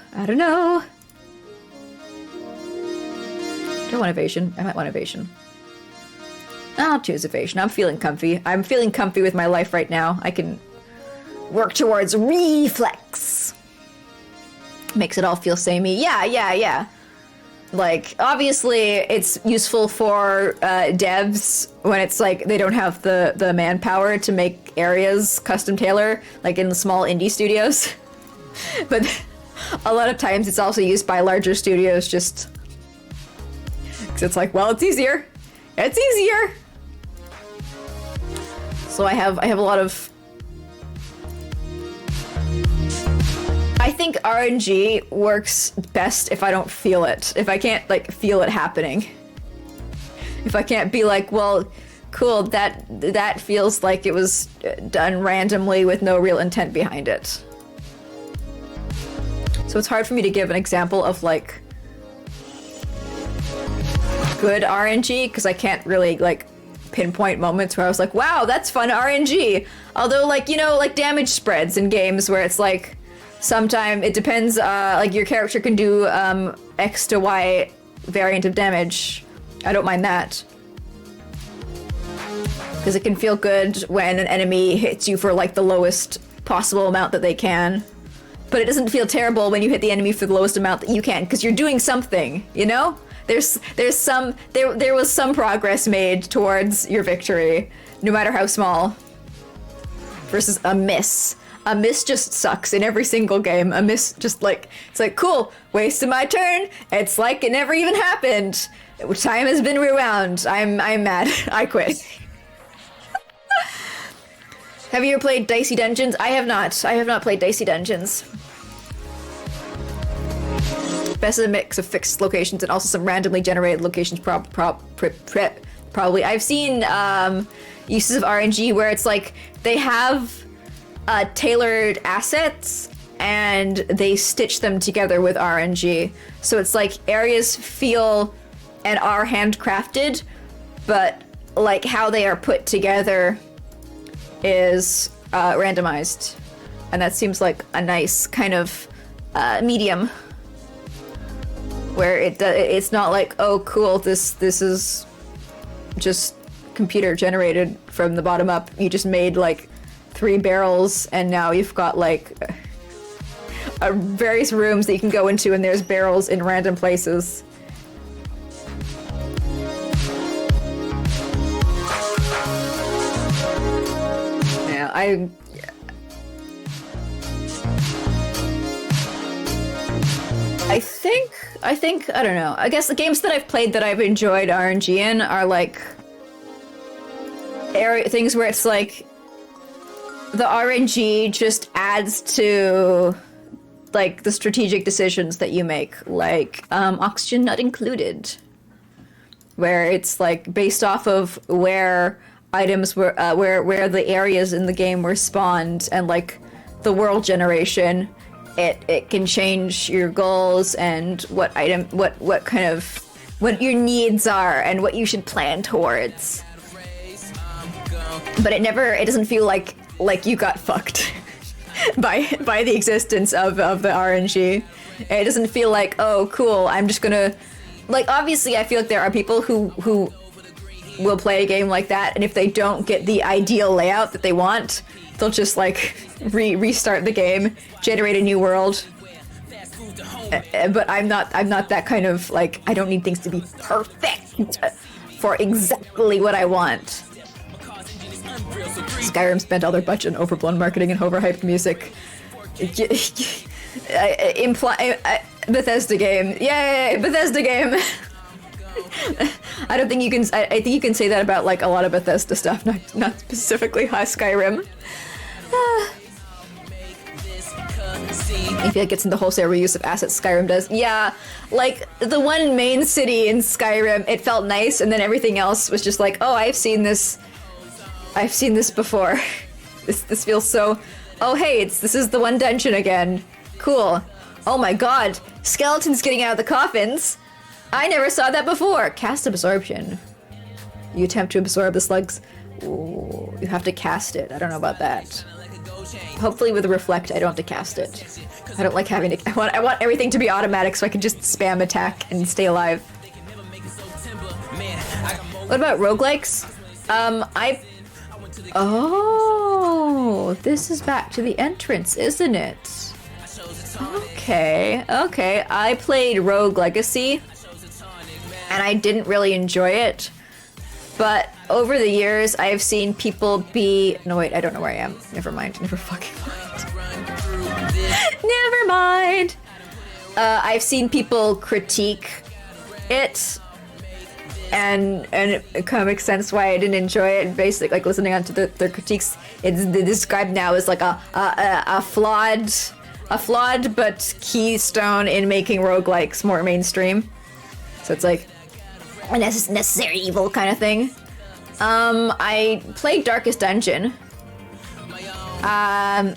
S1: Do I want evasion? I might want evasion. I'll choose evasion. I'm feeling comfy. I'm feeling comfy with my life right now. I can work towards reflex. Makes it all feel samey. Yeah. Like, obviously, it's useful for devs when it's like they don't have the manpower to make areas custom tailor, like in the small indie studios. But a lot of times it's also used by larger studios just because it's like, well, it's easier. So I have a lot of, I think RNG works best if I don't feel it. If I can't like feel it happening. If I can't be like, well, cool, that feels like it was done randomly with no real intent behind it. So it's hard for me to give an example of like good RNG because I can't really like pinpoint moments where I was like, wow, that's fun RNG. Although like, you know, like damage spreads in games where it's like sometimes it depends, like your character can do X to Y variant of damage. I don't mind that. Because it can feel good when an enemy hits you for like the lowest possible amount that they can. But it doesn't feel terrible when you hit the enemy for the lowest amount that you can, because you're doing something, you know? There was some progress made towards your victory, no matter how small. Versus a miss. A miss just sucks in every single game. A miss just like, it's like, cool, wasted my turn. It's like it never even happened. Time has been rewound. I'm mad. I quit. Have you ever played Dicey Dungeons? I have not. I have not played Dicey Dungeons. Best of the mix of fixed locations and also some randomly generated locations. Probably. I've seen uses of RNG where it's like they have tailored assets and they stitch them together with RNG. So it's like areas feel and are handcrafted, but like how they are put together is randomized. And that seems like a nice kind of medium where it's not like, oh cool, this is just computer generated from the bottom up. You just made like 3 barrels and now you've got like various rooms that you can go into and there's barrels in random places. Yeah, I think, I don't know. I guess the games that I've played that I've enjoyed RNG in are like things where it's like the RNG just adds to like the strategic decisions that you make, like Oxygen Not Included, where it's like based off of where items were, where the areas in the game were spawned and like the world generation. It can change your goals and what kind of what your needs are and what you should plan towards. But it doesn't feel like you got fucked by the existence of the RNG. It doesn't feel like, oh cool, I'm just gonna, like, obviously I feel like there are people who will play a game like that, and if they don't get the ideal layout that they want, they'll just like restart the game, generate a new world. But I'm not that kind of, like, I don't need things to be perfect for exactly what I want. Skyrim spent all their budget on overblown marketing and overhyped music. Bethesda game. Yay, Bethesda game. I don't think you can. I think you can say that about like a lot of Bethesda stuff, not specifically Skyrim. I feel like it's in the wholesale reuse of assets Skyrim does. Yeah, like the one main city in Skyrim, it felt nice, and then everything else was just like, oh, I've seen this before. This feels so. Oh hey, this is the one dungeon again. Cool. Oh my god, skeletons getting out of the coffins. I never saw that before. Cast absorption. You attempt to absorb the slugs. Ooh, you have to cast it. I don't know about that. Hopefully with reflect, I don't have to cast it. I don't like having to. I want everything to be automatic so I can just spam attack and stay alive. What about roguelikes? Oh, this is back to the entrance, isn't it? Okay. I played Rogue Legacy, and I didn't really enjoy it. But over the years, I've seen people be... No, wait, I don't know where I am. Never mind. Never fucking mind. Never mind. I've seen people critique it, and it kind of makes sense why I didn't enjoy it. And basically, like, listening onto their critiques, it's described now as like a flawed but keystone in making roguelikes more mainstream. So it's like a necessary evil kind of thing. I played Darkest Dungeon on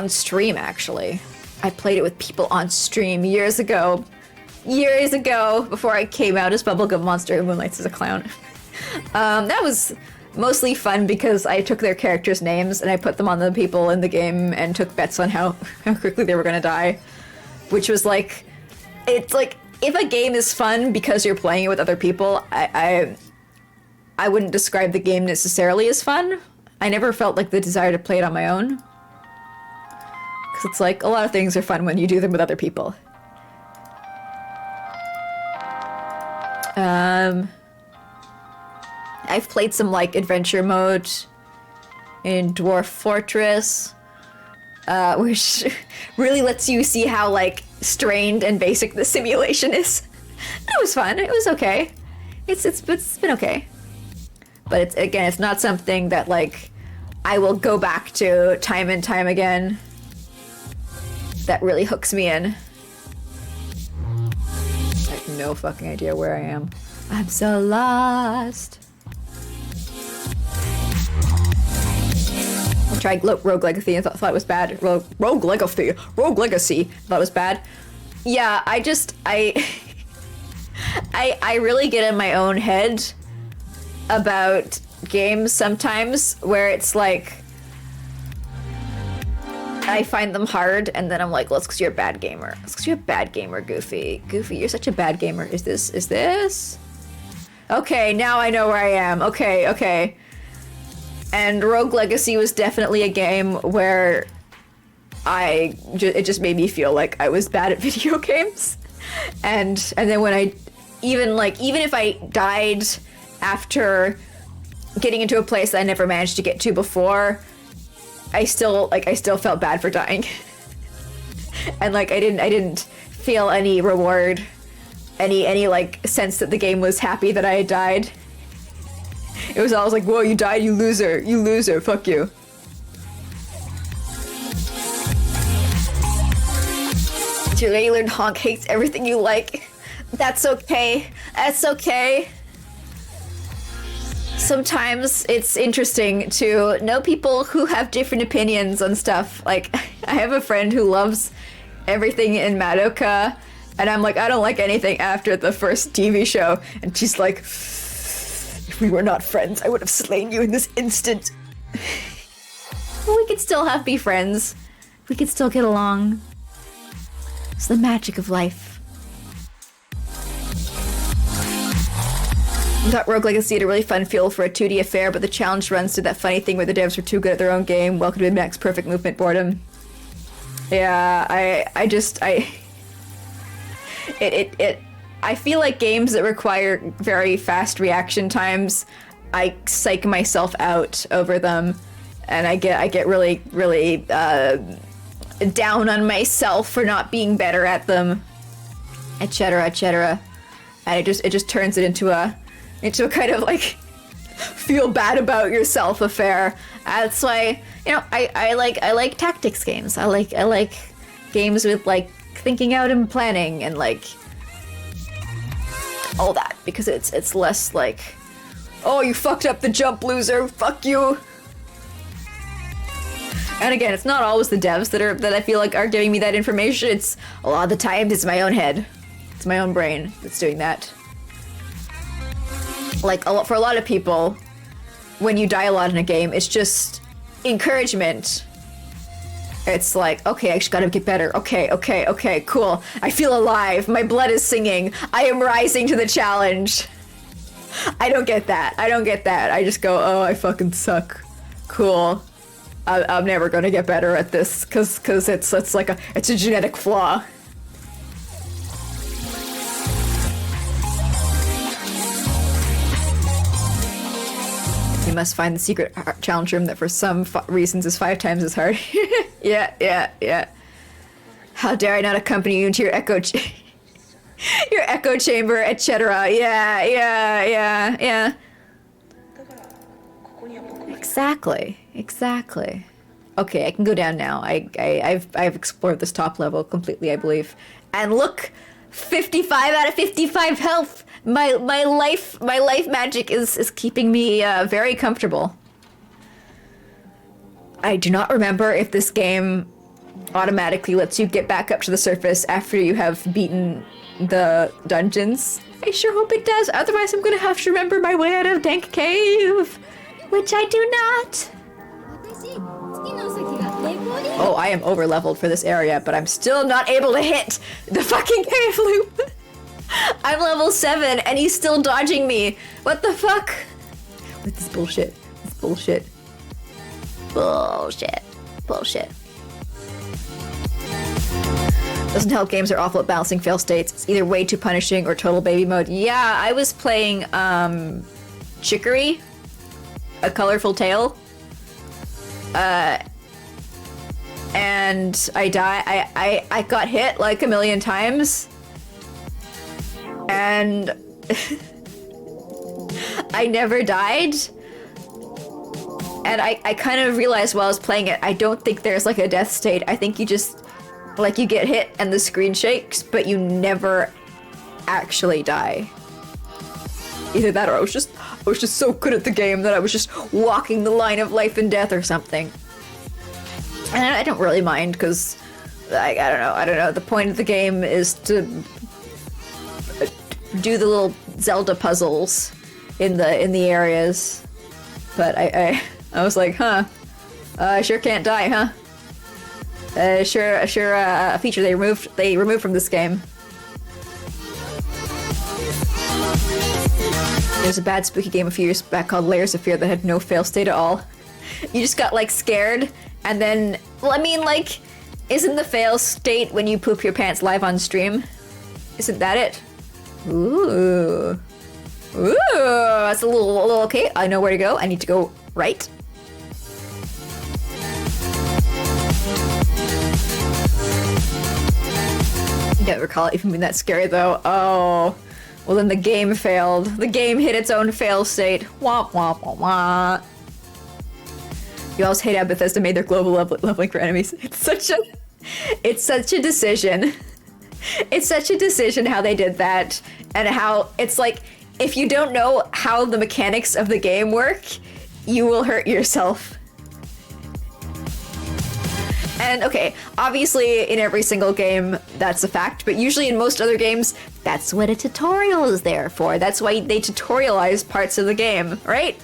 S1: stream, actually. I played it with people on stream years ago, before I came out as Bubblegum Monster who moonlights as a clown. That was mostly fun because I took their characters' names and I put them on the people in the game and took bets on how quickly they were gonna die. Which was like, it's like, if a game is fun because you're playing it with other people, I wouldn't describe the game necessarily as fun. I never felt like the desire to play it on my own. Because it's like, a lot of things are fun when you do them with other people. I've played some like adventure mode in Dwarf Fortress, which really lets you see how like strained and basic the simulation is. was fun. It was okay. It's been okay. But it's not something that like I will go back to time and time again. That really hooks me in. I have no fucking idea where I am. I'm so lost. I tried Rogue Legacy and thought it was bad. Rogue Legacy. Thought it was bad. Yeah, I really get in my own head about games sometimes where it's like I find them hard and then I'm like, well, it's because you're a bad gamer. It's because you're a bad gamer, Goofy. Goofy, you're such a bad gamer. Is this? Okay, now I know where I am. Okay. And Rogue Legacy was definitely a game where it just made me feel like I was bad at video games. And then when I even if I died after getting into a place that I never managed to get to before, I still felt bad for dying. And like I didn't feel any reward, any like sense that the game was happy that I had died. It was always like, whoa, you died, you loser, fuck you. Your lady learned Ha0nk hates everything you like. That's okay. Sometimes it's interesting to know people who have different opinions on stuff. Like, I have a friend who loves everything in Ha0nk, and I'm like, I don't like anything after the first TV show. And she's like, if we were not friends, I would have slain you in this instant. Well, we could still be friends. We could still get along. It's the magic of life. I thought Rogue Legacy had a really fun feel for a 2D affair, but the challenge runs to that funny thing where the devs were too good at their own game. Welcome to Max Perfect Movement boredom. Yeah, I feel like games that require very fast reaction times, I psych myself out over them, and I get really down on myself for not being better at them, etc. And it just turns it into a kind of like feel bad about yourself affair. That's why, I like tactics games. I like games with like thinking out and planning and like all that, because it's less like, oh, you fucked up the jump, loser, fuck you. And again, it's not always the devs that I feel like are giving me that information. It's a lot of the times it's my own head. It's my own brain that's doing that. Like for a lot of people, when you die a lot in a game, it's just encouragement. It's like, okay, I just gotta get better. Okay, cool. I feel alive. My blood is singing. I am rising to the challenge. I don't get that. I just go, oh, I fucking suck. Cool. I'm never gonna get better at this because it's a genetic flaw. You must find the secret challenge room that for some reasons is 5 times as hard. Yeah. How dare I not accompany you into your echo chamber, etc. Yeah. Exactly. Okay, I can go down now. I've explored this top level completely, I believe. And look, 55 out of 55 health. My life magic is keeping me very comfortable. I do not remember if this game automatically lets you get back up to the surface after you have beaten the dungeons. I sure hope it does. Otherwise, I'm gonna have to remember my way out of Dank Cave, which I do not. Oh, I am over leveled for this area, but I'm still not able to hit the fucking cave loop. I'm level 7 and he's still dodging me. What the fuck? With this bullshit. Bullshit. Doesn't help games are awful at balancing fail states. It's either way too punishing or total baby mode. Yeah, I was playing Chicory, A Colorful Tale. And I got hit like a million times. and I never died. And I kind of realized while I was playing it, I don't think there's like a death state. I think you just, like, you get hit and the screen shakes, but you never actually die. Either that or I was just so good at the game that I was just walking the line of life and death or something. And I don't really mind, because I don't know. The point of the game is to do the little Zelda puzzles in the areas. But I was like, huh, I sure can't die, huh? Sure a feature they removed from this game. There's a bad spooky game a few years back called Layers of Fear that had no fail state at all. You just got like scared, and then, well, I mean, like, isn't the fail state when you poop your pants live on stream? Isn't that it? Ooh, that's a little okay. I know where to go. I need to go right. I don't recall it even being that scary though. Oh. Well, then the game failed. The game hit its own fail state. Wah, wah, wah, wah. You always hate how Bethesda made their global leveling for enemies. It's such a decision. It's such a decision how they did that, and how it's like, if you don't know how the mechanics of the game work, you will hurt yourself. And okay, obviously in every single game that's a fact, but usually in most other games, that's what a tutorial is there for. That's why they tutorialize parts of the game, right?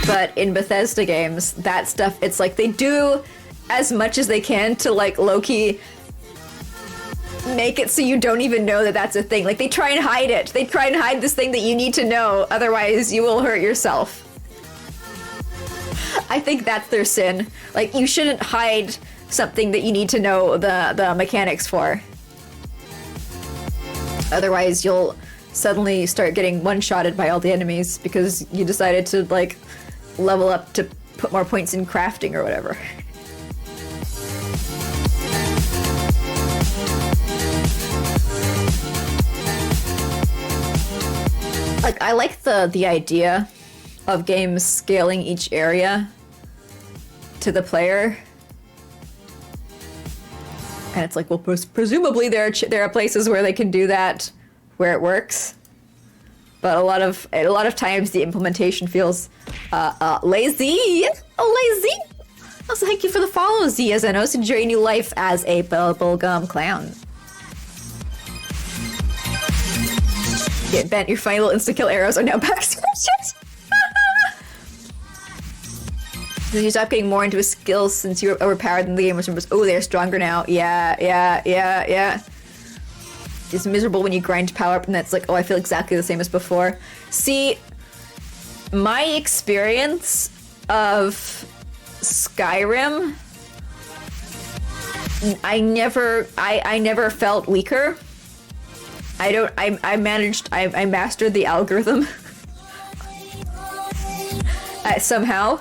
S1: But in Bethesda games, that stuff, it's like they do as much as they can to like low-key make it so you don't even know that that's a thing. Like, they try and hide it. They try and hide this thing that you need to know, otherwise you will hurt yourself. I think that's their sin. Like, you shouldn't hide something that you need to know the mechanics for. Otherwise you'll suddenly start getting one-shotted by all the enemies because you decided to, like, level up to put more points in crafting or whatever. Like, I like the idea of games scaling each area to the player. And it's like, well, presumably there are places where they can do that where it works. But a lot of times the implementation feels lazy. Oh, lazy! Also, thank you for the follow, Ziazenos. Enjoy your new life as a bubblegum clown. Get bent, your final insta-kill arrows are now back scratches. Did you stop getting more into his skills since you were overpowered than the game was? Oh, they're stronger now. Yeah. It's miserable when you grind power up and that's like, oh, I feel exactly the same as before. See, my experience of Skyrim, I never felt weaker. I mastered the algorithm. Somehow,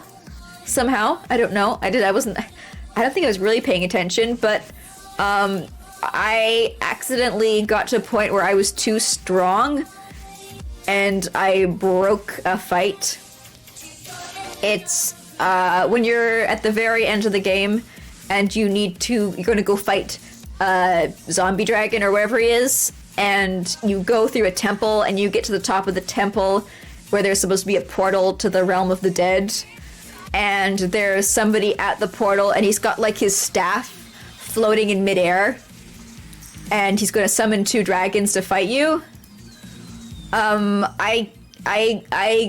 S1: I don't know. I don't think I was really paying attention, but I accidentally got to a point where I was too strong and I broke a fight. It's when you're at the very end of the game and you're going to go fight zombie dragon or wherever he is, and you go through a temple and you get to the top of the temple where there's supposed to be a portal to the realm of the dead, and there's somebody at the portal and he's got like his staff floating in midair and he's going to summon 2 dragons to fight you. I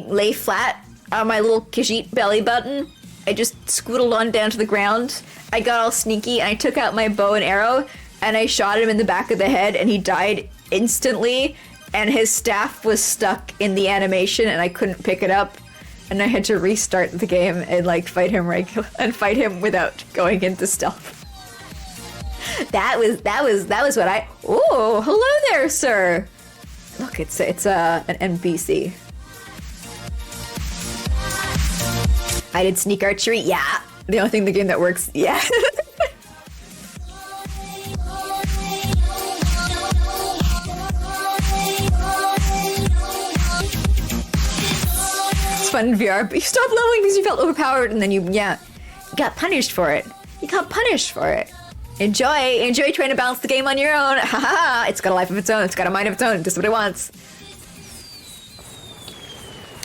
S1: lay flat on my little Khajiit belly button. I just scoodled on down to the ground. I got all sneaky and I took out my bow and arrow and I shot him in the back of the head and he died instantly, and his staff was stuck in the animation and I couldn't pick it up, and I had to restart the game and like fight him without going into stealth. That was what I. Oh, hello there, sir. Look, it's an NPC. I did sneak archery. Yeah, the only thing in the game that works. Yeah. It's fun in VR, but you stopped leveling because you felt overpowered, and then you got punished for it. You got punished for it. Enjoy trying to balance the game on your own. Ha ha ha! It's got a life of its own. It's got a mind of its own. It does what it wants.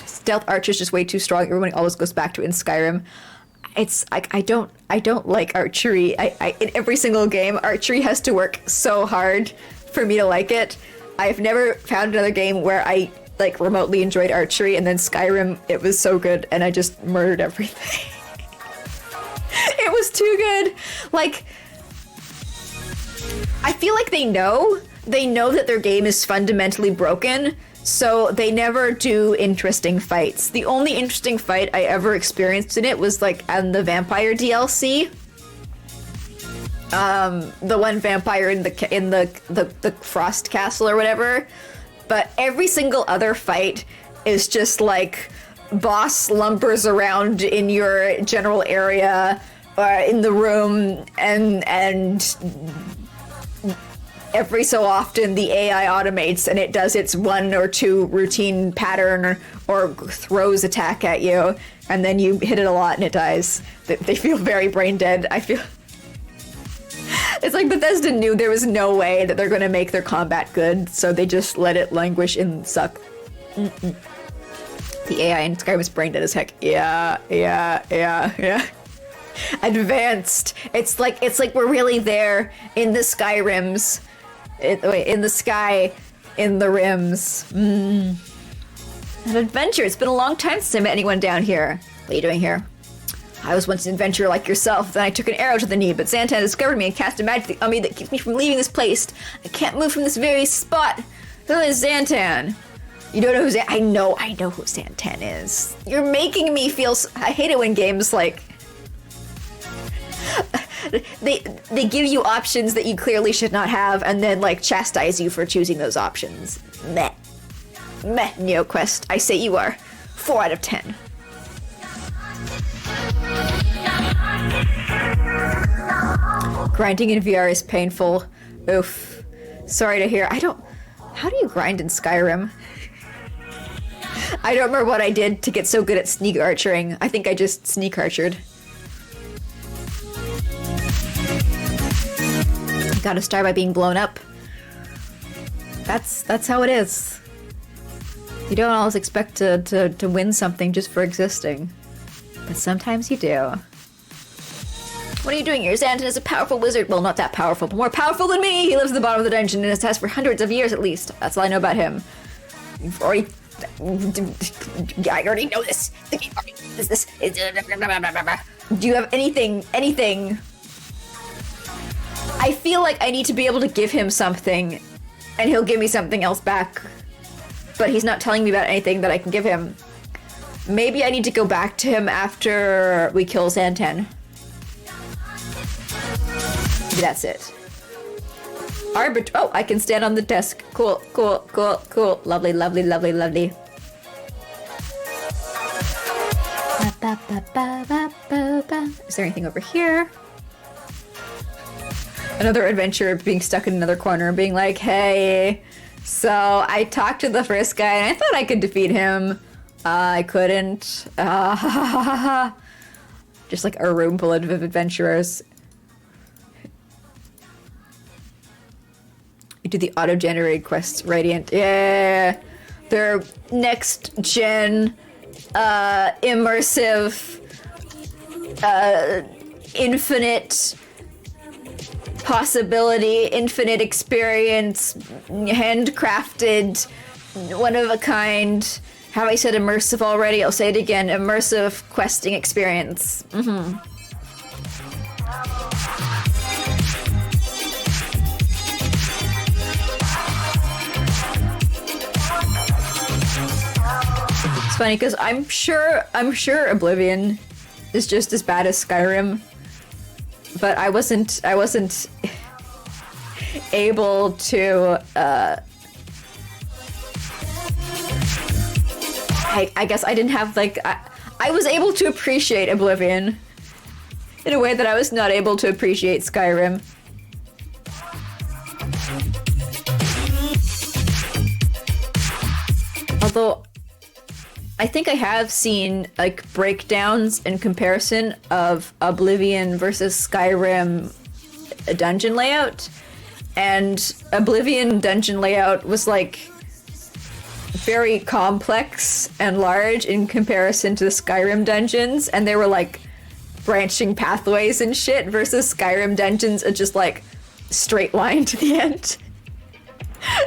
S1: Stealth archer's just way too strong. Everyone always goes back to it in Skyrim. It's like I don't like archery. I in every single game, archery has to work so hard for me to like it. I've never found another game where I like remotely enjoyed archery, and then Skyrim, it was so good, and I just murdered everything. It was too good. Like, I feel like they know that their game is fundamentally broken, so they never do interesting fights. The only interesting fight I ever experienced in it was like on the vampire DLC. The one vampire in the Frost Castle or whatever. But every single other fight is just like boss lumbers around in your general area or in the room, and every so often the AI automates and it does its 1 or 2 routine pattern or throws attack at you, and then you hit it a lot and it dies. They feel very brain dead. I feel it's like Bethesda knew there was no way that they're going to make their combat good, so they just let it languish and suck. The AI in Skyrim is brain dead as heck. Yeah. Advanced. It's like we're really there in the Skyrims. In the sky, in the rims. An adventure. It's been a long time since I met anyone down here. What are you doing here? I was once an adventurer like yourself, then I took an arrow to the knee, but Xantan discovered me and cast a magic on me that keeps me from leaving this place. I can't move from this very spot. Who is Xantan? You don't know who I know who Xantan is. You're making me feel I hate it when games like they give you options that you clearly should not have, and then like chastise you for choosing those options. Meh. NeoQuest. I say you are 4 out of 10. Grinding in VR is painful. Oof. Sorry to hear. How do you grind in Skyrim? I don't remember what I did to get so good at sneak archering. I think I just sneak archered. You gotta start by being blown up. That's how it is. You don't always expect to win something just for existing. But sometimes you do. What are you doing here? Xantan is a powerful wizard. Well, not that powerful, but more powerful than me. He lives at the bottom of the dungeon and has for hundreds of years at least. That's all I know about him. I already know this. Do you have anything? I feel like I need to be able to give him something, and he'll give me something else back. But he's not telling me about anything that I can give him. Maybe I need to go back to him after we kill Xantan. Maybe that's it. Oh, I can stand on the desk. Cool. Lovely. Is there anything over here? Another adventurer being stuck in another corner, being like, hey, so I talked to the first guy and I thought I could defeat him. I couldn't. Just like a room full of adventurers. You do the auto-generated quests, Radiant. Yeah, they're next-gen, immersive, infinite possibility, infinite experience, handcrafted, one of a kind. Have I said immersive already? I'll say it again. Immersive questing experience. It's funny because I'm sure Oblivion is just as bad as Skyrim, but I wasn't able to. I guess I didn't have like I was able to appreciate Oblivion in a way that I was not able to appreciate Skyrim. Although I think I have seen like breakdowns in comparison of Oblivion versus Skyrim dungeon layout, and Oblivion dungeon layout was like very complex and large in comparison to the Skyrim dungeons, and they were like branching pathways and shit, versus Skyrim dungeons are just like straight line to the end.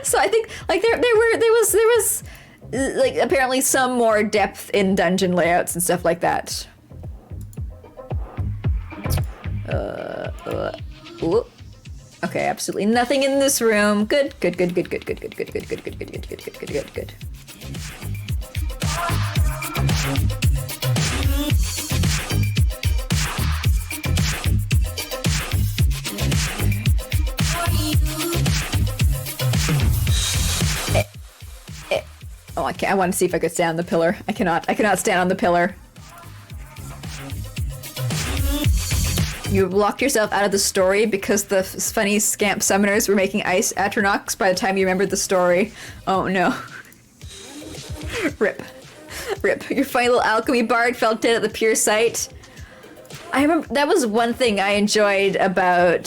S1: So I think like there was like apparently some more depth in dungeon layouts and stuff like that. Ooh. Okay, absolutely nothing in this room. Good. Oh, I can't. I want to see if I could stand on the pillar. I cannot stand on the pillar. You locked yourself out of the story because the funny scamp summoners were making ice Ha0nks by the time you remembered the story. Oh no. Rip. Your funny little alchemy bard fell dead at the pure sight. I remember that was one thing I enjoyed about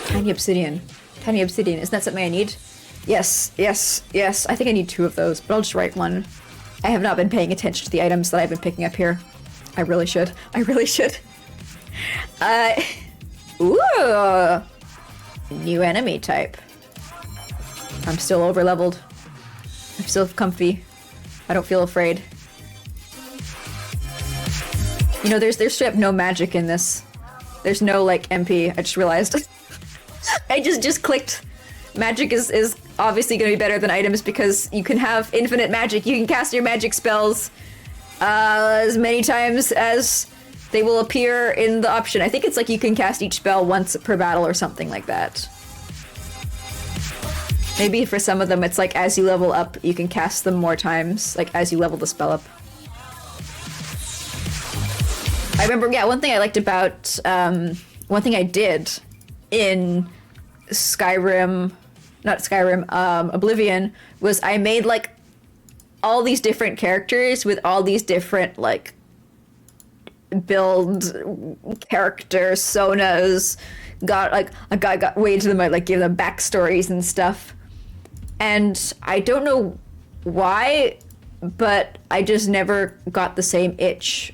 S1: Tiny obsidian. Isn't that something I need? Yes. I think I need 2 of those, but I'll just write 1. I have not been paying attention to the items that I've been picking up here. I really should. Ooh. New enemy type. I'm still over-leveled. I'm still comfy. I don't feel afraid. You know, there's straight up no magic in this. There's no, like, MP. I just realized. I just clicked. Magic is obviously going to be better than items because you can have infinite magic. You can cast your magic spells as many times as they will appear in the option. I think it's like you can cast each spell once per battle or something like that. Maybe for some of them it's like as you level up, you can cast them more times, like as you level the spell up. I remember, yeah, one thing I liked about, one thing I did in Oblivion was I made like all these different characters with all these different like build personas. Got way into them. I like gave them backstories and stuff, and I don't know why, but I just never got the same itch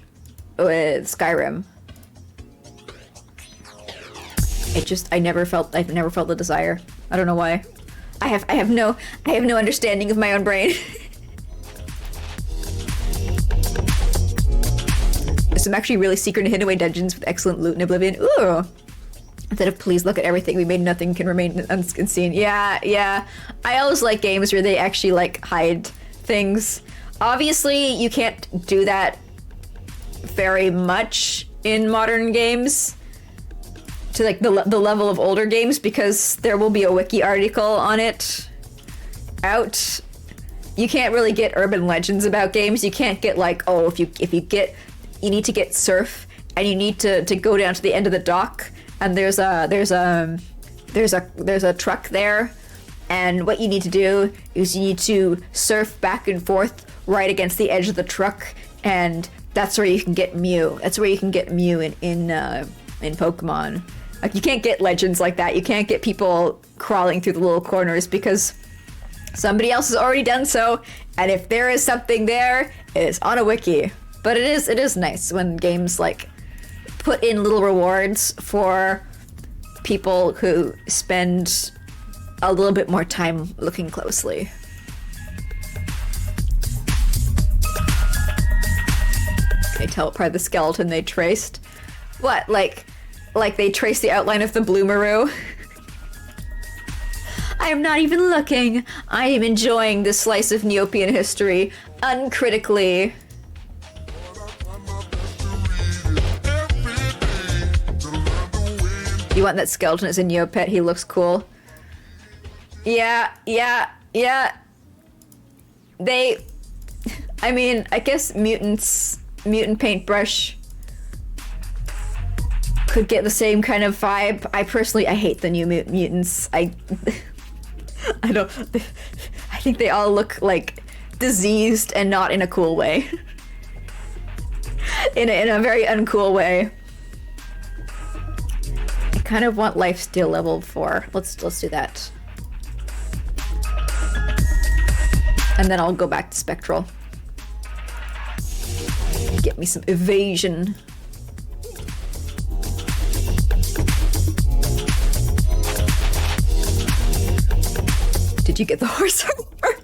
S1: with Skyrim. I never felt the desire. I don't know why. I have no understanding of my own brain. There's some actually really secret and hidden away dungeons with excellent loot in Oblivion. Ooh. Instead of please look at everything we made, nothing can remain unseen. Yeah. I always like games where they actually like hide things. Obviously, you can't do that very much in modern games to like the level of older games, because there will be a wiki article on it out. You can't really get urban legends about games. You can't get like, oh, you need to get surf and you need to go down to the end of the dock and there's a truck there, and what you need to do is you need to surf back and forth right against the edge of the truck, and that's where you can get Mew. That's where you can get Mew in Pokemon. Like, you can't get legends like that. You can't get people crawling through the little corners because somebody else has already done so, and if there is something there, it is on a wiki. But it is nice when games like put in little rewards for people who spend a little bit more time looking closely. Can I tell what part of the skeleton they traced? What, like they traced the outline of the Bloomaroo? I am not even looking. I am enjoying this slice of Neopian history uncritically. You want that skeleton as a Neopet? He looks cool. Yeah. I mean, I guess mutant paintbrush could get the same kind of vibe. I hate the new mutants. I don't. I think they all look like diseased and not in a cool way. in a very uncool way. I kind of want lifesteal level 4. Let's do that. And then I'll go back to Spectral. Get me some evasion. Did you get the horse armor?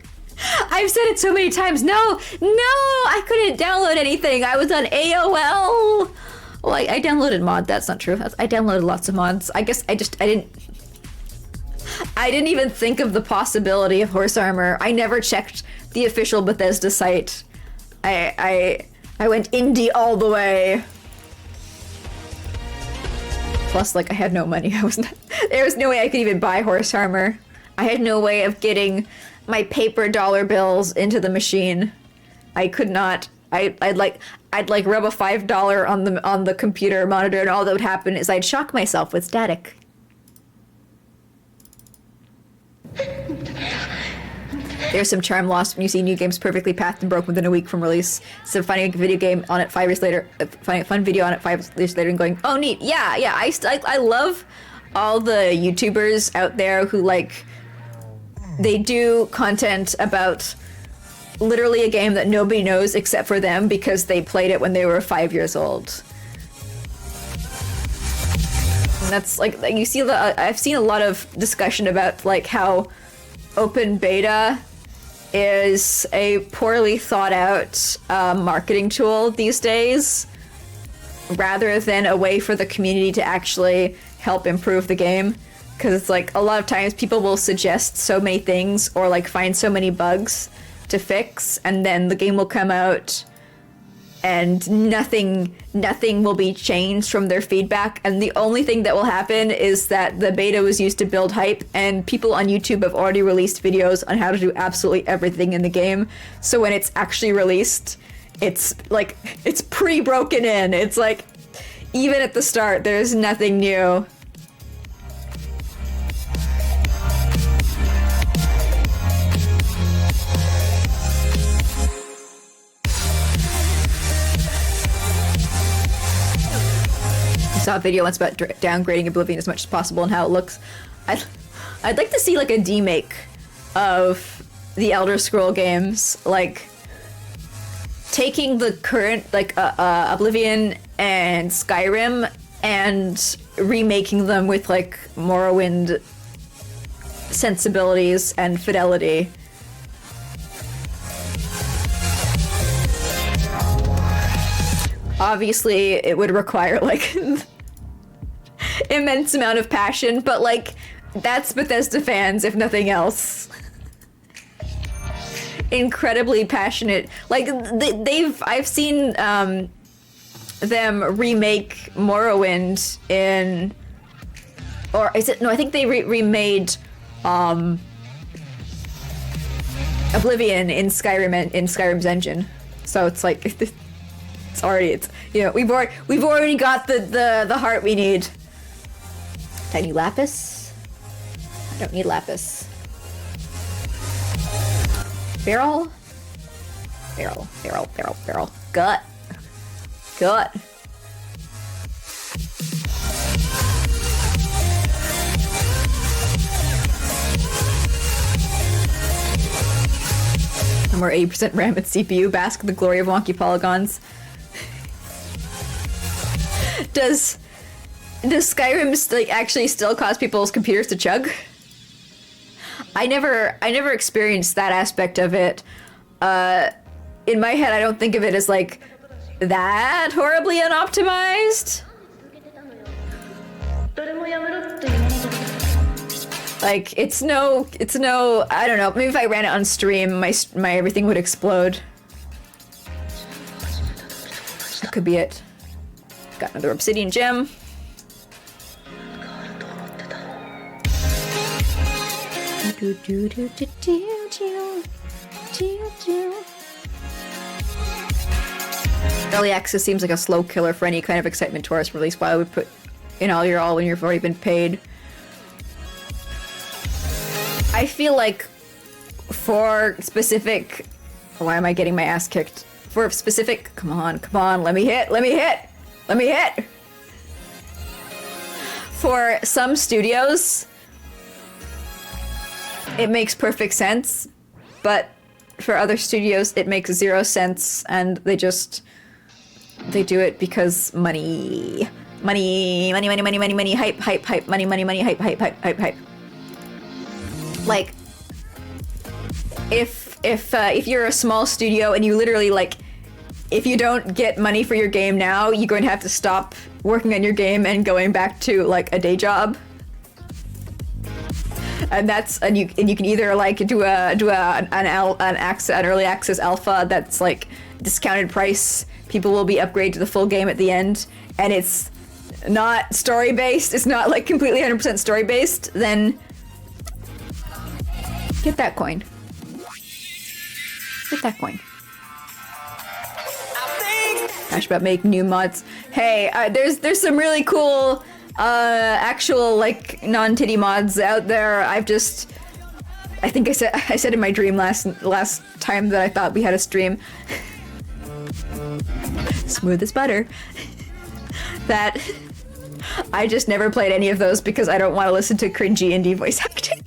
S1: I've said it so many times. No, I couldn't download anything. I was on AOL. Well, I downloaded mod. That's not true. I downloaded lots of mods. I guess I didn't even think of the possibility of horse armor. I never checked the official Bethesda site. I went indie all the way. Plus, like, I had no money. There was no way I could even buy horse armor. I had no way of getting my paper dollar bills into the machine. I could not. I'd like rub a $5 on the computer monitor, and all that would happen is I'd shock myself with static. There's some charm lost when you see new games perfectly pathed and broken within a week from release. So finding a video game on it 5 years later, finding a fun video on it 5 years later and going, oh neat, yeah. I love all the YouTubers out there who, like, they do content about literally a game that nobody knows except for them because they played it when they were 5 years old. And that's like you see I've seen a lot of discussion about like how open beta is a poorly thought out marketing tool these days, rather than a way for the community to actually help improve the game. Because it's like a lot of times people will suggest so many things or like find so many bugs to fix, and then the game will come out and nothing will be changed from their feedback, and the only thing that will happen is that the beta was used to build hype, and people on YouTube have already released videos on how to do absolutely everything in the game. So when it's actually released, it's like it's pre-broken in. It's like even at the start there's nothing new. I saw a video once about downgrading Oblivion as much as possible and how it looks. I'd like to see like a demake of the Elder Scroll games, like taking the current like Oblivion and Skyrim and remaking them with like Morrowind sensibilities and fidelity. Obviously, it would require like immense amount of passion, but like that's Bethesda fans, if nothing else. Incredibly passionate. Like I've seen them remake Morrowind in, or is it? No, I think they remade Oblivion in Skyrim's engine. So it's like it's already you know we've already got the heart we need. Do I need lapis? I don't need lapis. Barrel. Gut. No more 80% RAM and CPU. Bask in the glory of wonky polygons. Does Skyrim like actually still cause people's computers to chug? I never experienced that aspect of it. In my head, I don't think of it as like that horribly unoptimized. Like it's no. I don't know. Maybe if I ran it on stream, my everything would explode. That could be it. Got another obsidian gem. Early access seems like a slow killer for any kind of excitement towards release. Why would we put in all your all when you've already been paid? I feel like for specific... Why am I getting my ass kicked? For specific... Come on, let me hit! For some studios, it makes perfect sense, but for other studios, it makes 0 sense, and they do it because money. Money, hype, money, hype. Like, if you're a small studio and you literally, like, if you don't get money for your game now, you're going to have to stop working on your game and going back to, like, a day job. And you can either, like, do an early access alpha that's, like, discounted price. People will be upgraded to the full game at the end, and it's not story based. It's not, like, completely 100% story based. Then get that coin. Get that coin. Gosh, about making new mods. Hey, there's some really cool actual, like, non-titty mods out there. I think I said in my dream last time that I thought we had a stream. Smooth as butter. That I just never played any of those because I don't want to listen to cringy indie voice acting.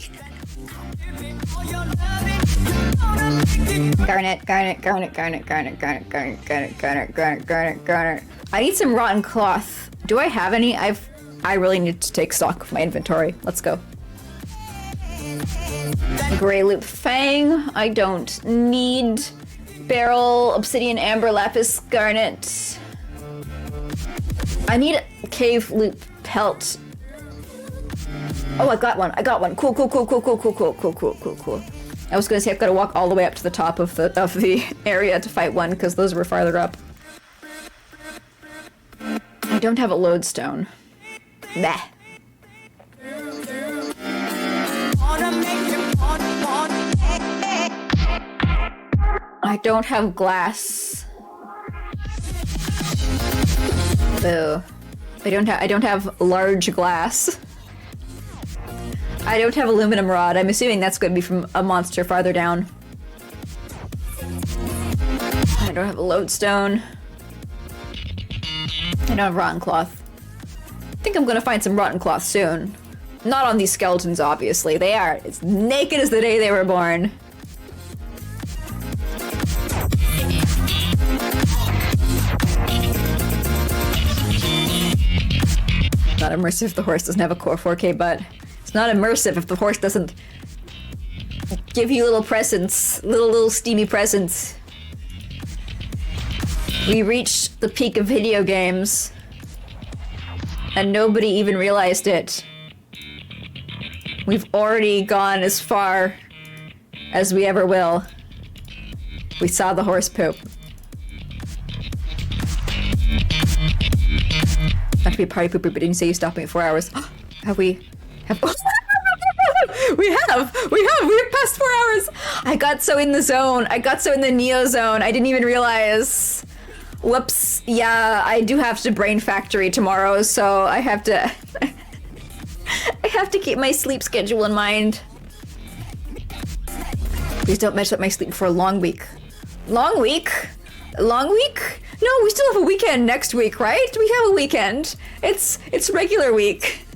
S1: Garnet. I need some rotten cloth. Do I have any? I really need to take stock of my inventory. Let's go. Grey loop fang. I don't need. Beryl, obsidian, amber, lapis, garnet. I need a cave loop pelt. Oh, I got one. Cool. I was gonna say I've got to walk all the way up to the top of the area to fight one because those were farther up. I don't have a lodestone. Nah. I don't have glass. Boo. I don't have large glass. I don't have aluminum rod. I'm assuming that's going to be from a monster farther down. I don't have a lodestone. I don't have rotten cloth. I think I'm going to find some rotten cloth soon. Not on these skeletons, obviously. They are as naked as the day they were born. Not immersive if the horse doesn't have a core 4K butt. It's not immersive if the horse doesn't give you little presents, little steamy presents. We reached the peak of video games, and nobody even realized it. We've already gone as far as we ever will. We saw the horse poop. Not to be a party pooper, but didn't say you stopped me at 4 hours. We have passed 4 hours. I got so in the zone. I got so in the Neo zone. I didn't even realize. Whoops. Yeah, I do have to brain factory tomorrow, so I have to I have to keep my sleep schedule in mind. Please don't mess up my sleep for a long week. Long week? Long week? No, we still have a weekend next week, right? We have a weekend. It's regular week.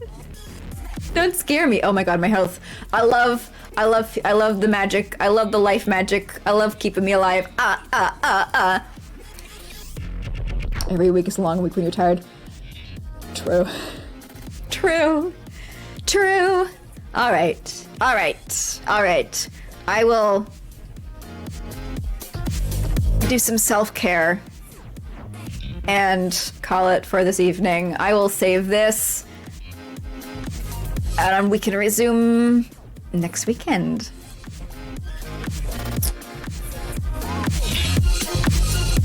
S1: Don't scare me. Oh my god, my health. I love the magic. I love the life magic. I love keeping me alive. Every week is a long week when you're tired. True. Alright. I will do some self-care and call it for this evening. I will save this, and we can resume next weekend.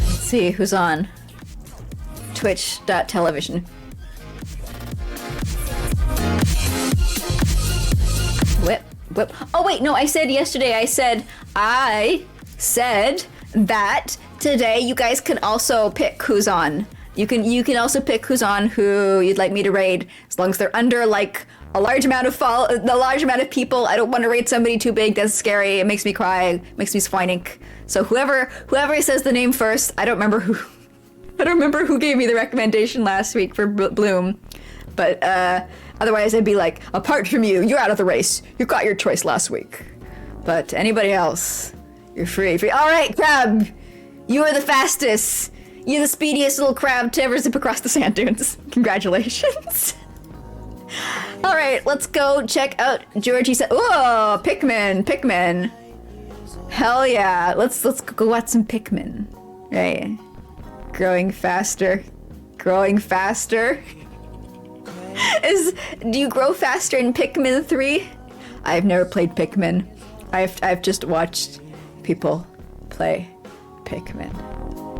S1: Let's see who's on. Twitch.television. Whip. Oh wait, no, I said that today you guys can also pick who's on. You can also pick who's on, who you'd like me to raid, as long as they're under like a large amount of people. I don't want to raid somebody too big. That's scary. It makes me cry. Makes me swinink. So whoever says the name first, I don't remember who gave me the recommendation last week for Bloom, but otherwise I'd be like, apart from you, you're out of the race. You got your choice last week. But anybody else, you're free. All right, Crab, you are the fastest. You're the speediest little crab to ever zip across the sand dunes. Congratulations. All right, let's go check out Georgie. Oh, Pikmin. Hell yeah. Let's go watch some Pikmin. Right. Growing faster. Do you grow faster in Pikmin 3? I've never played Pikmin. I've just watched people play Pikmin.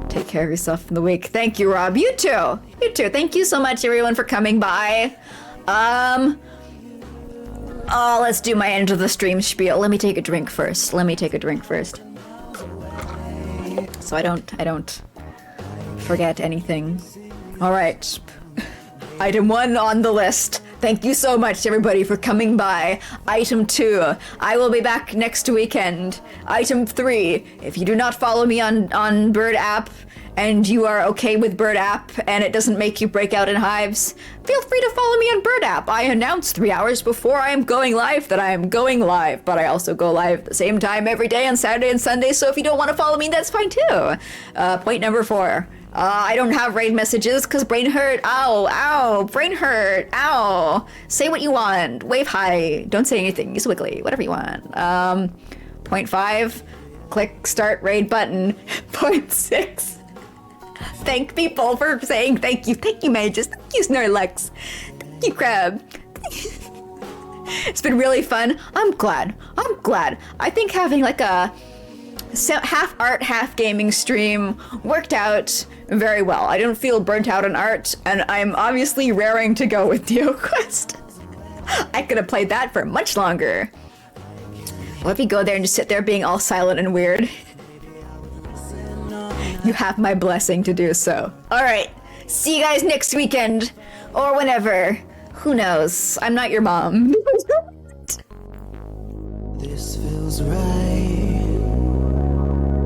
S1: Take care of yourself in the week. Thank you, Rob. You too. Thank you so much, everyone, for coming by. Oh, let's do my end of the stream spiel. Let me take a drink first. So I don't forget anything. All right. Item 1 on the list. Thank you so much, everybody, for coming by. Item 2, I will be back next weekend. Item 3, if you do not follow me on Bird app, and you are okay with Bird app, and it doesn't make you break out in hives, feel free to follow me on Bird app. I announce 3 hours before I am going live that I am going live, but I also go live at the same time every day on Saturday and Sunday, so if you don't want to follow me, that's fine too. Point number 4. I don't have raid messages because brain hurt. Ow, brain hurt. Ow. Say what you want. Wave high. Don't say anything. Use Wiggly. Whatever you want. Point 5. Click start raid button. Point 6. Thank people for saying thank you. Thank you, Mages. Thank you, Snorlax. Thank you, Crab. It's been really fun. I'm glad. I think having like a half art, half gaming stream worked out very well. I don't feel burnt out on art, and I'm obviously raring to go with NeoQuest. I could have played that for much longer. What if you go there and just sit there being all silent and weird? You have my blessing to do so. Alright, see you guys next weekend, or whenever. Who knows? I'm not your mom.
S4: This feels right.